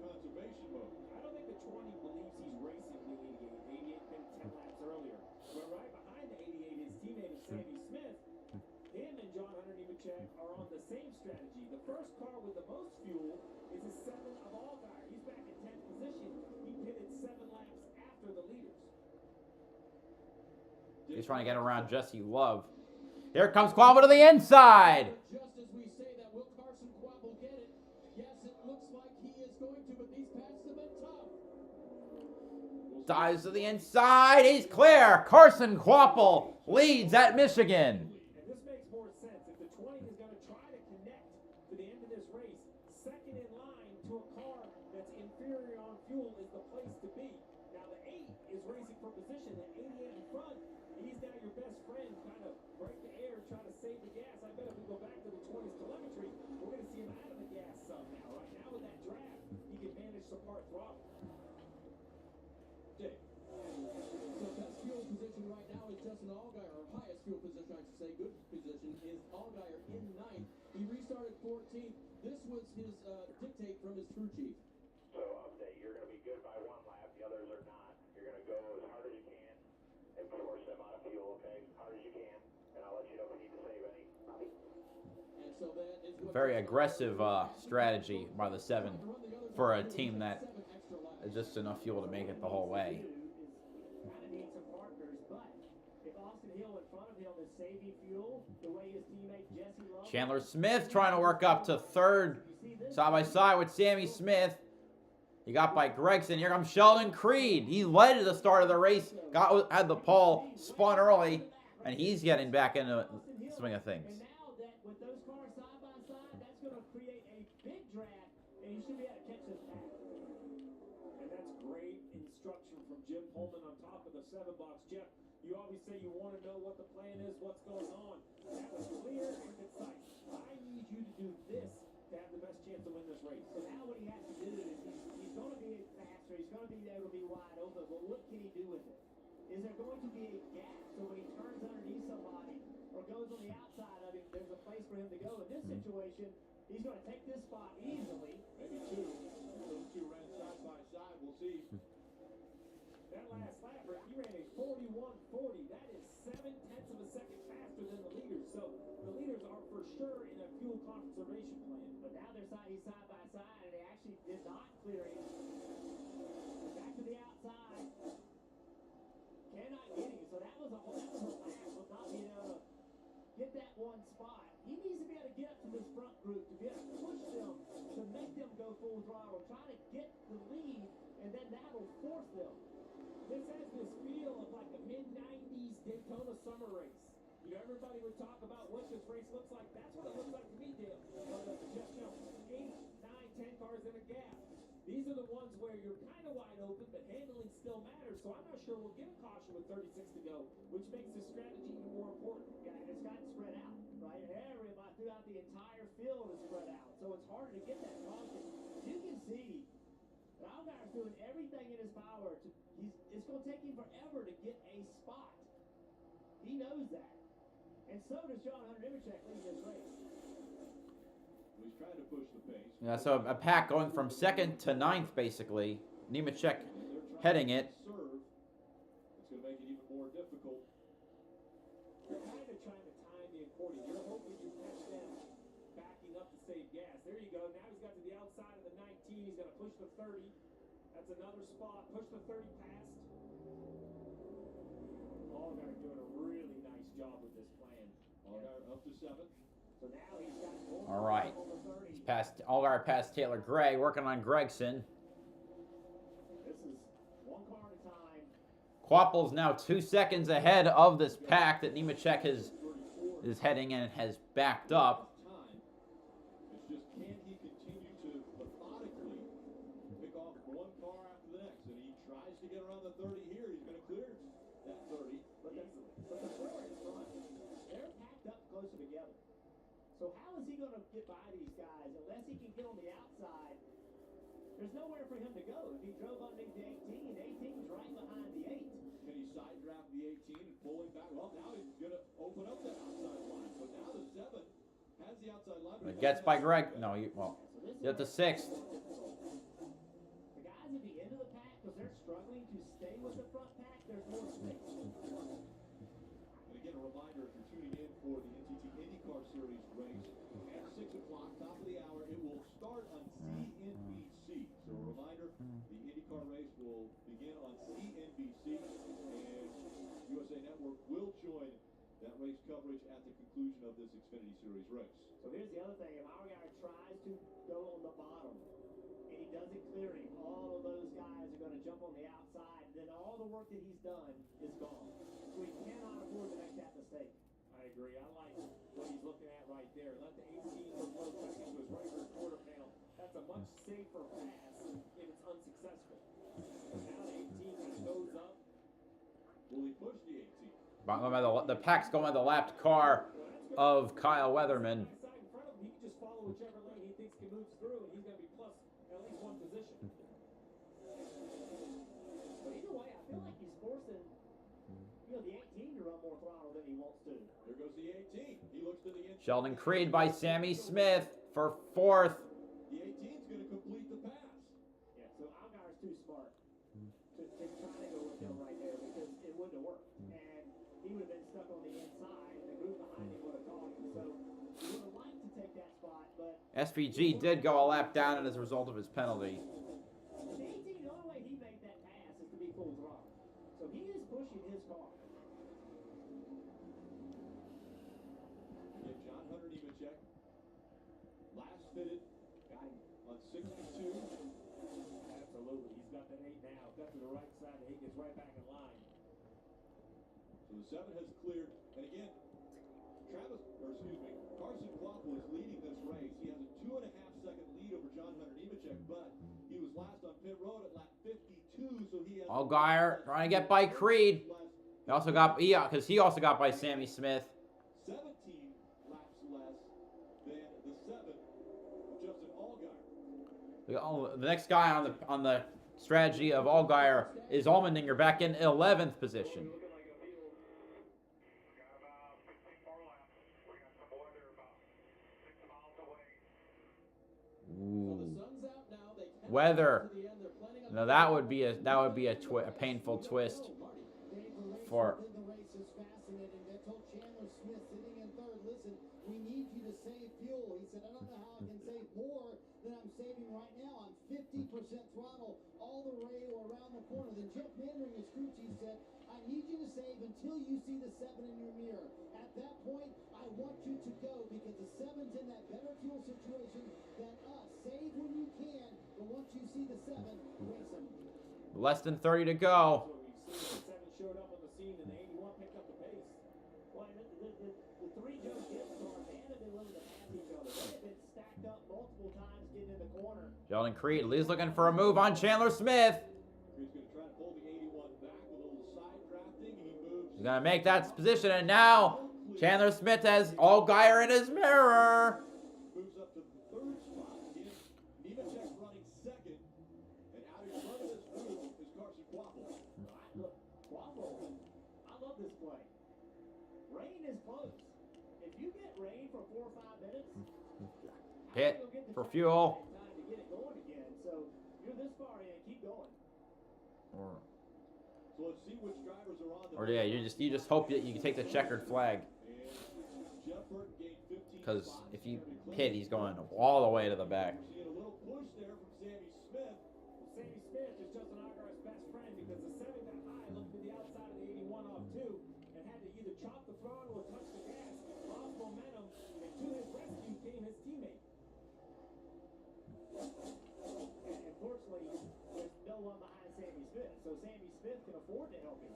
first car with the most fuel is a 7 of Allgaier. He's back in 10th position. He pitted 7 laps after the leaders. He's trying to get around Jesse Love. Here comes Quabo to the inside. Just as we say that, will Carson Quabo get it? Yes, it looks like he is going to, but these passes have been tough. Dives to the inside. He's clear. Carson Quapple leads at Michigan. And this makes more sense. If the 20 is going to try to connect to the end of this race, second in line to a car that's inferior on fuel is the place to be. Now the 8 is racing for position. The 88 in front, he's now your best friend, trying to break the air, trying to save the gas. I bet if we go back to the 20's telemetry, we're going to see him out of the gas some now. Right now with that draft, he can manage some part throttle. Dave. So best fuel position right now is Justin Allgaier, or highest fuel position, I should say, good position, is Allgaier in 9th. He restarted 14th. This was his dictate from his crew chief. So update, you're going to be good by 1 lap, the others are not. You're going to go as hard as you can and force them out of fuel, okay? As hard as you can, and I'll let you know if you need to save any. And so that is what Very aggressive strategy by the 7 for a team that is just enough fuel to make it the whole way. Kind of need some partners, but if Austin Hill in front of him is saving fuel the way his teammate Jesse Love. Chandler Smith trying to work up to 3rd, side by side with Sammy Smith. He got by Gregson. Here comes Sheldon Creed. He led at the start of the race, had the pole, spun early, and he's getting back into the swing of things. And now that with those cars side by side, that's going to create a big draft, and you should be able to catch this pack. And that's great instruction from Jim Pullman on top of the 7-box. Jeff, you always say you want to know what the plan is, what's going on. That was clear and concise. I need you to do this to have the best chance to win this race. So now what he has to do is he's going to be faster. He's going to be able to be wide open. But what can he do with it? Is there going to be a gap so when he turns underneath somebody or goes on the outside of him, there's a place for him to go? In this situation, he's going to take this spot easily. Maybe 2. Those 2 ran side by side. We'll see. That last lap, Rick, he ran a 41.40. That is 0.7 of a second faster than the leaders. So the leaders are for sure in a fuel conservation plan. But now they're side by side, and they actually did not clear him. Back to the outside. Cannot get him. So that was a lack of not being able to get that one spot. He needs to be able to get up to this front group, to be able to push them, to make them go full throttle, try to get the lead, and then that will force them. This has this feel of like a mid-90s Daytona summer race. You know, everybody would talk about what this race looks like. That's what it looks like to me, Dale. Just, 8, 9, 10 cars in a gap. These are the ones where you're kind of wide open, but handling still matters. So I'm not sure we'll get a caution with 36 to go, which makes this strategy even more important. Yeah, and it's gotten spread out, right? Everybody throughout the entire field is spread out. So it's harder to get that caution. You can see Allgaier's doing everything in his power to. It's going to take him forever to get a spot. He knows that. And so does John Hunter Nemechek leading this race. He's trying to push the pace. Yeah, so a pack going from 2nd to 9th, basically. Nemechek heading it. It's going to make it even more difficult. You're kind of trying to time the accordion. You're hoping you catch them backing up to save gas. There you go. Now he's got to the outside of the 19. He's going to push the 30. That's another spot. Push the 30 past. Allgaier doing a really nice job with this plan. Allgaier up to 7th. So now he's got All right. He's passed, Allgaier passed Taylor Gray, working on Gregson. This is one car at a time. Quapple's now 2 seconds ahead of this pack that Nemechek is heading and has backed up. It's just, can he continue to methodically pick off one car after the next? And he tries to get around the 30 here. He's going to clear that 30 easily. But the four in front, they're packed up closer together. So how is he going to get by these guys unless he can get on the outside? There's nowhere for him to go. If he drove underneath the 18, 18's right behind the 8. Can he side draft the 18 and pull him back? Well, now he's going to open up that outside line. So now the 7 has the outside line. It gets by Greg. No, you have the 6th. The guys at the end of the pack, because they're struggling to stay with the front pack, there's more space. And again, a reminder, if you're tuning in for the NTT IndyCar Series race at 6 o'clock, top of the start on CNBC. So a reminder, the IndyCar race will begin on CNBC, and USA Network will join that race coverage at the conclusion of this Xfinity Series race. So here's the other thing. If our guy tries to go on the bottom and he doesn't clear him, all of those guys are going to jump on the outside. Then all the work that he's done is gone. So he cannot afford to make that mistake. I agree. I like what he's looking at right there. Let the 18 look close back into his right rear quarter panel. That's a much safer pass if it's unsuccessful. Now the 18 kind of goes up. Will he push the 18? The pack's going by the lapped car of Kyle Weatherman. Side in front of him, he can just follow whichever lane he thinks he moves through, and he's going to be plus at least one position. But either way, I feel like he's forcing, the 18 to run more throttle than he wants to. There goes the 18. He looks to the inside. Sheldon Creed by Sammy Smith for 4th. The 18's going to complete the pass. Yeah, so Allgaier's too smart to try to go with him right there because it wouldn't have worked. And he would have been stuck on the inside, and the group behind him would have caught him. So he would have liked to take that spot, but SVG did go a lap down as a result of his penalty. the 18, the only way he made that pass is to be full throttle. So he is pushing his car. Again, John Hunter Nemechek, last fitted on 62. Absolutely. He's got that 8 now. Got to the right side, and he gets right back in line. So the 7 has cleared. And again, Carson Quapple is leading this race. He has a 2.5-second lead over John Hunter Nemechek, but he was last on pit road at lap 52, so he has... Allgaier trying to get by Creed. He also got, because he also got by Sammy Smith. 17 laps less than the 7, Justin Allgaier. The next guy on the strategy of Allgaier is Allmendinger back in 11th position. Ooh. Weather. Now that would be a painful twist for. We need you to save fuel. He said, I don't know how I can save more than I'm saving right now. I'm 50% throttle all the way around the corner. Then Jeff Mandering, his crew chief, said, I need you to save until you see the 7 in your mirror. At that point, I want you to go because the 7's in that better fuel situation than us. Save when you can, but once you see the 7, race them. Less than 30 to go. So we've seen the 7 showed up on the scene, and the 81 picked up the pace. Well, the 3 Joe Gibbs cars, they haven't been willing to pass each other. They have been stacked up multiple times getting in the corner. Sheldon Creed, Lee's looking for a move on Chandler Smith. He's going to try to pull the 81 back with a little side drafting. He moves. He's going to make that position, and now Chandler Smith has Allgaier in his mirror. Moves up to the 3rd spot. Again, Nemechek running 2nd. And out in front of this group is Carson Quapple. Look, Quapple, I love this play. Rain is close. If you get rain for 4 or 5 minutes, Hit for fuel. time to get it going again. So you're this far in, keep going. So let's see which drivers are on the... Or yeah, you just hope that you can take the checkered flag. Jeff Burton gained 15 Because spots. if you hit, he's going all the way to the back. We're seeing a little push there from Sammy Smith. Well, Sammy Smith is Justin Allgaier's best friend because the 7 got high, looked to the outside of the 81 off 2, and had to either chop the throttle or touch the gas, lost momentum, and to his rescue came his teammate. And unfortunately, there's no one behind Sammy Smith, so Sammy Smith can afford to help him.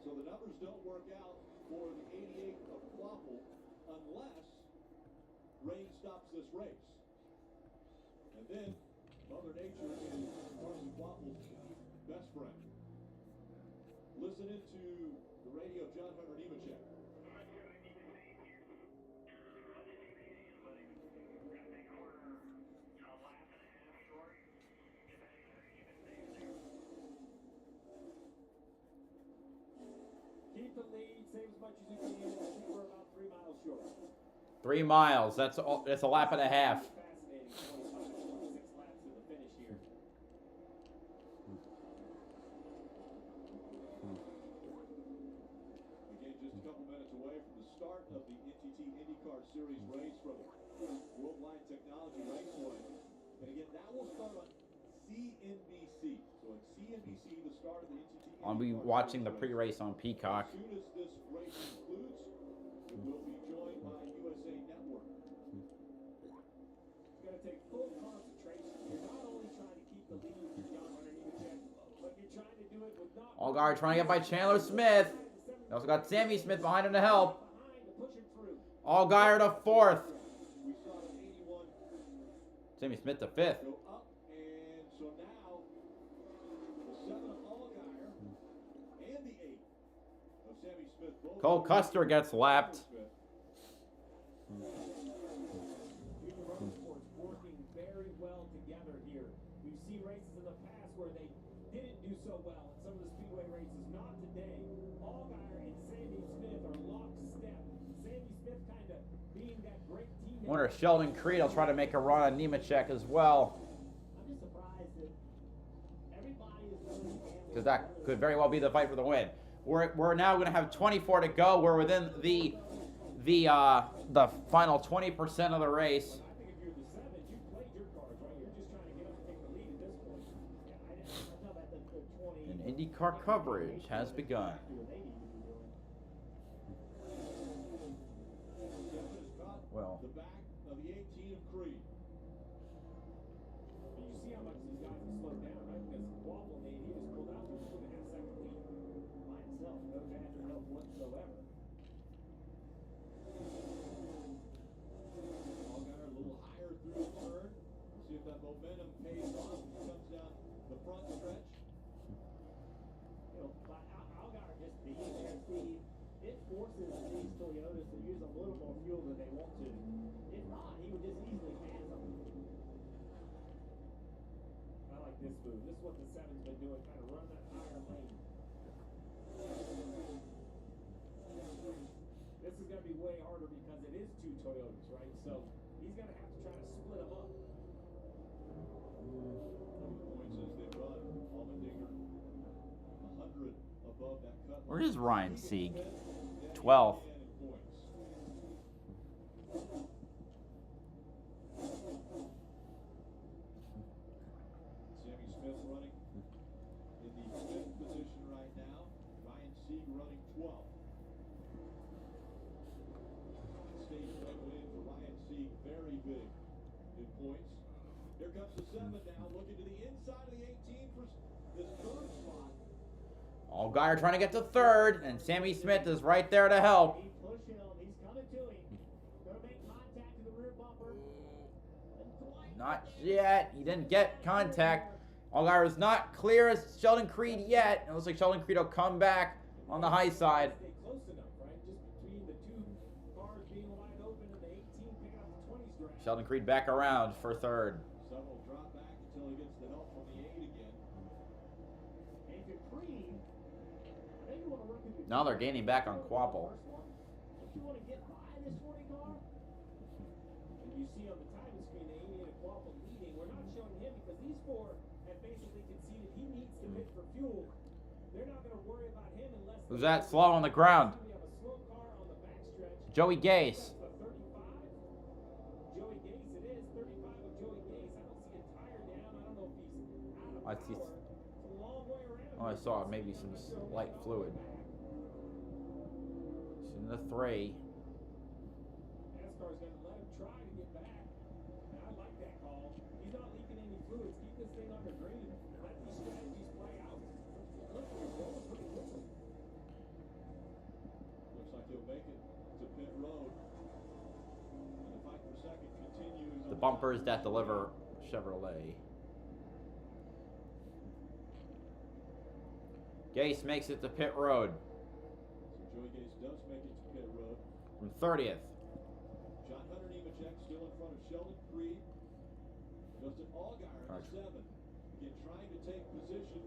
So the numbers don't work out for the 88 of Quapple unless rain stops this race. And then Mother Nature is Carson Quapple's best friend. Listen into the radio of John Hunter Nemechek. Keep the lead, save as much as you can. I think we're about 3 miles short. 3 miles. That's a lap and a half. Fascinating. 25, 26 laps to the finish here. Again, just a couple minutes away from the start of the NTT IndyCar Series race from Worldwide Technology Raceway. And again, that will start on CNBC. So at CNBC, the start of the NTT. I'll be watching the pre-race on Peacock. As soon as this race concludes, it will be joined by USA Network. It's going to take full concentration. You're not only trying to keep the lead for John Hunter, but you're trying to do it with not. Allgaier trying to get by Chandler Smith. They also got Sammy Smith behind him to help. Allgaier to 4th. Sammy Smith to 5th. Go up, and so now the 7 of Allgaier and the 8 of Sammy Smith. Cole Custer gets lapped. Working very well together here. We've seen races in the past where they didn't do so well in some of the speedway races. Not today. Allgaier and Sammy Smith are lockstep. Sammy Smith kind of being that great teammate. Wonder if Sheldon Creed will try to make a run on Nemechek as well. I'm just surprised that everybody is really Because that could very well be the fight for the win. We're now going to have 24 to go. We're within the final 20% of the race. I think if you're the 7, you played your cards, right? You're just trying to get up and take the lead at this point. Yeah, I know that the 20. And IndyCar coverage has begun. Well, The back of the 18 of Creed. And you see how much these guys have slowed down, right? Because Wobble made, he was pulled out with 2.5 second lead by himself. No dash or help whatsoever. Allgaier a little higher through the turn. We'll see if that momentum pays off. He comes down the front stretch. You know, but Allgaier just being there, Steve, it forces these Toyotas to use a little more fuel than they want to. If not, he would just easily pass them. I like this move. This is what the 7's been doing, kind of run that higher lane. This is going to be way harder because it is 2 Toyotas, right? So he's going to have to try to split them up. Look at the points as they run. Allmendinger 100 above that cut. where is Ryan Sieg? 12th. Sammy Smith running in the 5th position right now. Ryan Sieg running 12th. Stage win for Ryan Sieg, very big in points. Here comes the 7 now, looking to the inside of the 18 for this 3rd spot. Allgaier trying to get to 3rd, and Sammy Smith is right there to help. push him. He's coming to him. Gonna make contact in the rear bumper. Not yet. He didn't get contact. Allgaier is not clear as Sheldon Creed yet. It looks like Sheldon Creed will come back on the high side. Stay close enough, right? Just between the 2 cars being wide open and the 18 picking up the 20s draft. Sheldon Creed back around for 3rd. Several drop back until he gets the help from the 8 again. And if Creed, I think you want to work with your Now they're gaining back on Quapple. if you want to get by this 40 car, And you see on the timing screen, the 88 of Quapple leading. We're not showing him because these 4 have basically conceded he needs to pit for fuel. They're not going to worry about him unless... Who's that slow on the ground? We have a slow car on the backstretch. Joey Gase. A 35. Joey Gase it is. 35 of Joey Gase. I don't see a tire down. I don't know if he's out of I see. power. It's a long way around. Oh, I saw maybe some light fluid. He's in the 3. NASCAR's going to let him try to get back. And I like that call. He's not leaking any fluids. Keep this thing under green. Let these strategies play out. Look, you're going pretty quickly. Looks like he'll make it to pit road. And the fight for second continues. The bumpers that deliver Chevrolet. Gase makes it to pit road So Joey Gase does make it to pit road. from 30th. John Hunter Nemechek still in front of Sheldon Creed. Justin Allgaier in the 7. Again, trying to take position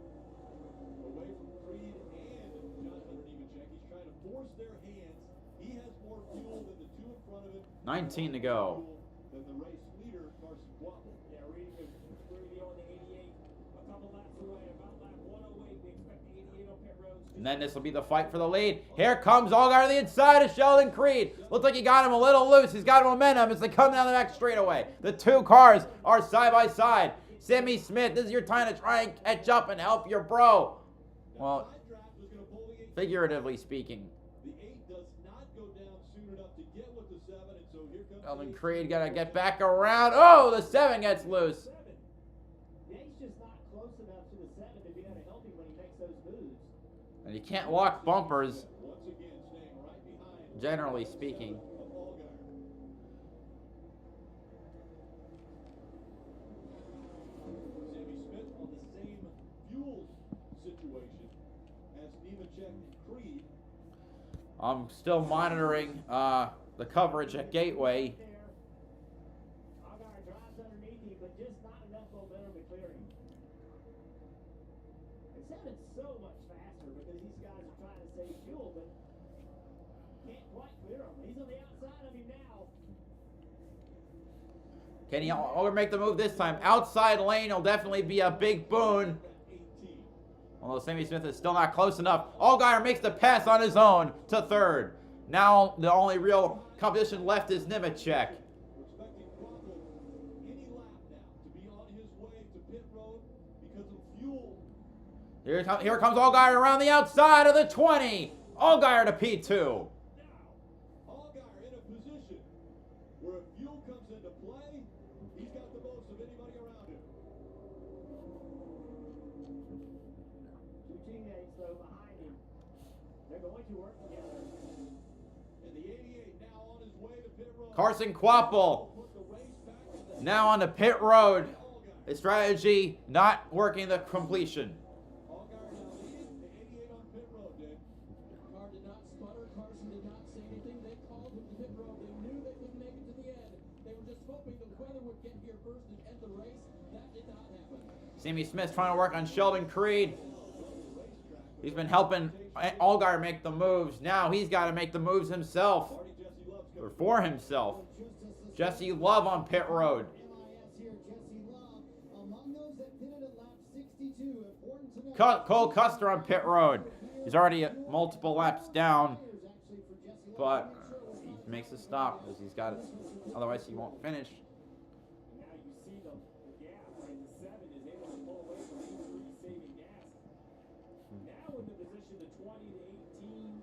away from Creed and John Hunter Nemechek. He's trying to force their hands. He has more fuel than the 2 in front of him. 19 to go. Than the race leader, Carson Quapple. Yeah, Reedy on the 88. A couple laps away. About lap 108. We expect the 88 on pit roads. And then this will be the fight for the lead. Here comes Allgaier to the inside of Sheldon Creed. Looks like he got him a little loose. He's got momentum as they come down the back straightaway. The two cars are side by side. Sammy Smith, this is your time to try and catch up and help your bro. Well, figuratively speaking. The 8 does not go down soon enough to get with the 7, and so here comes Sheldon Creed got to get back around. Oh, the 7 gets loose. Yeah, he's just not close enough to the 7 to be able to help him when he makes those moves. And you can't lock bumpers, generally speaking. Sammy Smith on the same fuel situation as Nemechek and Creed. I'm still monitoring the coverage at Gateway. Allgaier drives underneath him, but just not enough momentum to clear him. And 7's so much faster because these guys are trying to save fuel, but can't quite clear him. He's on the outside of him now. Can he make the move this time? Outside lane will definitely be a big boon. Although Sammy Smith is still not close enough. Allgaier makes the pass on his own to third. Now the only real competition left is Nemechek. Here comes Allgaier around the outside of the 20. Allgaier to P2. Allgaier in a position where if fuel comes into play, he's got the most of anybody around him. Two teammates, though, behind him. They're going to work together. And the 88 now on his way to pit road. Carson Quapple now on the pit road. His strategy not working the completion. Allgaier now leading the 88 on pit road, Dave. Car did not sputter. Carson did not say anything. They called him to pit road. They knew they couldn't make it to the end. They were just hoping the weather would get here first and end the race. That did not happen. Sammy Smith trying to work on Sheldon Creed. He's been helping Allgaier make the moves. Now he's got to make the moves himself. Or for himself. Jesse Love on pit road. Cole Custer on pit road. He's already at multiple laps down. But he makes a stop because he's got it. Otherwise he won't finish. Now you see the gap, right? The 7 is able to pull away from P3, saving gas. Now in the position to 20 to 18.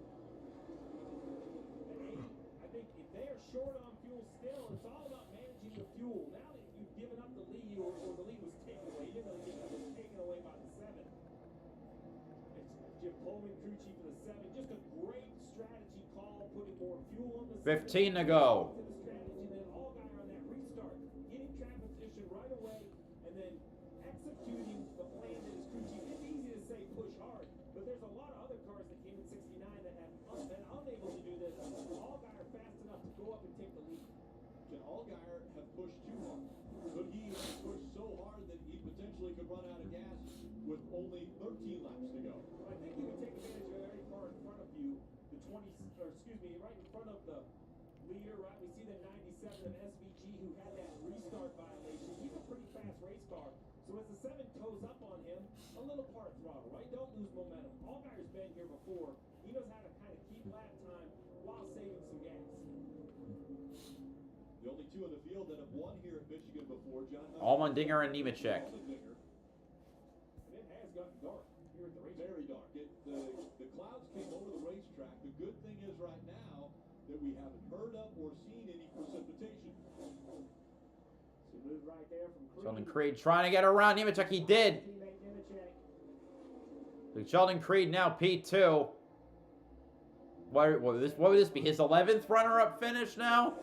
The 8, I think if they are short on fuel still, it's all about managing the fuel. Now that you've given up the lead, or the lead was taken away, you didn't really get it was taken away by the 7. It's Jim Pullman, crew chief of the 7. Just a great strategy call, putting more fuel on the 15 to go. Allgaier have pushed too hard. Could he have pushed so hard that he potentially could run out of gas with only 13 laps to go? I think he would take advantage of every car in front of you. The 20, or excuse me, right in front of the leader, right? We see the 97 of SVG who had that restart violation. He's a pretty fast race car. So as the 7 toes up on him, a little part throttle, right? Don't lose momentum. Allgaier's been here before. He knows how to kind of keep lap time while saving some gas. The only two in the field that have won here at Michigan before, John. Allmendinger and Nemechek. And it has gotten dark here at the race. Very dark. The clouds came over the racetrack. The good thing is right now that we haven't heard of or seen any precipitation. So move right there from Creed. Sheldon Creed trying to get around Nemechek. He did. Sheldon Creed now P2. What would this be? His 11th runner-up finish now?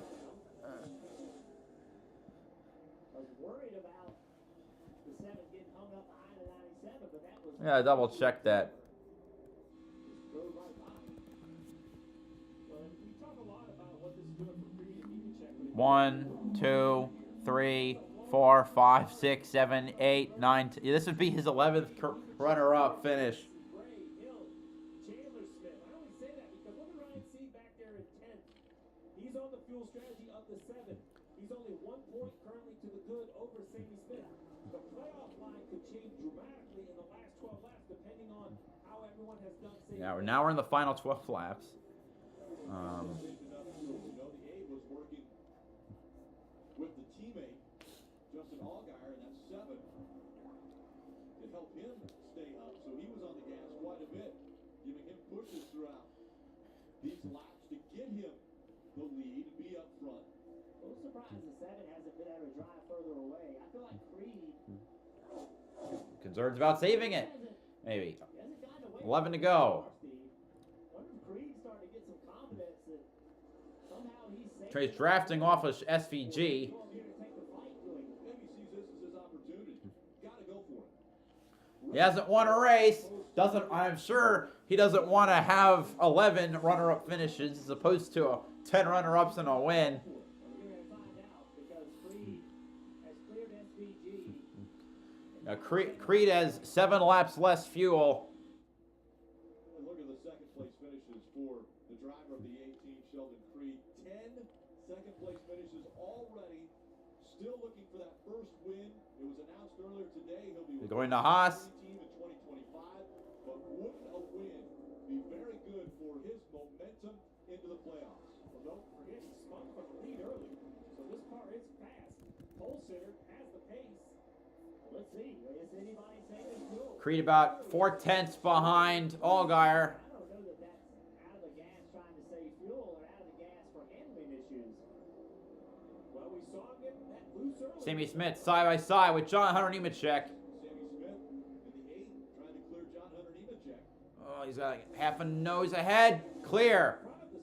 Yeah, double check that. One, 2, 3, 4, 5, 6, 7, 8, 9. This would be his 11th runner-up finish. He's on the fuel strategy of the 7. He's only 1 point currently to the good over Sammy Smith. The playoff line could change dramatically in the last 12 laps, depending on how everyone has Yeah, now we're in the final 12 laps. You know, the 8 was working with the teammate, Justin Allgaier, in that 7 to help him stay up. So he was on the gas quite a bit, giving him pushes throughout these laps to get him the lead, be up front. A little surprised the 7 hasn't been able to drive further away. I feel like Creed Concerns about saving it. Maybe. 11 to go. Trey's drafting off of SVG. Maybe sees this as his opportunity. Gotta go for it. He hasn't won a race. I'm sure he doesn't want to have 11 runner-up finishes as opposed to 10 runner-ups and a win. Now, Creed has 7 laps less fuel. And look at the second place finishes for the driver of the 18, Sheldon Creed. 10 second place finishes already. Still looking for that first win. It was announced earlier today he'll be Going to Haas. team in 2025. But wouldn't a win be very good for his momentum into the playoffs? Well, don't forget he spun from the lead early. So this car is fast. Pole sitter has the pace. Let's see. Is anybody saying fuel? Creed about 4/10 behind Allgaier. I don't know that that's out of the gas trying to save fuel or out of the gas for handling issues. Well, we saw him get that loose early. Sammy Smith side by side with John Hunter Nemechek. Sammy Smith in the 8 trying to clear John Hunter Nemechek. Oh, he's got half a nose ahead. Clear.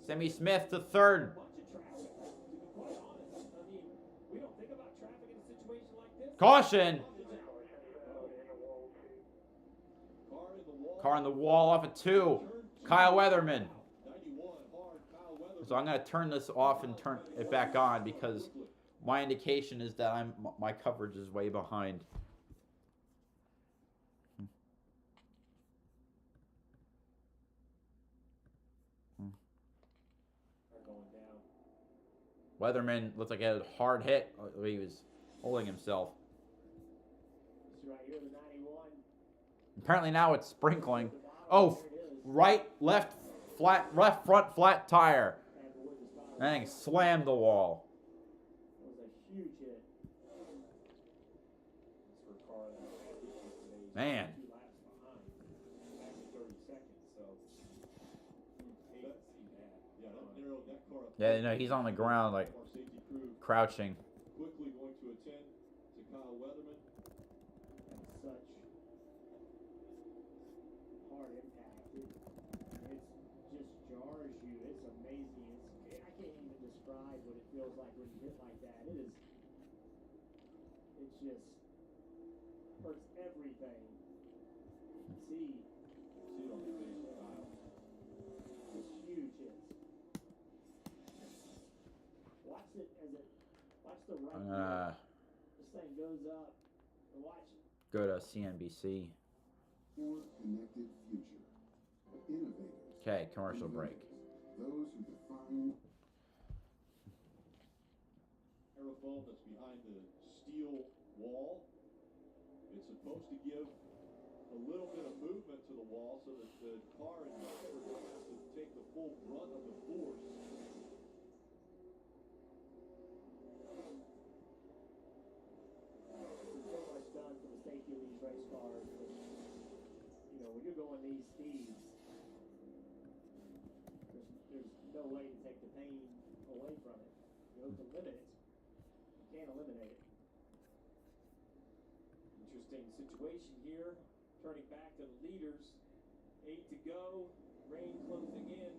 Sammy Smith to third. Caution. Car in the wall off of 2. Kyle Weatherman. So I'm going to turn this off and turn it back on because my indication is that my coverage is way behind. Weatherman looked like he had a hard hit. He was holding himself. Right here, the 91. Apparently now it's sprinkling. Oh, right, left front flat tire. That thing slammed the wall. It was a huge hit. Man. Yeah, no, he's on the ground like crouching. Quickly going to attend to Kyle Weatherman. Such hard impact. It just jars you. It's amazing. I can't even describe what it feels like when you hit like that. It just hurts everything. See it on the face of Kyle. Just huge hits. Watch it as it. Watch the right. This thing goes up. And watch. Go to CNBC. For connected future. Innovators. Okay, commercial break. Those who define. Aerofoam that's behind the steel wall. It's supposed to give a little bit of movement to the wall so that the car and driver don't have to take the full brunt of the force. So much done for the safety of these race cars. But, you know, when you're going these speeds, there's no way to take the pain away from it. You know, to limit it, you can't eliminate it. Interesting situation here. Turning back to the leaders. 8 to go. Rain closing in.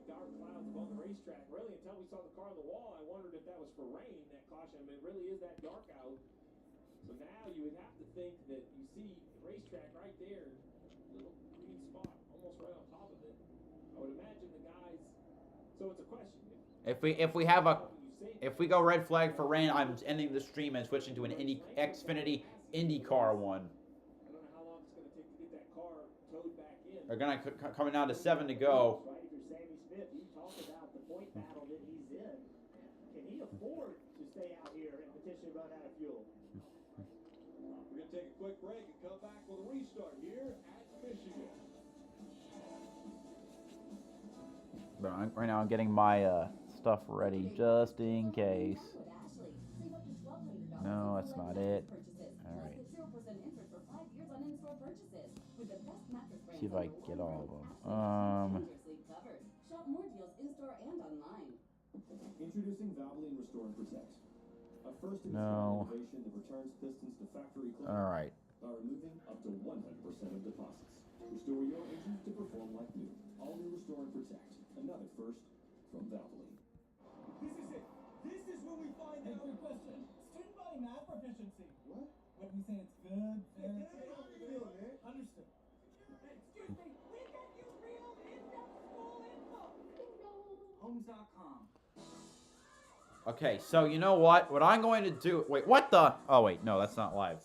Dark clouds above the racetrack. Really, until we saw the car on the wall, I wondered if that was for rain, that caution. It really is that dark out. So now you would have to think that you see the racetrack right there. Little green spot almost right on top of it. I would imagine the guys. So it's a question. If we go red flag for rain, I'm ending the stream and switching to an Xfinity IndyCar one. I don't know how long it's going to take to get that car towed back in. They're gonna coming down to 7 to go. Right, if you're Sammy Smith, you talk about the point battle that he's in. Can he afford to stay out here and potentially run out of fuel? We're going to take a quick break and come back with a restart here at Michigan. Right now I'm getting my stuff ready just in case. No, that's not it. All right. See if I get all of them. Introducing Valvoline Restore and Protect. A first of its No. kind innovation that returns pistons to factory clean All right. by removing up to 100% of deposits. Restore your engine to perform like new. All new Restore and Protect. Another first from Valvoline. This is it. This is where we find out. Quick question. Student body math proficiency. What? What we say it's good, fair. Understood. Excuse me. We get you real in-depth school info. Homes.com. Okay, so you know what? What I'm going to do... Wait, what the... Oh, wait. No, that's not live.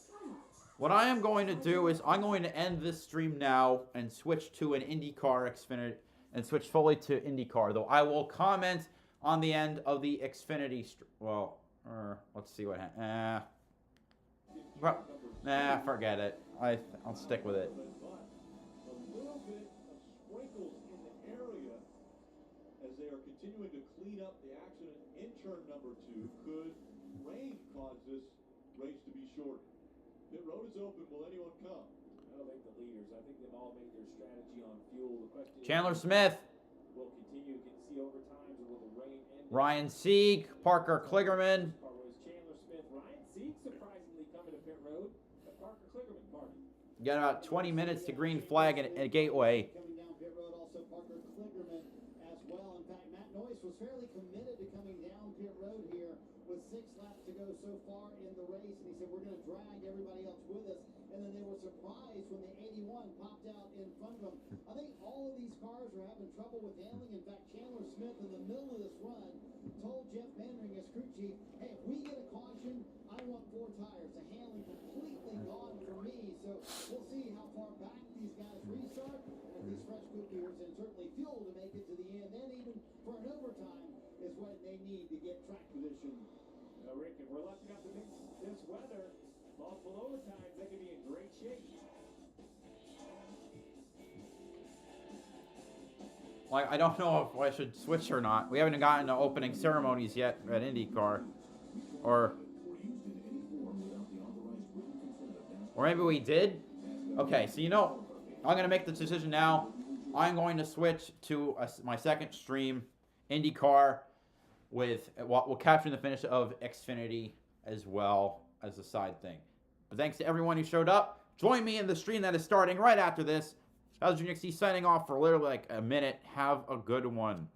What I am going to do is I'm going to end this stream now and switch to an IndyCar Xfinity and switch fully to IndyCar, though I will comment on the end of the Xfinity... Well, let's see what happens. Nah, forget it. I'll stick with it. A little bit of sprinkles in the area as they are continuing to clean up the accident in turn number 2. Could rain cause this race to be short? Pit road is open. Will anyone come? I don't think the leaders. I think they've all made their strategy on fuel. The question Chandler is, Smith, will continue to see overtimes, or will the rain end? Ryan Sieg, Parker Kligerman. Chandler Smith, Ryan Sieg surprisingly coming to pit road. The Parker Kligerman party. You got about 20 minutes to green flag and a gateway. Coming down pit road, also Parker Kligerman as well. In fact, Matt Noyce was fairly committed to coming down pit road here with 6 laps to go so far in the race, and he said we're going to drag everybody else with us. And then they were surprised when the 81 popped out in front of them. I think all of these cars are having trouble with handling. In fact, Chandler Smith in the middle of this run told Jeff Mandring, his crew chief, hey, if we get a caution, I want 4 tires. The handling completely gone for me. So we'll see how far back these guys restart. And if these fresh quick gears and certainly fuel to make it to the end, then even for an overtime is what they need to get track position. Rick, if we're lucky enough to mix this weather, multiple overtimes, they could be in great shape. Like, I don't know if I should switch or not. We haven't gotten to opening ceremonies yet at IndyCar. Or maybe we did? Okay, so you know, I'm going to make the decision now. I'm going to switch to my second stream, IndyCar, with we'll capture the finish of Xfinity as well as a side thing. But thanks to everyone who showed up. Join me in the stream that is starting right after this. BowserJrXD signing off for literally like a minute. Have a good one.